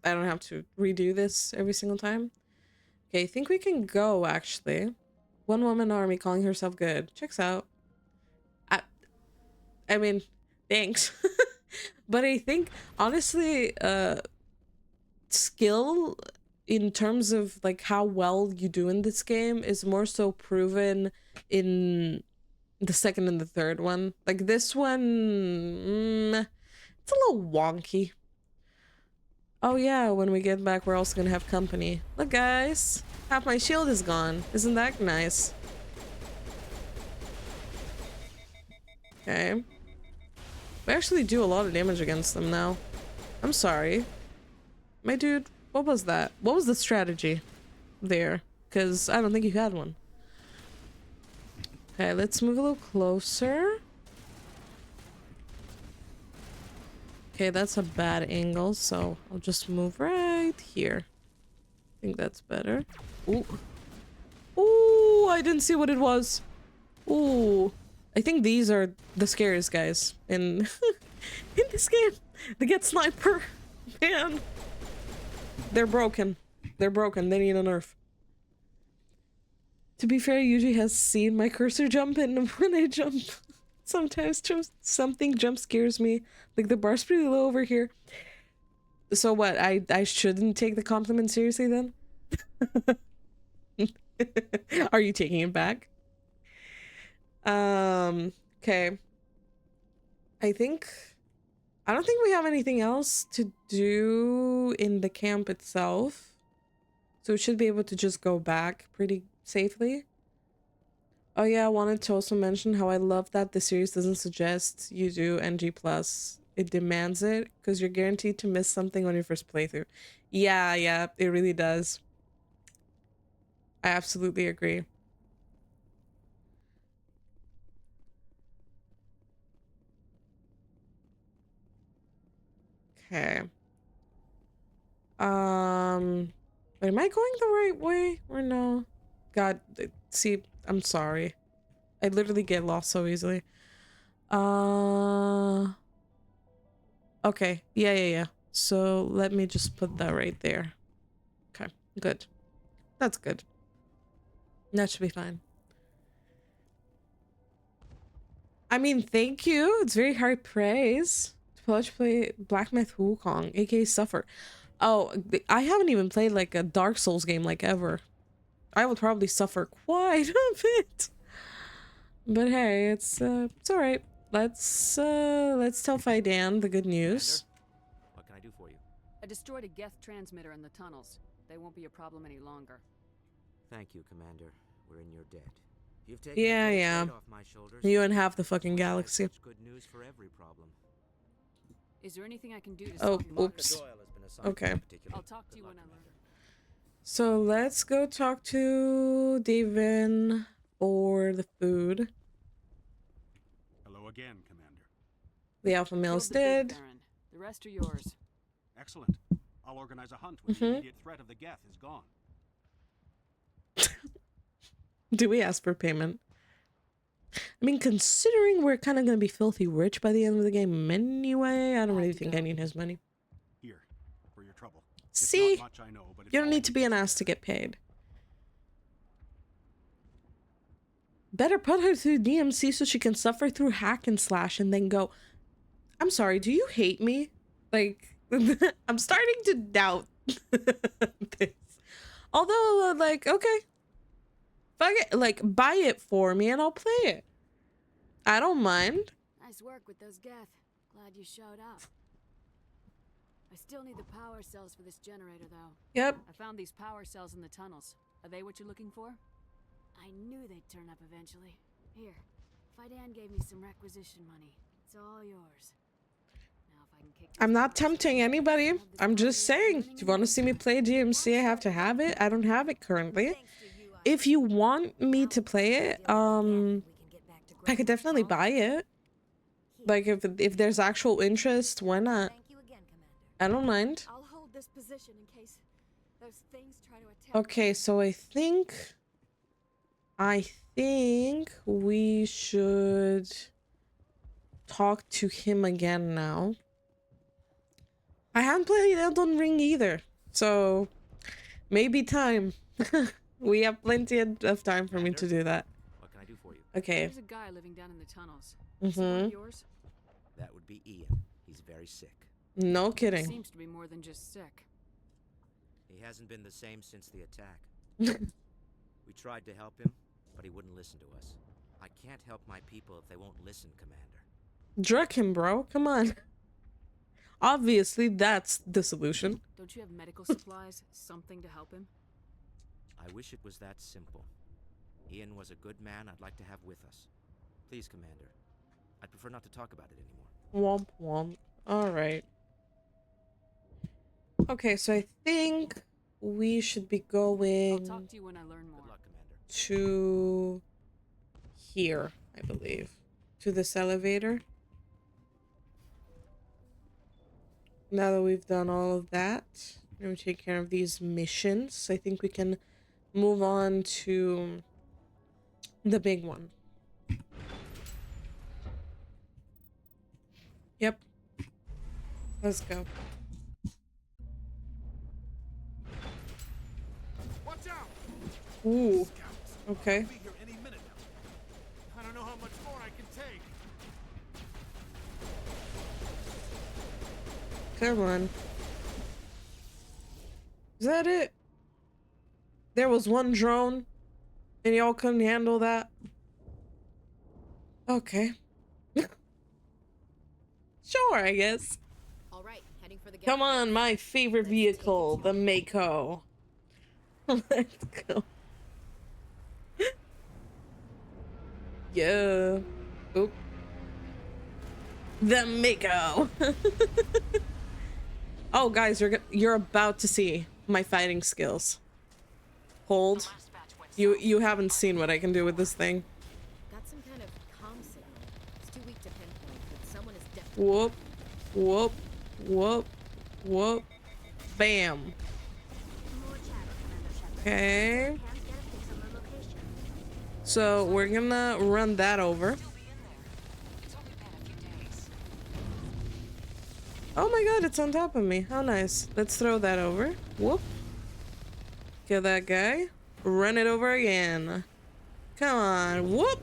I don't have to redo this every single time. Okay, I think we can go, actually. One woman army calling herself good. Checks out. I mean, thanks. But I think, honestly, skill in terms of, like, how well you do in this game is more so proven in the second and the third one. Like, this one, it's a little wonky. Oh yeah, when we get back, we're also gonna have company. Look, guys, half my shield is gone. Isn't that nice? Okay. We actually do a lot of damage against them now. I'm sorry. My dude, what was that? What was the strategy there? Because I don't think you had one. Okay, let's move a little closer. Okay, that's a bad angle, so I'll just move right here. I think that's better. Ooh. Ooh, I didn't see what it was. Ooh. I think these are the scariest guys in in this game. They get sniper. Man. They're broken. They're broken. They need a nerf. To be fair, Yuji has seen my cursor jump, and when I jump, sometimes something jump scares me. Like, the bar's pretty low over here. So what, I shouldn't take the compliment seriously then? Are you taking it back? Okay. I don't think we have anything else to do in the camp itself. So we should be able to just go back pretty safely. Oh yeah, I wanted to also mention how I love that the series doesn't suggest you do NG+. It demands it, because you're guaranteed to miss something on your first playthrough. Yeah, it really does. I absolutely agree. Okay. But am I going the right way or no? God, see, I'm sorry. I literally get lost so easily. Okay. Yeah. So let me just put that right there. Okay, good. That's good. That should be fine. I mean, thank you. It's very high praise. To let's play Black Myth Wukong, aka Suffer. Oh, I haven't even played like a Dark Souls game like ever. I would probably suffer quite a bit. But hey, it's alright. Let's tell Fidan the good news. Commander, what can I do for you? I destroyed a Geth transmitter in the tunnels. They won't be a problem any longer. Thank you, Commander. We're in your debt. You've taken Yeah. weight off my shoulders. You and half the fucking galaxy. Good news for every problem. Is there anything I can do to Oh, solve your oops. Okay. I'll talk to you when I learn. So let's go talk to Davin for the food. Hello again, Commander. The alpha male's dead. The rest are yours. Excellent. I'll organize a hunt when the immediate threat of the Geth is gone. Do we ask for payment? I mean, considering we're kind of going to be filthy rich by the end of the game anyway, I don't really think I need his money. Here, for your trouble. See? Much, I know, but You don't need to be an ass to get paid. Better put her through DMC so she can suffer through hack and slash and then go, I'm sorry, do you hate me? Like, I'm starting to doubt this. Although, like, okay. Fuck it, like, buy it for me and I'll play it. I don't mind. Nice work with those Geth. Glad you showed up. I still need the power cells for this generator, though. Yep. I found these power cells in the tunnels. Are they what you're looking for? I knew they'd turn up eventually. Here, Fidan gave me some requisition money. It's all yours. Now, if I can kick I'm not tempting anybody. I'm just saying, if you want to see me play DMC, I have to have it. I don't have it currently. If you want me to play it, I could definitely buy it. Like, if there's actual interest, why not? I don't mind. I'll hold this position in case those things try to attack. Okay, so I think we should talk to him again now. I haven't played Elden Ring either, so maybe time. We have plenty of time for me to do that. What can I do for you? Okay. There's a guy living down in the tunnels. Yours? That would be Ian. He's very sick. No kidding. Seems to be more than just sick. He hasn't been the same since the attack. We tried to help him, but he wouldn't listen to us. I can't help my people if they won't listen, Commander. Drug him, bro. Come on. Obviously, that's the solution. Don't you have medical supplies? Something to help him? I wish it was that simple. Ian was a good man I'd like to have with us. Please, Commander. I'd prefer not to talk about it anymore. Womp womp. Alright. Okay, so I think we should be going I'll talk to you when I learn more. Good luck, Commander. To here, I believe. To this elevator. Now that we've done all of that, and we take care of these missions, I think we can move on to the big one. Yep. Let's go. Watch out! Ooh. Okay. I'll be here any minute now. I don't know how much more I can take. Come on. Is that it? There was one drone and y'all couldn't handle that? Okay. Sure, I guess. All right, heading for the Come on, my favorite vehicle, the Mako. Let's go. Yeah. Oop. The Mako. Oh, guys, you're about to see my fighting skills. Hold. You haven't seen what I can do with this thing. Got some kind of comm signal. It's too weak to pinpoint, but someone is definitely. Whoop. Whoop. Whoop. Whoop. Bam. Okay. So we're gonna run that over. Oh my god, it's on top of me. How nice. Let's throw that over. Whoop. Kill that guy. Run it over again. Come on. Whoop.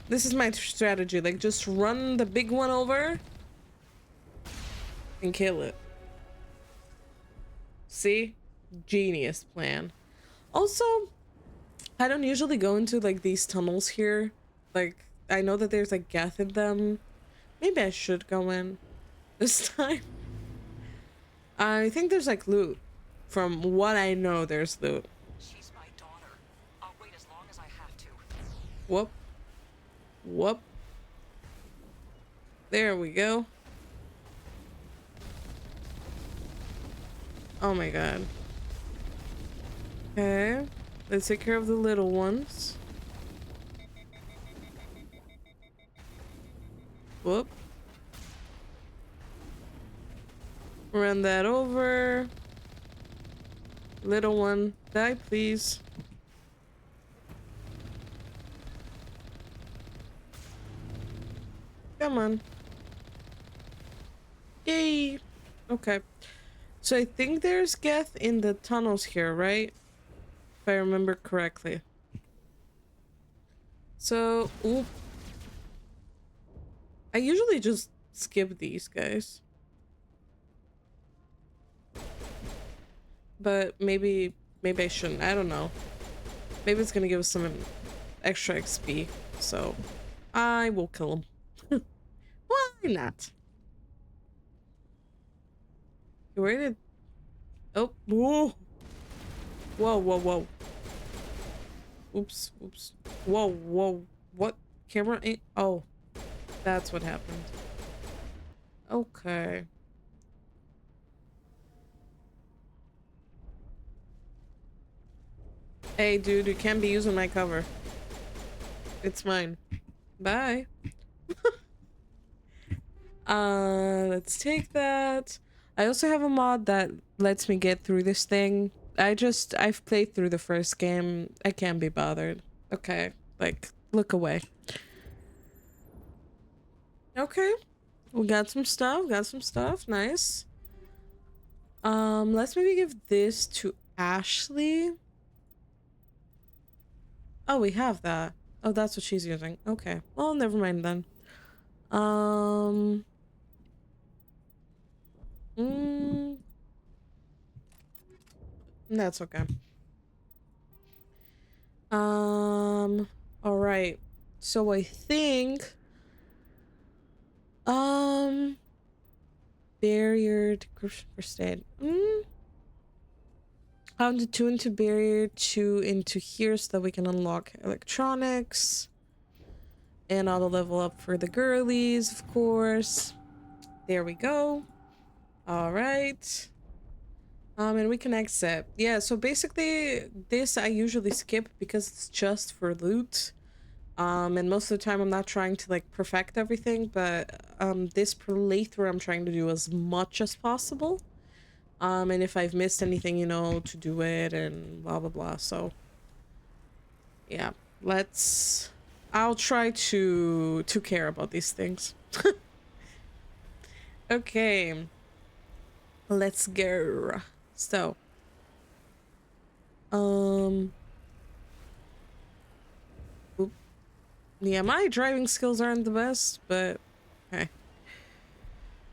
This is my strategy. Like, just run the big one over and kill it. See? Genius plan. Also, I don't usually go into like these tunnels here. Like, I know that there's like Geth in them. Maybe I should go in this time. I think there's like loot. From what I know, there's loot. She's my daughter. I'll wait as long as I have to. Whoop. Whoop. There we go. Oh my god. Okay. Let's take care of the little ones. Whoop. Run that over. Little one, die please. Come on. Yay. Okay. So I think there's Geth in the tunnels here, right? If I remember correctly. So, oop. I usually just skip these guys. But maybe I shouldn't. I don't know. Maybe it's gonna give us some extra XP. So, I will kill him. Why not? Where did... Oh, whoa. Whoa, whoa, whoa. Oops, oops. Whoa, whoa. What? Camera ain't... Oh. That's what happened. Okay. Hey, dude, you can't be using my cover. It's mine. Bye. Let's take that. I also have a mod that lets me get through this thing. I've played through the first game. I can't be bothered. Okay, like, look away. Okay. We got some stuff, nice. Let's maybe give this to Ashley. Oh, we have that. Oh, that's what she's using. Okay. Well, never mind then. That's okay. All right. So I think barrier decryption first aid. How to tune to barrier 2 into here so that we can unlock electronics. And auto level up for the girlies, of course. There we go. All right. And we can exit. Yeah, so basically this I usually skip because it's just for loot. And most of the time I'm not trying to like perfect everything, but this playthrough I'm trying to do as much as possible. And if I've missed anything, you know, to do it and blah blah blah. So yeah, I'll try to care about these things. Okay. Let's go. So oop. Yeah, my driving skills aren't the best, but okay.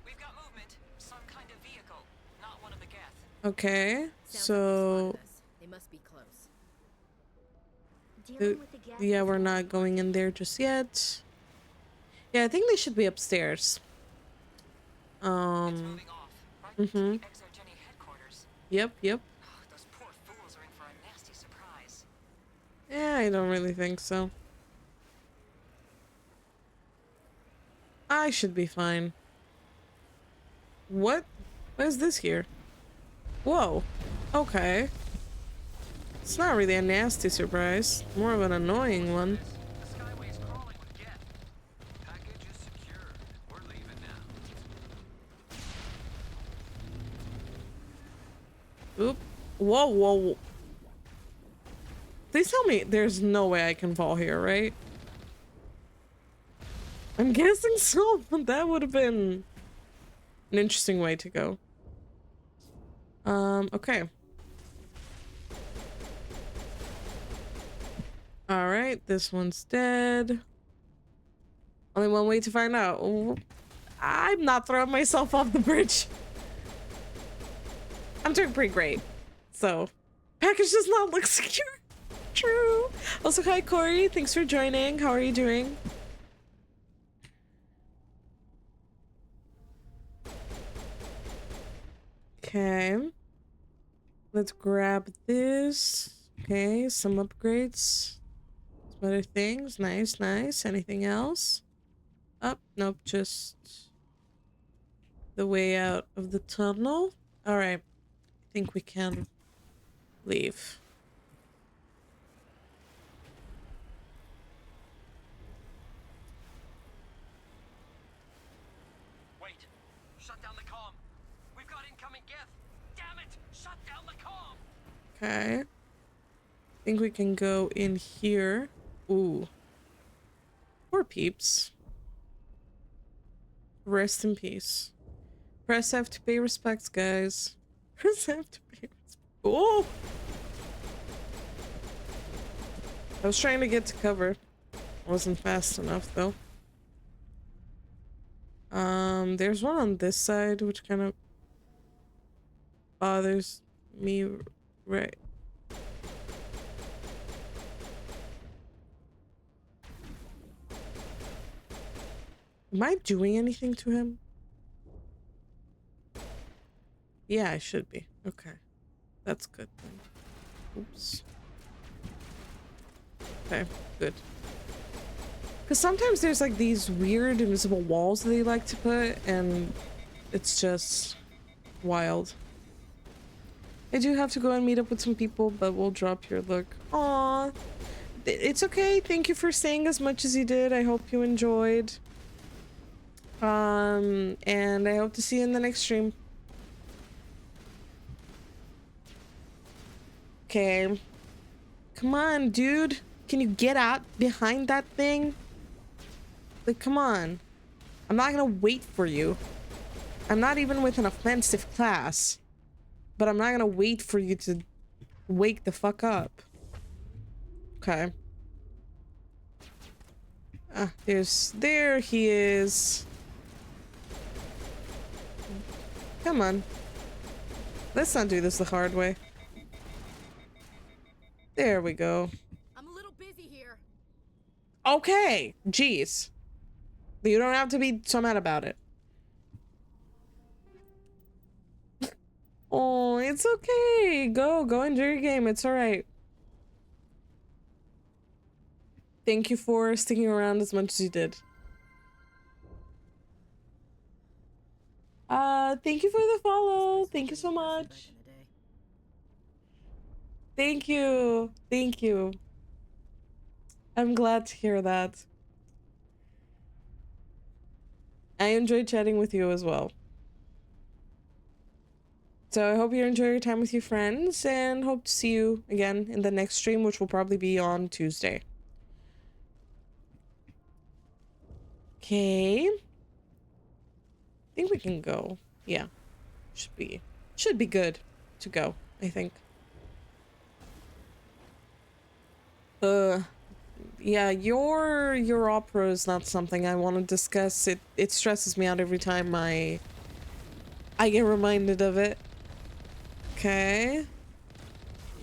We've got movement. Some kind of vehicle, not one of the Geth. Okay, so they must be close. Yeah, we're not going in there just yet. Yeah, I think they should be upstairs. Mm-hmm. Yep. Those poor fools are in for a nasty surprise. Yeah, I don't really think so. I should be fine. What? What is this here? Whoa. Okay. It's not really a nasty surprise. More of an annoying one. The skyway's crawling with Geth. Package is secured. We're leaving now. Oop. Whoa, whoa. Please tell me there's no way I can fall here, right? I'm guessing so, but that would have been an interesting way to go. Okay. Alright, this one's dead. Only one way to find out. I'm not throwing myself off the bridge. I'm doing pretty great. So, package does not look secure. True. Also, hi Corey. Thanks for joining. How are you doing? Okay. Let's grab this. Okay, some upgrades. Some other things. Nice, nice. Anything else? Oh, nope, just the way out of the tunnel. Alright. I think we can leave. Wait. Shut down the comm. We've got incoming geth. Damn it! Shut down the comm. Okay. I think we can go in here. Ooh. Poor peeps. Rest in peace. Press F to pay respects, guys. Press F to pay respects. Oh! I was trying to get to cover. Wasn't fast enough, though. There's one on this side, which kind of bothers me, right? Am I doing anything to him? Yeah, I should be. Okay. That's good then. Oops. Okay, good. Because sometimes there's like these weird invisible walls that they like to put, and it's just wild. I do have to go and meet up with some people, but we'll drop your look. Aww. It's okay. Thank you for staying as much as you did. I hope you enjoyed. And I hope to see you in the next stream. Okay. Come on, dude. Can you get out behind that thing? Like, come on. I'm not gonna wait for you. I'm not even with an offensive class. But I'm not gonna wait for you to wake the fuck up. Okay. Ah, there he is. Come on. Let's not do this the hard way. There we go. I'm a little busy here. Okay. Jeez. You don't have to be so mad about it. Oh, it's okay. Go enjoy your game. It's alright. Thank you for sticking around as much as you did. Thank you for the follow. Thank you so much. Thank you. Thank you. I'm glad to hear that. I enjoyed chatting with you as well. So I hope you enjoy your time with your friends, and hope to see you again in the next stream, which will probably be on Tuesday. Okay. I think we can go. Yeah. Should be good to go, I think. Yeah, your opera is not something I want to discuss. It stresses me out every time I get reminded of it. Okay.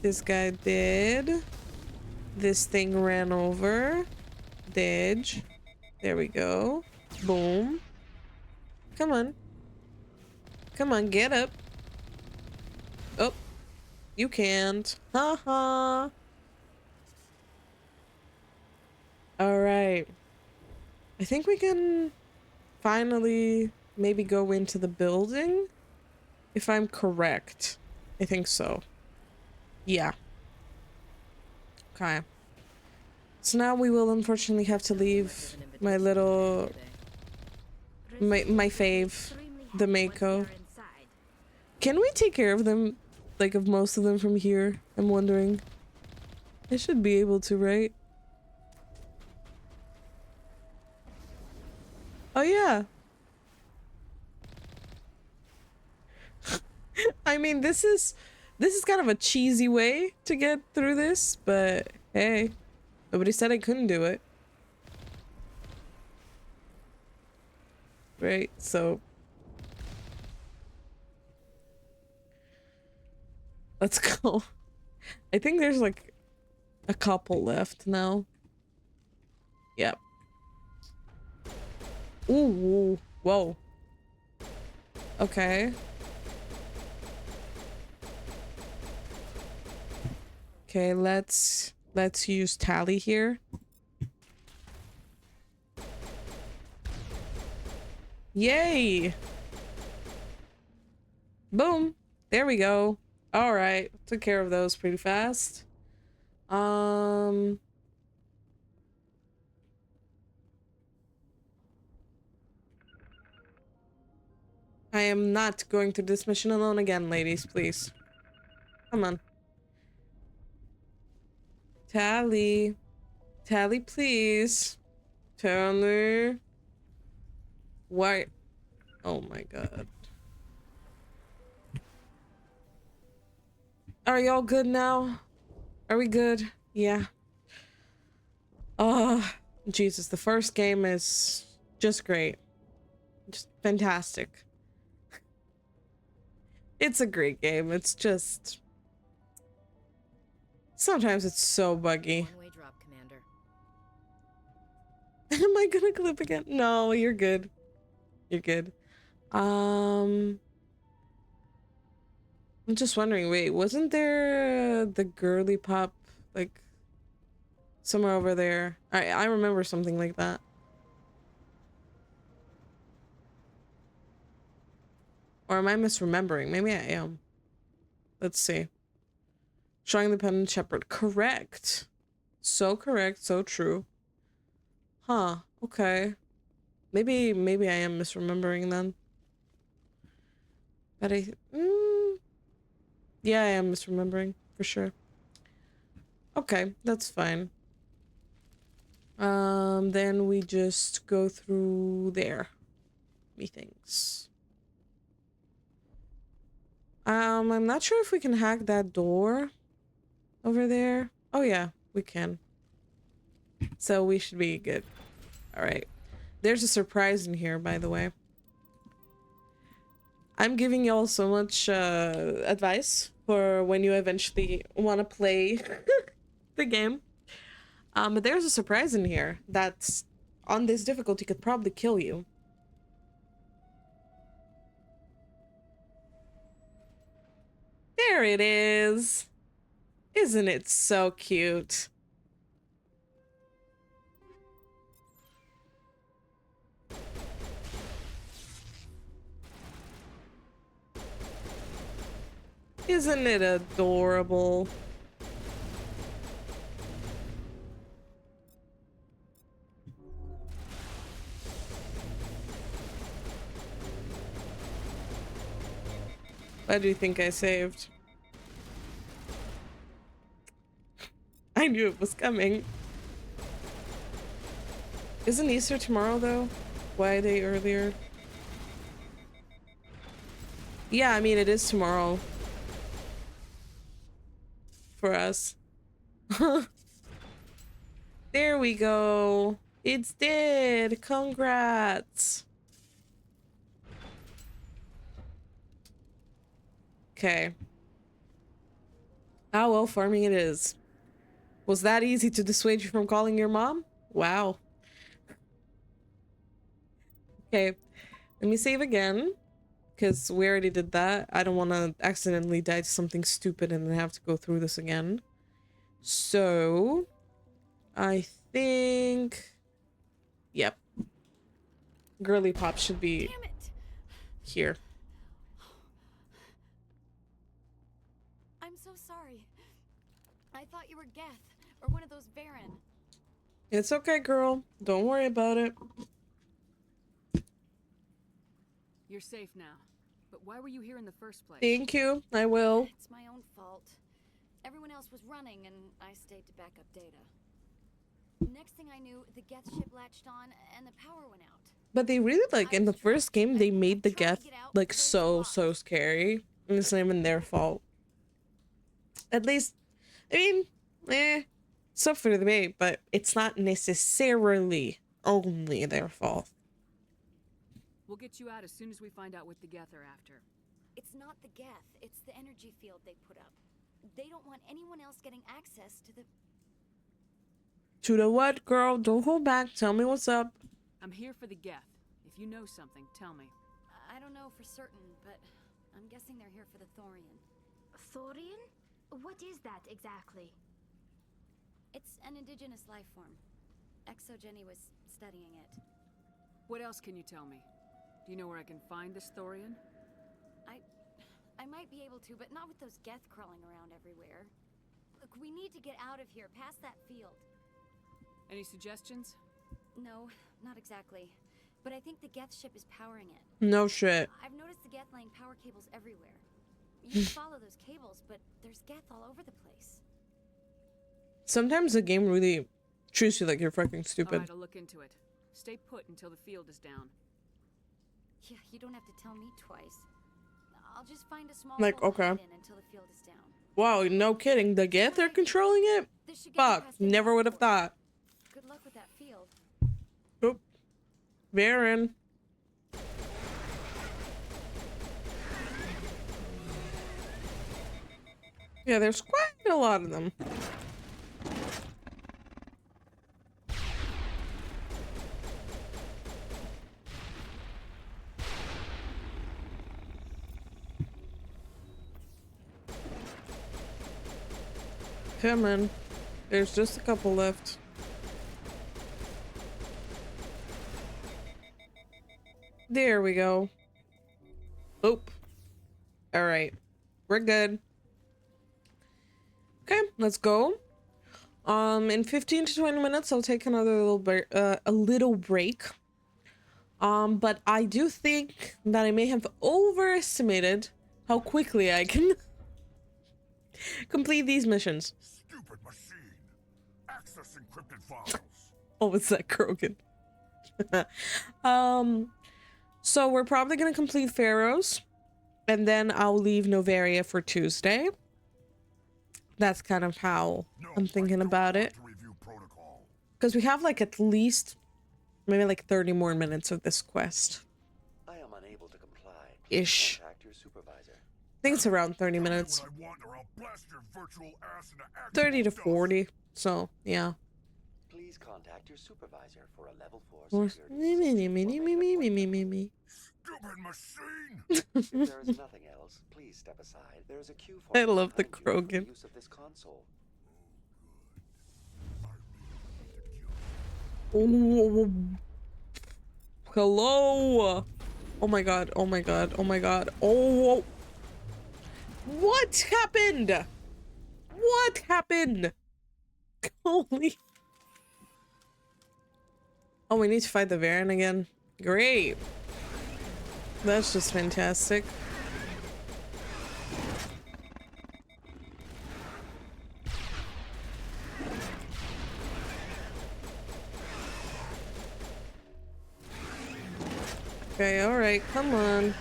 This guy did. This thing ran over. Didge. There we go. Boom. Come on. Come on, get up. Oh. You can't. Haha. Alright. I think we can finally maybe go into the building. If I'm correct. I think so. Yeah. Okay. So now we will unfortunately have to leave my little... My fave, the Mako. Can we take care of them like of most of them from here? I'm wondering. I should be able to, right? Oh yeah. I mean, this is kind of a cheesy way to get through this, but hey, nobody said I couldn't do it. Right? So let's go. I think there's like a couple left now. Yep. Ooh, whoa. Okay. Okay, let's use Tally here. Yay! Boom. There we go. All right. Took care of those pretty fast. I am not going through this mission alone again, ladies, please. Come on. Tally. Tally, please. Tally. Why? Oh my god. Are y'all good now? Are we good? Yeah. Jesus, the first game is just great. Just fantastic. It's a great game. It's just... sometimes it's so buggy. One-way drop, Commander. Am I gonna clip again? No, you're good. You're good. I'm just wondering, wait, wasn't there the girly pop, like, somewhere over there? I remember something like that. Or am I misremembering? Maybe I am. Let's see. Showing the pendant shepherd. Correct. So correct. So true. Huh. Okay. Maybe I am misremembering then. But yeah, I am misremembering for sure. Okay, that's fine. Then we just go through there. Methinks. I'm not sure if we can hack that door over there. Oh yeah, we can. So we should be good. All right. There's a surprise in here, by the way. I'm giving y'all so much advice for when you eventually want to play the game. But there's a surprise in here that's on this difficulty could probably kill you. There it is. Isn't it so cute? Isn't it adorable? What do you think I saved? I knew it was coming. Isn't Easter tomorrow, though? Why are they earlier? Yeah, I mean, it is tomorrow. For us. There we go. It's dead. Congrats. Okay. Ah, well, farming it is. Was that easy to dissuade you from calling your mom? Wow. Okay. Let me save again. Because we already did that. I don't want to accidentally die to something stupid and then have to go through this again. So... I think... Yep. Girly Pop should be... here. I'm so sorry. I thought you were Geth, or one of those Baron. It's okay, girl. Don't worry about it. You're safe now. But why were you here in the first place? Thank you. I will. It's my own fault. Everyone else was running, and I stayed to back up data. Next thing I knew, the Geth ship latched on, and the power went out. But they really, like, in the first game, they made the Geth, like, so scary. And it's not even their fault. At least, I mean, it's up for the debate, but it's not necessarily only their fault. We'll get you out as soon as we find out what the Geth are after. It's not the Geth, it's the energy field they put up. They don't want anyone else getting access to the... To the what, girl? Don't hold back. Tell me what's up. I'm here for the Geth. If you know something, tell me. I don't know for certain, but I'm guessing they're here for the Thorian. Thorian? What is that exactly? It's an indigenous life form. ExoJenny was studying it. What else can you tell me? Do you know where I can find this Thorian? I might be able to, but not with those Geth crawling around everywhere. Look, we need to get out of here, past that field. Any suggestions? No, not exactly. But I think the Geth ship is powering it. No shit. I've noticed the Geth laying power cables everywhere. You can follow those cables, but there's Geth all over the place. Sometimes the game really treats you like you're fucking stupid. Alright, I'll look into it. Stay put until the field is down. Yeah, you don't have to tell me twice. I'll just find a small Like, hole to okay. hide in until the field is down. Wow, no kidding. The Geth are controlling it? Fuck, never would have thought. Good luck with that field. Oop. Baron. Yeah, there's quite a lot of them. Come on. There's just a couple left. There we go. Oop. All right. We're good. Okay, let's go. In 15 to 20 minutes, I'll take another little break. But I do think that I may have overestimated how quickly I can complete these missions. Stupid machine. Access encrypted files. Oh, it's that Krogan. So we're probably gonna complete Pharaohs, and then I'll leave Novaria for Tuesday. That's kind of how I'm thinking about it. Because we have like at least maybe like 30 more minutes of this quest. I am unable to comply. Ish. Contact your supervisor. I think it's around 30 minutes. 30 to 40. So, yeah. Please contact your supervisor for a level 4 Or security. me. Stupid machine. If there is nothing else, please step aside. There is a queue for I love the behind you for Krogan. use of this console. Oh. Hello. Oh my god. Oh my god. Oh my god. Oh. What happened? What happened? Holy. Oh, we need to fight the Varen again. Great. That's just fantastic. Okay, alright, come on.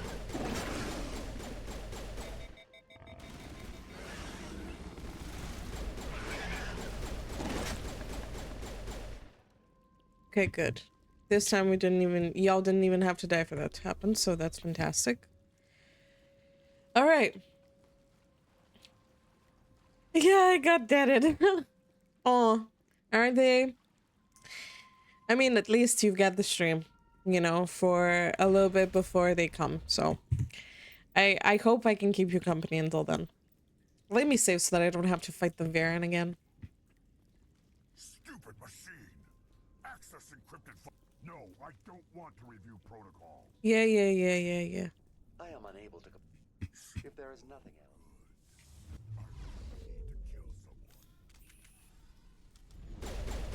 Okay, good. This time we didn't even, y'all didn't even have to die for that to happen, so that's fantastic. Alright. Yeah, I got deaded. Oh, aren't they? I mean, at least you've got the stream, you know, for a little bit before they come, so. I hope I can keep you company until then. Let me save so that I don't have to fight the Varen again. Stupid machine. Access encrypted files. No, I don't want to review protocol. Yeah. I am unable to. If there is nothing else.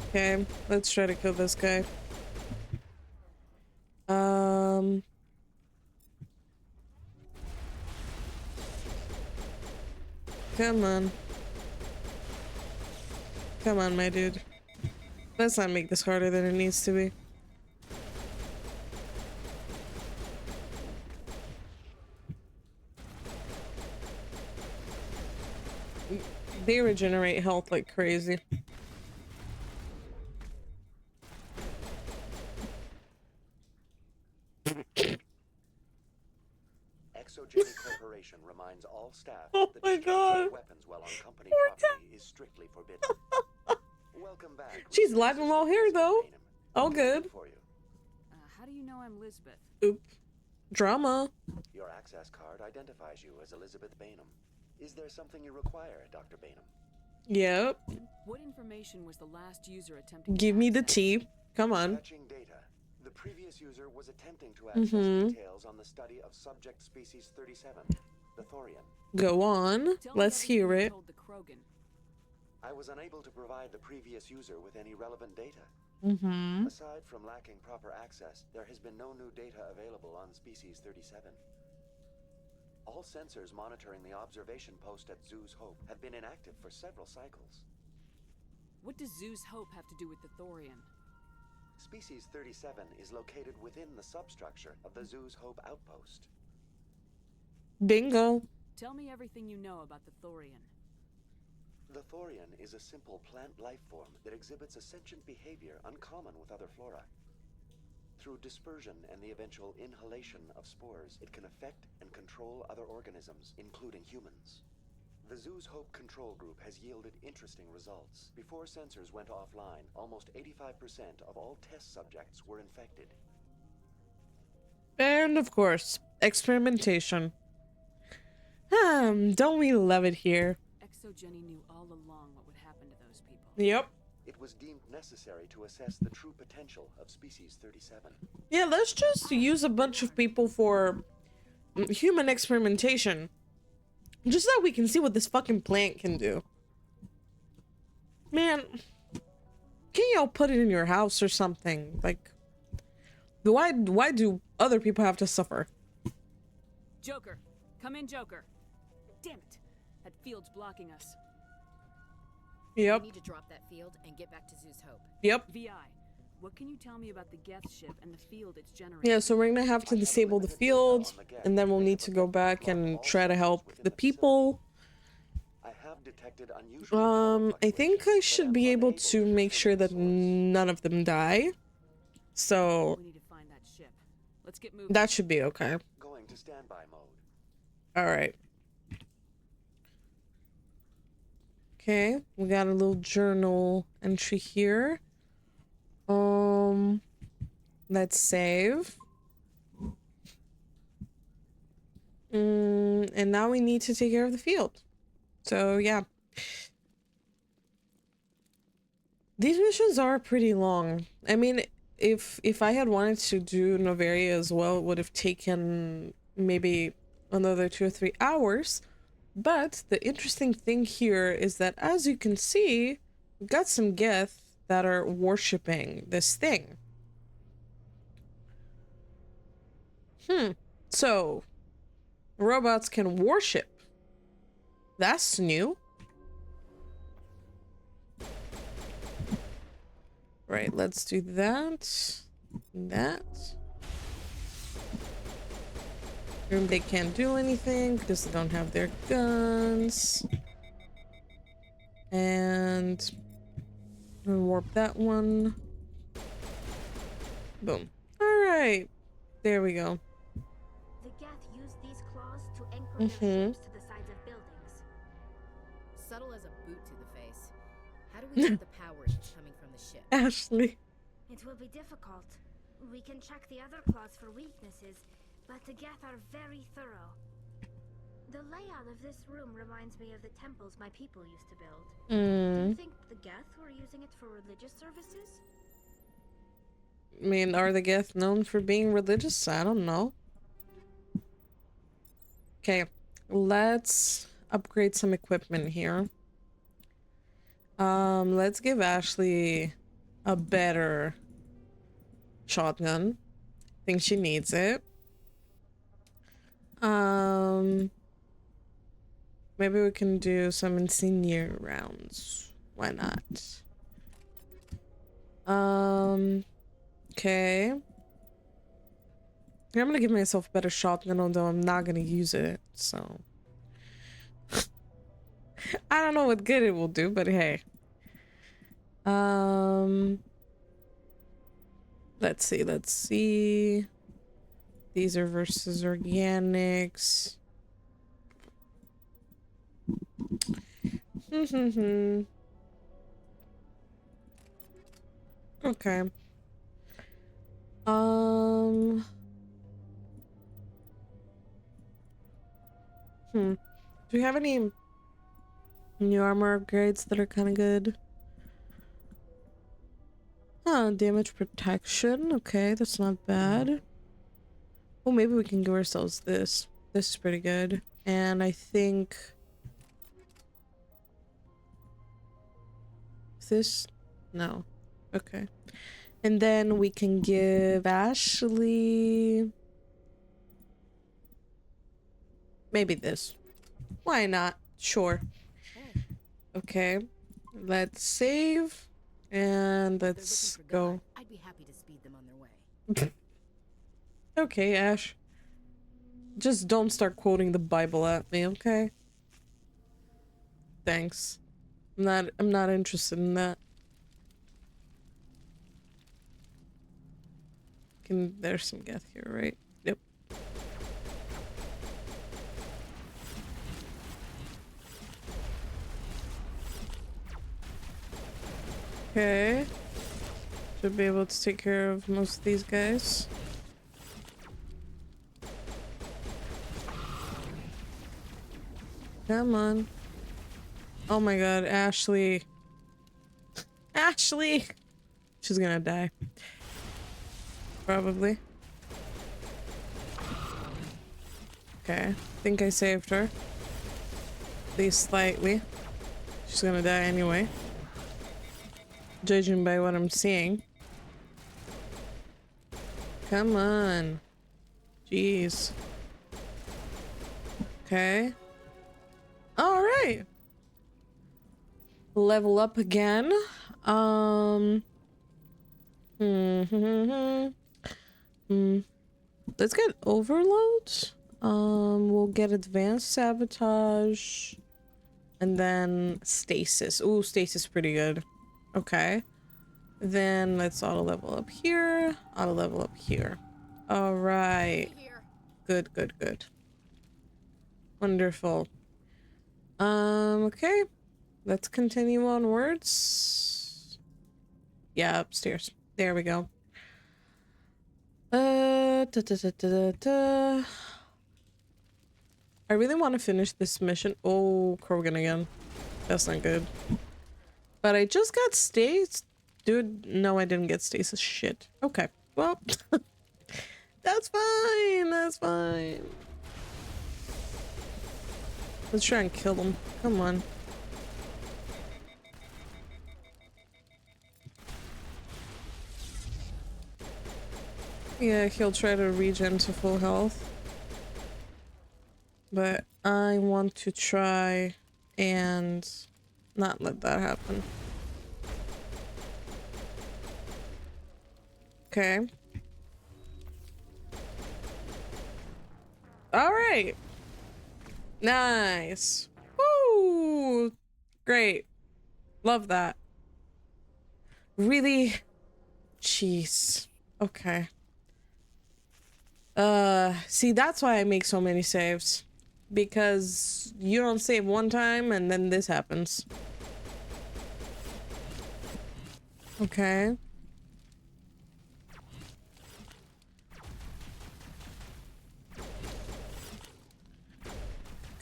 Okay, let's try to kill this guy. Come on. Come on, my dude. Let's not make this harder than it needs to be. They regenerate health like crazy. Exogeny Corporation reminds all staff Oh that my discharge God. of weapons while on company property is strictly forbidden. Welcome back. She's laughing while here though. All good. For you. How do you know I'm Lisbeth? Oop. Drama. Your access card identifies you as Elizabeth Bainham. Is there something you require, Dr. Bainham? Yep. What information was the last user attempting to Give me the access? tea. Come on. Fetching data. The previous user was attempting to access details on the study of subject species 37, the Thorian. Go on. Let's hear it. I was unable to provide the previous user with any relevant data. Aside from lacking proper access, there has been no new data available on species 37. All sensors monitoring the observation post at Zoo's Hope have been inactive for several cycles. What does Zoo's Hope have to do with the Thorian? Species 37 is located within the substructure of the Zoo's Hope outpost. Bingo. Tell me everything you know about the Thorian. The Thorian is a simple plant life form that exhibits a sentient behavior uncommon with other flora. Through dispersion and the eventual inhalation of spores, it can affect and control other organisms, including humans. The Zoo's Hope control group has yielded interesting results. Before sensors went offline, almost 85% of all test subjects were infected. And of course, experimentation. Don't we love it here? Exogeny knew all along what would happen to those people. Yep. It was deemed necessary to assess the true potential of species 37. Yeah, let's just use a bunch of people for human experimentation. Just so we can see what this fucking plant can do. Man, can y'all put it in your house or something? Like, why do other people have to suffer? Joker! Come in, Joker! Damn it! That field's blocking us. Yep. We need to drop that field and get back to Zoo's Hope. Yep. VI, what can you tell me about the Geth ship and the field it's generating? Yeah, so we're gonna have to disable the field, and then we'll need to go back and try to help the people. I have detected unusual I think I should be able to make sure that none of them die. So We need to find that ship. Let's get moving. that should be okay. Going to standby mode. Alright. Okay, we got a little journal entry here. Let's save. And now we need to take care of the field. So yeah. These missions are pretty long. I mean, if I had wanted to do Novaria as well, it would have taken maybe another 2 or 3 hours. But the interesting thing here is that, as you can see, we've got some Geth that are worshipping this thing. So, robots can worship. That's new. Right, let's do that. That. They can't do anything because they don't have their guns. And warp that one. Boom. Alright. There we go. The Geth use these claws to anchor their ships to the sides of buildings. Subtle as a boot to the face. How do we get the power if it's coming from the ship? Ashley. It will be difficult. We can check the other claws for weaknesses, but the Geth are very thorough. The layout of this room reminds me of the temples my people used to build. Do you think the Geth were using it for religious services? I mean, are the Geth known for being religious? I don't know. Okay, let's upgrade some equipment here. Let's give Ashley a better shotgun. I think she needs it. Maybe we can do some insignia rounds. Why not? Okay. I'm gonna give myself a better shotgun, although I'm not gonna use it, so. I don't know what good it will do, but hey. Let's see. These are versus organics. Okay. Do we have any new armor upgrades that are kind of good? Huh, damage protection. Okay, that's not bad. Oh, maybe we can give ourselves this. This is pretty good. And I think this, no. Okay. And then we can give Ashley maybe this. Why not? Sure. Okay. Let's save and let's go. I'd be happy to speed them on their way. Okay, Ash. Just don't start quoting the Bible at me, okay? Thanks. I'm not interested in that. There's some geth here, right? Yep. Okay. Should be able to take care of most of these guys. Come on. Oh my god, Ashley. Ashley! She's gonna die. Probably. Okay. I think I saved her. At least slightly. She's gonna die anyway. Judging by what I'm seeing. Come on. Jeez. Okay. Alright. Level up again. Let's get overload. We'll get advanced sabotage. And then stasis. Ooh, stasis is pretty good. Okay. Then let's auto level up here. Auto level up here. Alright. Good, good, good. Wonderful. Okay. Let's continue onwards. Yeah, upstairs. There we go. I really want to finish this mission. Oh, Krogan again. That's not good. But I just got stasis. Dude, no, I didn't get stasis. Shit. Okay. Well, that's fine. That's fine. Let's try and kill them. Come on. Yeah, he'll try to regen to full health. But I want to try and not let that happen. Okay. Alright. Nice. Woo! Great. Love that. Really? Jeez. Okay. See, that's why I make so many saves. Because you don't save one time and then this happens. Okay.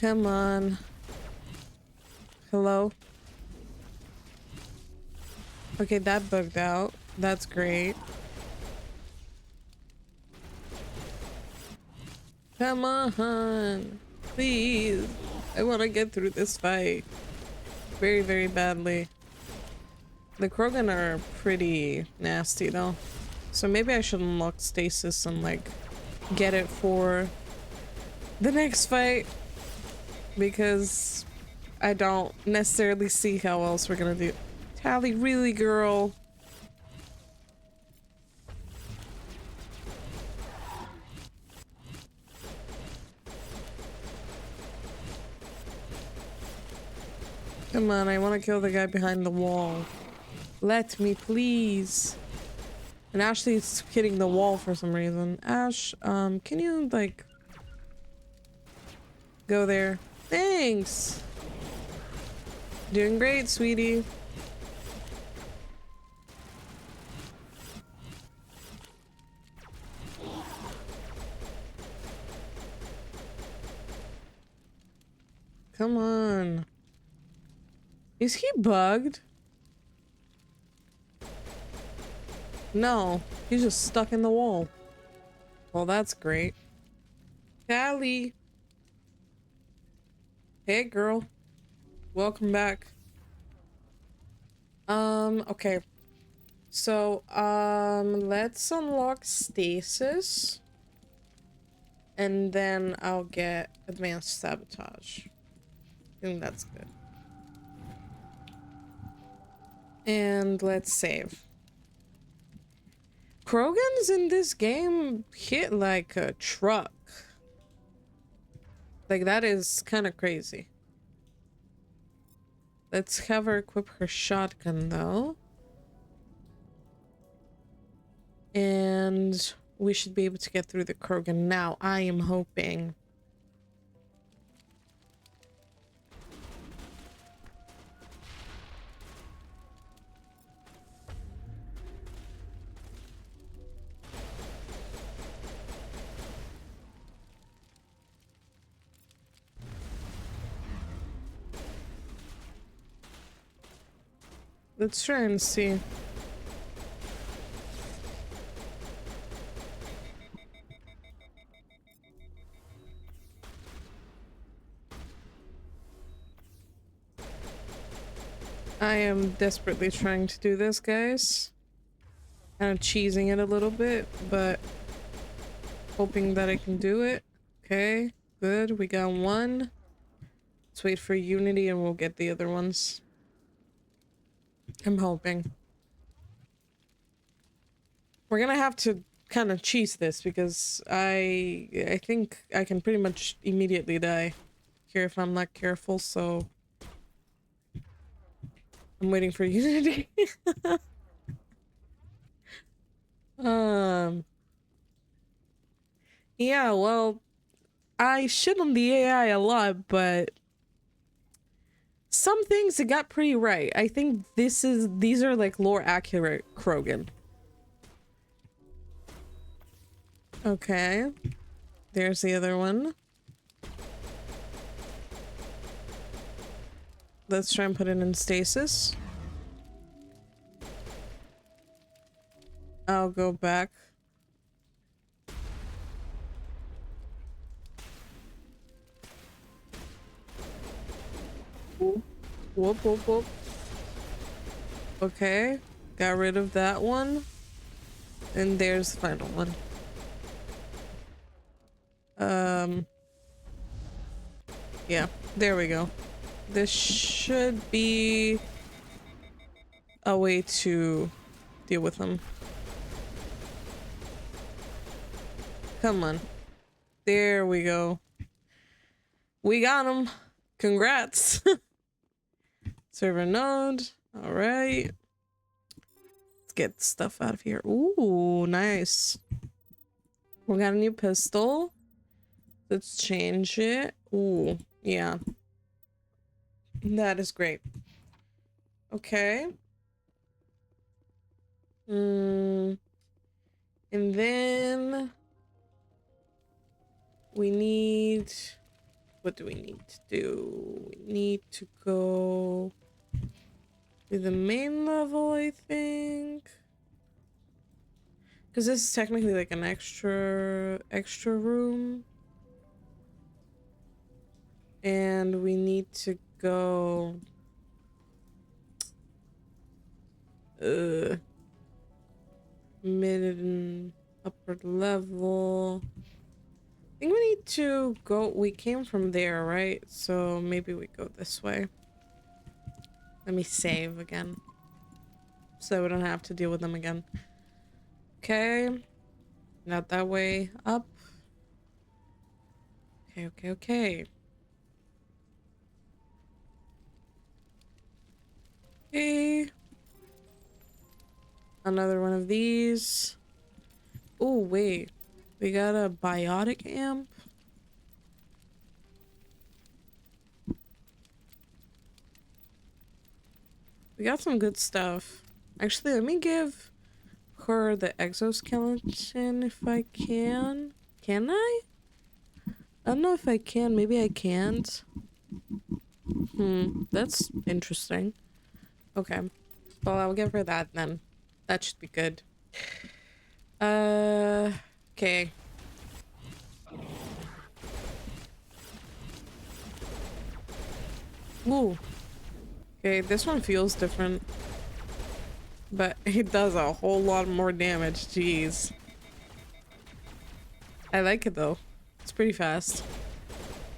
Come on. Hello? Okay, that bugged out. That's great. Come on. Please. I want to get through this fight. Very, very badly. The Krogan are pretty nasty though. So maybe I should unlock stasis and like get it for the next fight. because I don't necessarily see how else we're gonna do. Tally, really, girl? Come on, I want to kill the guy behind the wall. Let me, please. And Ashley's hitting the wall for some reason. Ash, can you, like, go there? Thanks! Doing great, sweetie. Come on. Is he bugged? No, he's just stuck in the wall. Well, that's great. Callie. Hey, girl. Welcome back. Okay. So, let's unlock stasis. And then I'll get advanced sabotage. I think that's good. And let's save. Krogans in this game hit like a truck. Like, that is kind of crazy. Let's have her equip her shotgun, though. And we should be able to get through the Krogan now, I am hoping. Let's try and see. I am desperately trying to do this, guys. Kind of cheesing it a little bit, but hoping that I can do it. Okay, good. We got one. Let's wait for Unity and we'll get the other ones. I'm hoping. We're gonna have to kind of cheese this because I think I can pretty much immediately die here if I'm not careful, so I'm waiting for Unity. Yeah, well, I shit on the AI a lot, but some things it got pretty right. I think these are like lore accurate Krogan. Okay. There's the other one. Let's try and put it in stasis. I'll go back. Whoop, whoop, whoop. Okay. Got rid of that one. And there's the final one. Yeah, there we go. This should be a way to deal with them. Come on. There we go. We got him. Congrats. Server node. All right. Let's get stuff out of here. Ooh, nice. We got a new pistol. Let's change it. Ooh, yeah. That is great. Okay. And then we need... What do we need to do? We need to go to the main level, I think. Because this is technically like an extra room. And we need to go... mid and upper level. I think we need to go. We came from there, right? So maybe we go this way. Let me save again, so we don't have to deal with them again. Okay, not that way. Up. Okay, okay, okay. Okay. Another one of these. Oh, wait. We got a biotic amp. We got some good stuff. Actually, let me give her the exoskeleton if I can. Can I? I don't know if I can. Maybe I can't. That's interesting. Okay. Well, I'll give her that then. That should be good. Okay. Ooh. Okay, this one feels different. But it does a whole lot more damage. Jeez. I like it though. It's pretty fast.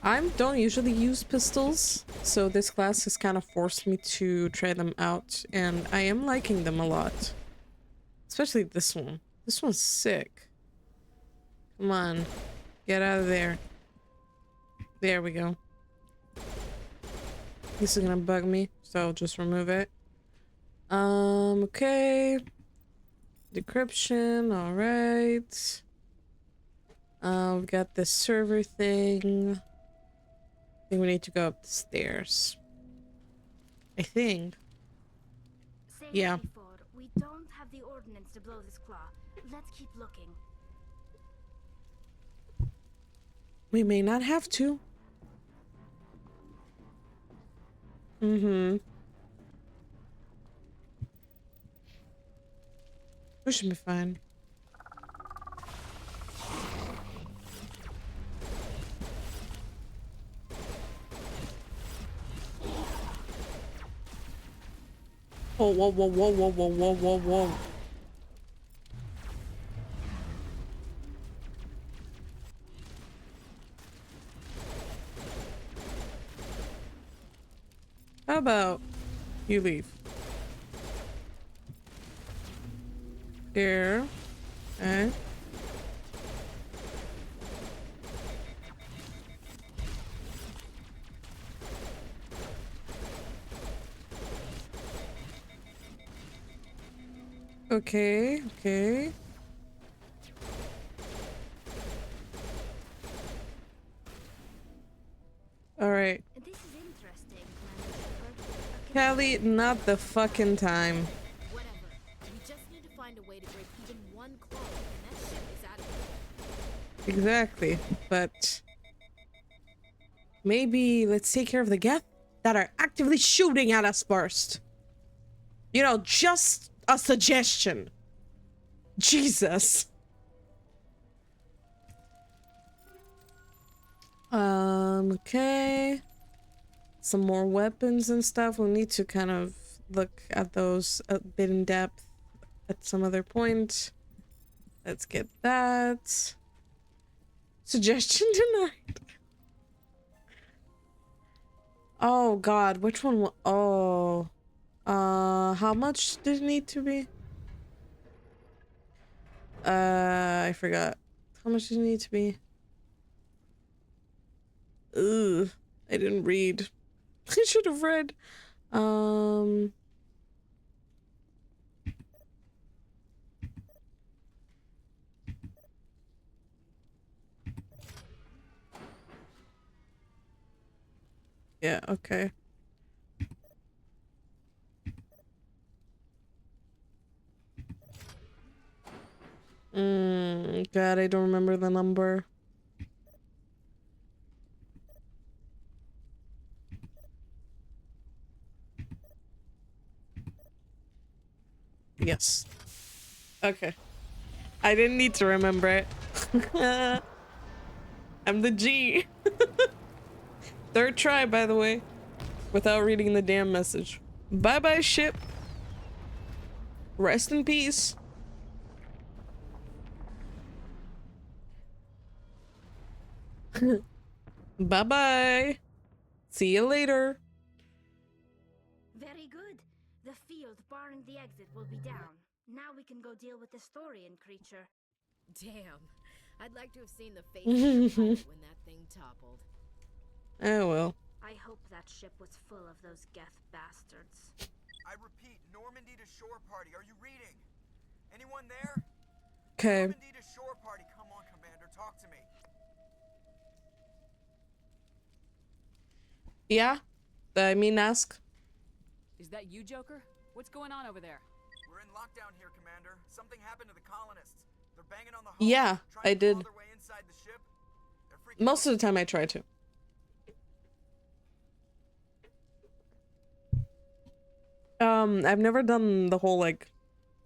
I don't usually use pistols, so this class has kind of forced me to try them out, and I am liking them a lot. Especially this one. This one's sick. Come on. Get out of there. There we go. This is gonna bug me, so I'll just remove it. Okay. Decryption, alright. We've got this server thing. I think we need to go up the stairs. I think. Same Yeah. as before, we don't have the ordnance to blow this claw. Let's keep looking. We may not have to. We should be fine. Oh, whoa, whoa, whoa, whoa, whoa, whoa, whoa, whoa. How about you leave? Here. Okay. Okay, okay. All right. This is interesting, Callie, not the fucking time. Whatever. We just need to find a way to break even one claw, and that ship is out of here. Exactly, but maybe let's take care of the Geth that are actively shooting at us first. You know, just a suggestion. Jesus. Okay. Some more weapons and stuff. We'll need to kind of look at those a bit in depth at some other point. Let's get that. Suggestion denied. Oh god, which one? Oh. How much did it need to be? I forgot. How much did it need to be? Ugh. I didn't read. I should have read. Yeah, okay. God, I don't remember the number. Yes. Okay. I didn't need to remember it. I'm the G. Third try, by the way. Without reading the damn message. Bye-bye, ship. Rest in peace. Bye-bye. See you later. Very good. The field barring the exit will be down. Now we can go deal with the Storian creature. Damn. I'd like to have seen the face of the pilot when that thing toppled. Oh well. I hope that ship was full of those Geth bastards. I repeat, Normandy to shore party. Are you reading? Anyone there? Okay. Normandy to shore party. Come on, Commander. Talk to me. Yeah? I mean, ask. Is that you, Joker? What's going on over there? We're in lockdown here, Commander. Something happened to the colonists. They're banging on the hull, Yeah, I trying to did. claw their way inside the ship. They're freaking Most of the time I try to. I've never done the whole, like,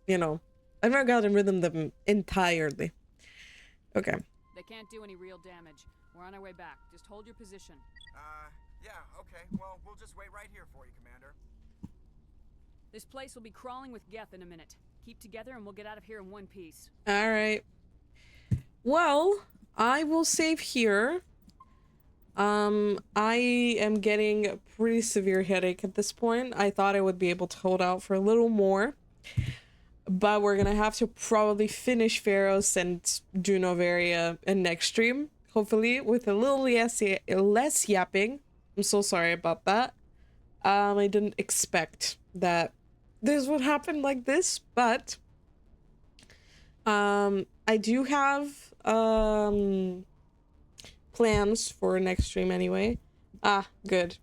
you know, I've never gotten rid of them entirely. Okay. They can't do any real damage. We're on our way back. Just hold your position. Yeah, okay. Well, we'll just wait right here for you, Commander. This place will be crawling with Geth in a minute. Keep together and we'll get out of here in one piece. All right. Well, I will save here. I am getting a pretty severe headache at this point. I thought I would be able to hold out for a little more, but we're gonna have to probably finish Pharos and do Novaria in next stream, hopefully with a little less yapping. I'm so sorry about that. I didn't expect that this would happen like this, but I do have plans for next stream anyway. Ah, good.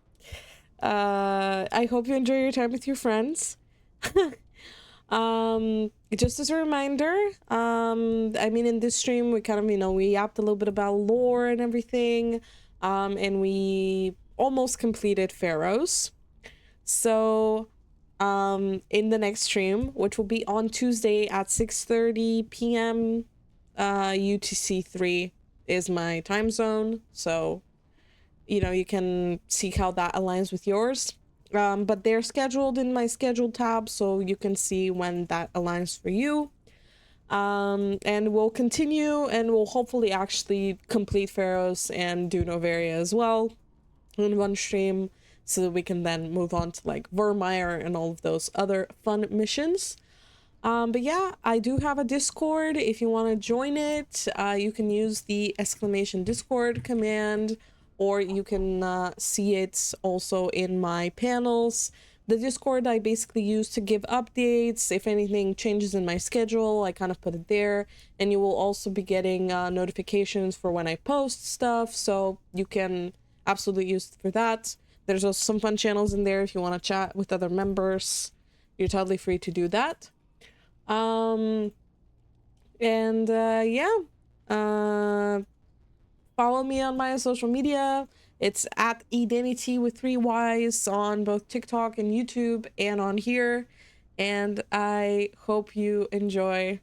I hope you enjoy your time with your friends. Just as a reminder, I mean, in this stream we kind of, you know, we yapped a little bit about lore and everything, and we almost completed Pharos. So in the next stream, which will be on Tuesday at 6:30 p.m. UTC 3 is my time zone, so you know, you can see how that aligns with yours. But they're scheduled in my scheduled tab, so you can see when that aligns for you. And we'll continue, and we'll hopefully actually complete Pharos and do Novaria as well in one stream, so that we can then move on to like Vermeer and all of those other fun missions. But yeah, I do have a Discord. If you want to join it, you can use the !Discord command, or you can see it also in my panels. The Discord I basically use to give updates. If anything changes in my schedule, I kind of put it there. And you will also be getting notifications for when I post stuff, so you can absolutely use it for that. There's also some fun channels in there if you want to chat with other members. You're totally free to do that. Yeah, follow me on my social media. It's at Edenityyy with 3 Y's on both TikTok and YouTube and on here. And I hope you enjoy.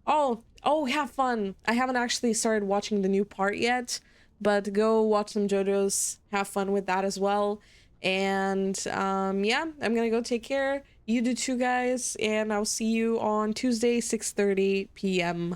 Oh, have fun. I haven't actually started watching the new part yet, but go watch some JoJo's. Have fun with that as well. And yeah, I'm gonna go take care. You do too, guys, and I'll see you on Tuesday, 6:30 p.m.